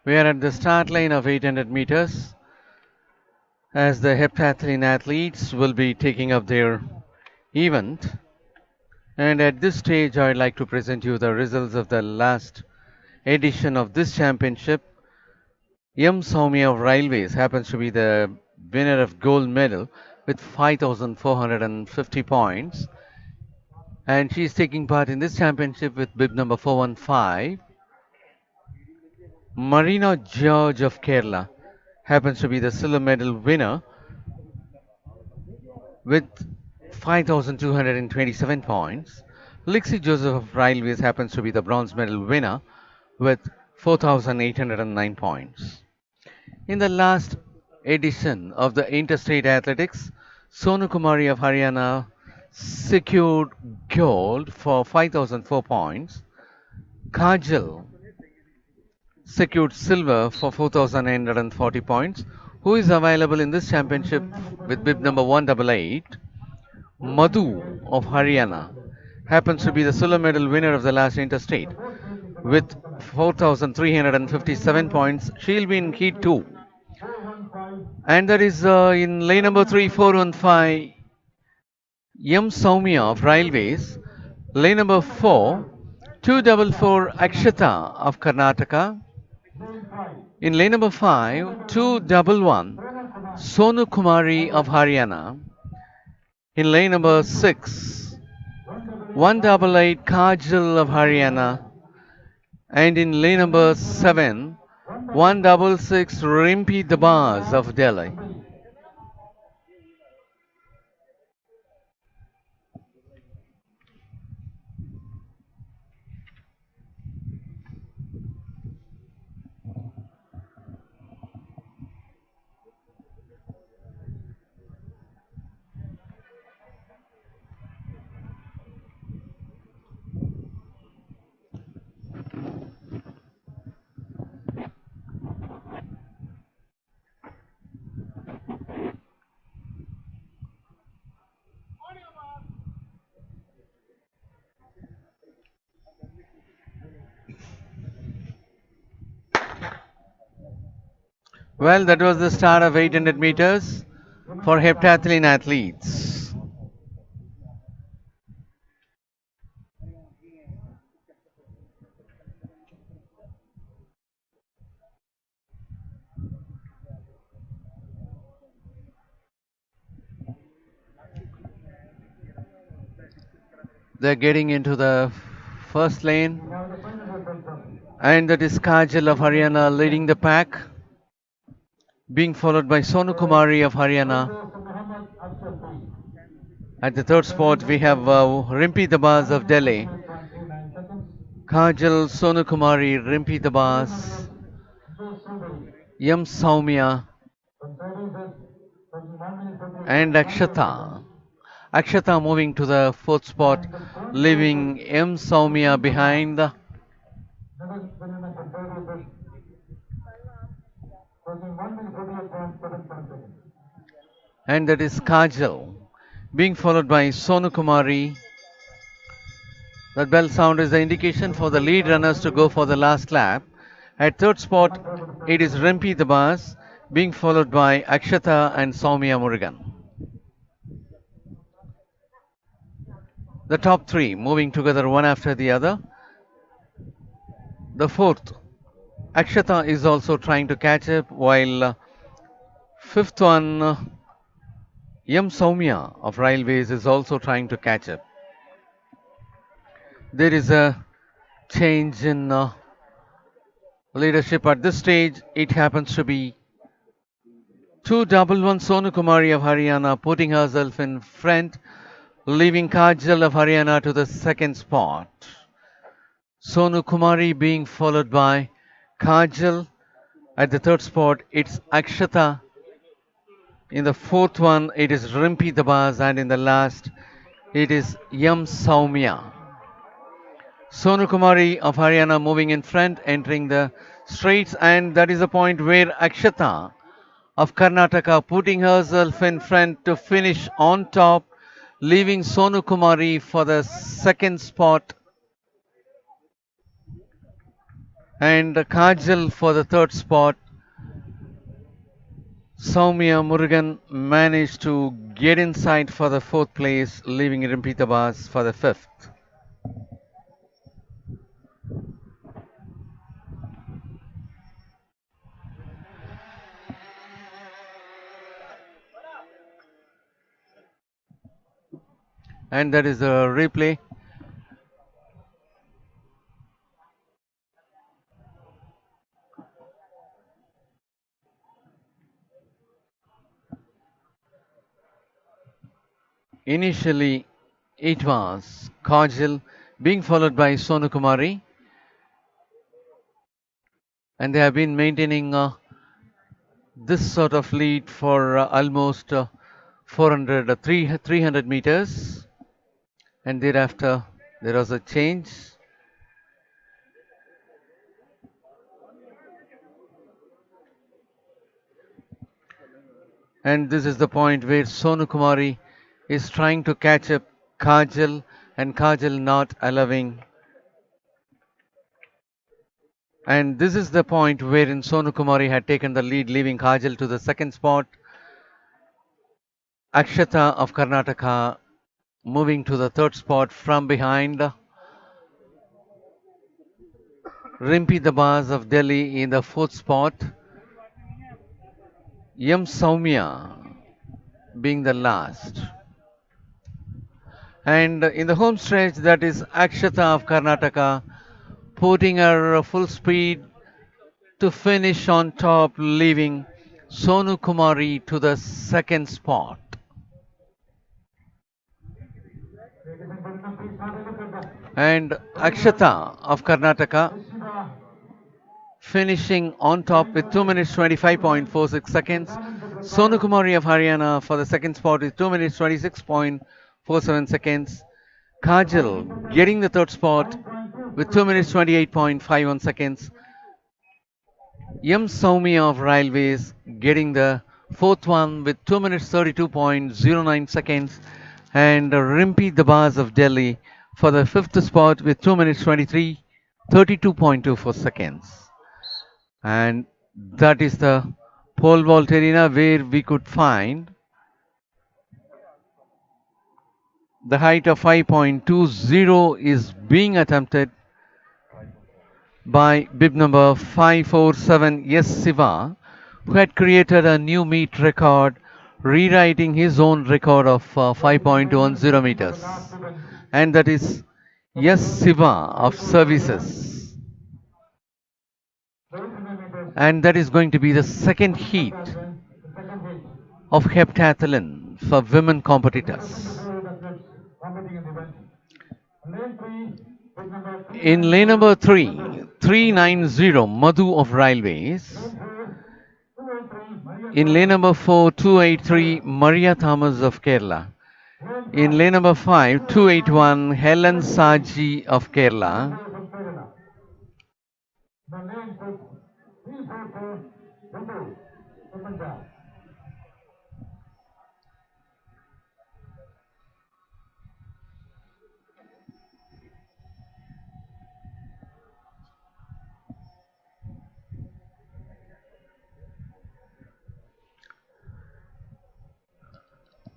We are at the start line of 800 meters as the heptathlon athletes will be taking up their event. And at this stage, I'd like to present you the results of the last edition of this championship. M. Soumya of Railways happens to be the winner of gold medal with 5,450 points. And she's taking part in this championship with bib number 415. Marina George of Kerala happens to be the silver medal winner with 5,227 points. Lixie Joseph of Railways happens to be the bronze medal winner with 4,809 points. In the last edition of the Interstate Athletics, Sonu Kumari of Haryana secured gold for 5,004 points. Kajal secured silver for 4,940 points. Who is available in this championship with bib number 188? Madhu of Haryana happens to be the silver medal winner of the last interstate with 4,357 points. She'll be in heat 2. And that is in lane number 3, 415, M. Soumya of Railways. Lane number 4, 244, Akshata of Karnataka. In lane number 5, 211, Sonu Kumari of Haryana. In lane number 6, 188, Kajal of Haryana. And in lane number 7, 166, Rimpi Dabas of Delhi. Well, that was the start of 800 meters for heptathlon athletes. They're getting into the first lane, and that is Kajal of Haryana leading the pack, being followed by Sonu Kumari of Haryana. At the third spot, we have Rimpi Dabas of Delhi. Kajal, Sonu Kumari, Rimpi Dabas, M. Soumya, and Akshata. Akshata moving to the fourth spot, leaving M. Soumya behind. And that is Kajal, being followed by Sonu Kumari. That bell sound is the indication for the lead runners to go for the last lap. At third spot, it is Rimpi Dabas, being followed by Akshata and Soumya Murugan. The top three moving together one after the other. The fourth, Akshata, is also trying to catch up, while fifth one, M. Soumya of Railways, is also trying to catch up. There is a change in leadership at this stage. It happens to be 211 Sonu Kumari of Haryana putting herself in front, leaving Kajal of Haryana to the second spot. Sonu Kumari being followed by Kajal. At the third spot, it's Akshata. In the fourth one, it is Rimpi Dabas, and in the last, it is Yam Soumya. Sonu Kumari of Haryana moving in front, entering the straights, and that is the point where Akshata of Karnataka putting herself in front to finish on top, leaving Sonu Kumari for the second spot and Kajal for the third spot. Soumya Murugan managed to get inside for the fourth place, leaving Rimpi Dabas for the fifth. And that is the replay. Initially, it was Kajal being followed by Sonu Kumari, and they have been maintaining this sort of lead for almost 300 meters, and thereafter there was a change. And this is the point where Sonu Kumari is trying to catch up Kajal, and Kajal not allowing. And this is the point wherein Sonu Kumari had taken the lead, leaving Kajal to the second spot. Akshata of Karnataka moving to the third spot from behind. Rimpi Dabas of Delhi in the fourth spot. Yam Saumya being the last. And in the home stretch, that is Akshata of Karnataka putting her full speed to finish on top, leaving Sonu Kumari to the second spot. And Akshata of Karnataka finishing on top with 2 minutes 25.46 seconds. Sonu Kumari of Haryana for the second spot with 2 minutes 26.47 seconds. Kajal getting the third spot with 2 minutes 28.51 seconds. Yam Saumi of Railways getting the fourth one with 2 minutes 32.09 seconds. And Rimpi Dabas of Delhi for the fifth spot with 2 minutes 32.24 seconds. And that is the pole vault arena where we could find the height of 5.20 is being attempted by bib number 547 S. Siva, who had created a new meet record, rewriting his own record of 5.10 meters. And that is S. Siva of Services. And that is going to be the second heat of heptathlon for women competitors. In lane number 390, Madhu of Railways. In lane number 4, 283, Maria Thomas of Kerala. In lane number 5, 281, Helen Saji of Kerala.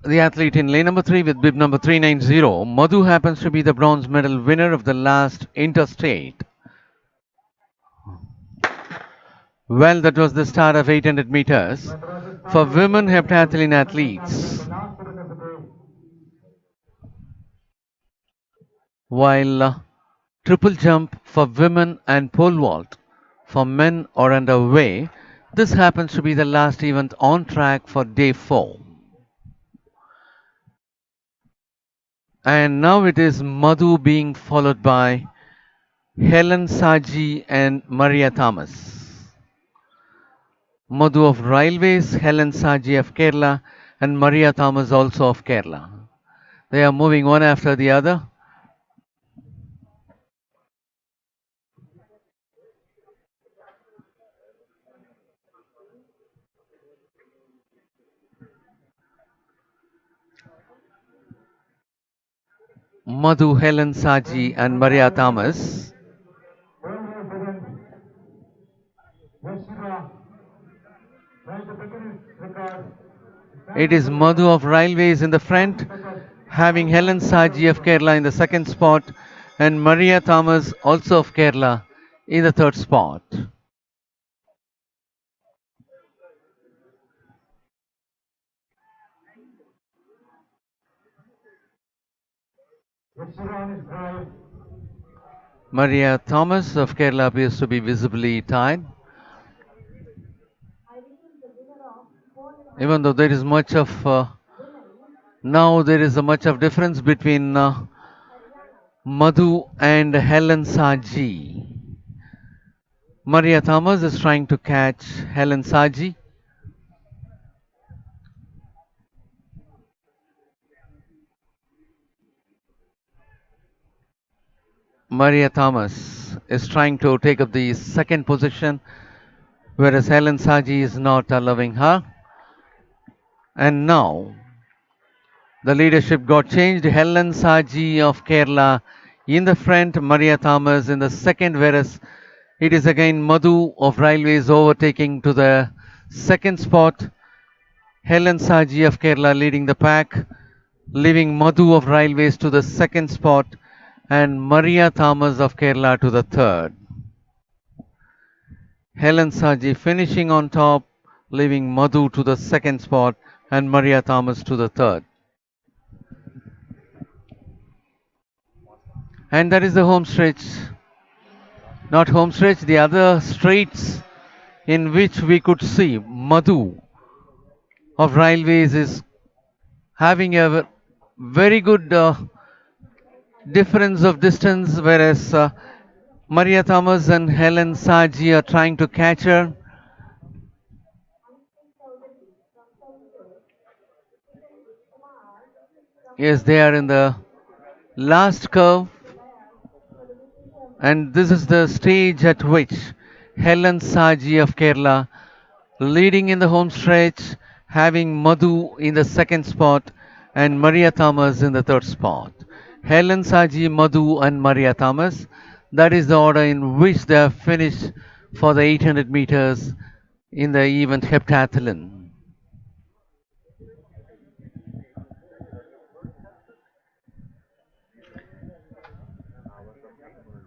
The athlete in lane number 3 with bib number 390, Madhu happens to be the bronze medal winner of the last interstate. Well, that was the start of 800 meters for women heptathlon athletes. While triple jump for women and pole vault for men are underway, this happens to be the last event on track for day 4. And now it is Madhu being followed by Helen Saji and Maria Thomas. Madhu of Railways, Helen Saji of Kerala, and Maria Thomas also of Kerala. They are moving one after the other. Madhu, Helen Saji, and Maria Thomas. It is Madhu of Railways in the front, having Helen Saji of Kerala in the second spot, and Maria Thomas also of Kerala in the third spot. Maria Thomas of Kerala appears to be visibly tired. Even though there is much of Now there is a much of difference between Madhu and Helen Saji. Maria Thomas is trying to catch Helen Saji. Maria Thomas is trying to take up the second position, whereas Helen Saji is not allowing her. And now the leadership got changed. Helen Saji of Kerala in the front, Maria Thomas in the second, whereas it is again Madhu of Railways overtaking to the second spot. Helen Saji of Kerala leading the pack, leaving Madhu of Railways to the second spot and Maria Thomas of Kerala to the third. Helen Saji finishing on top, leaving Madhu to the second spot and Maria Thomas to the third. And that is the home stretch. Not home stretch, the other straights in which we could see Madhu of Railways is having a very good difference of distance, whereas Maria Thomas and Helen Saji are trying to catch her. Yes, they are in the last curve, and this is the stage at which Helen Saji of Kerala leading in the home stretch, having Madhu in the second spot and Maria Thomas in the third spot. Helen Saji, Madhu, and Maria Thomas. That is the order in which they have finished for the 800 meters in the event heptathlon.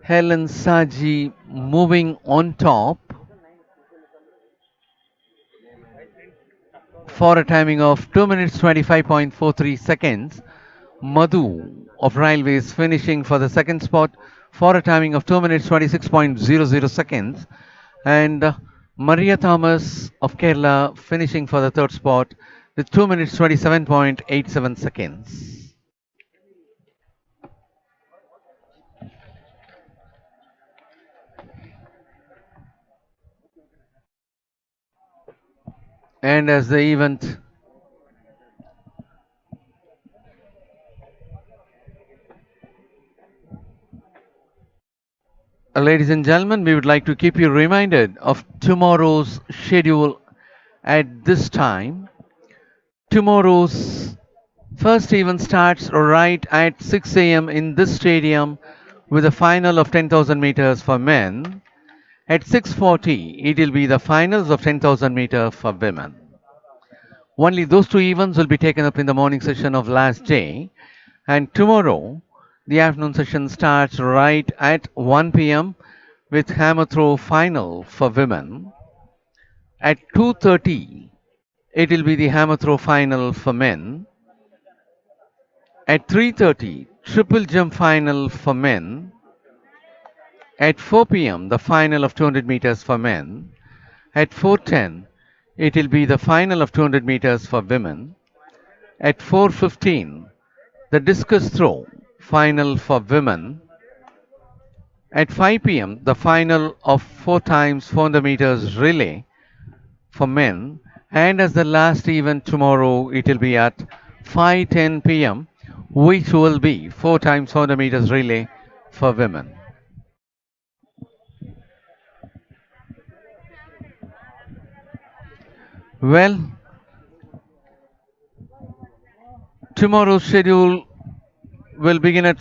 Helen Saji moving on top for a timing of 2 minutes 25.43 seconds. Madhu of Railways finishing for the second spot for a timing of 2 minutes 26.00 seconds. And Maria Thomas of Kerala finishing for the third spot with 2 minutes 27.87 seconds. And as the event ladies and gentlemen, we would like to keep you reminded of tomorrow's schedule at this time. Tomorrow's first event starts right at 6 a.m. in this stadium with a final of 10,000 meters for men. At 6:40, it will be the finals of 10,000 meters for women. Only those two events will be taken up in the morning session of last day. And tomorrow, the afternoon session starts right at 1 p.m. with hammer throw final for women. At 2:30, it will be the hammer throw final for men. At 3:30, triple jump final for men. At 4 p.m., the final of 200 meters for men. At 4:10, it will be the final of 200 meters for women. At 4:15, the discus throw final for women. At 5 p.m., the final of 4 times 400 meters relay for men. And as the last event tomorrow, it will be at 5:10 p.m., which will be 4 times 400 meters relay for women. Well, tomorrow's schedule will begin at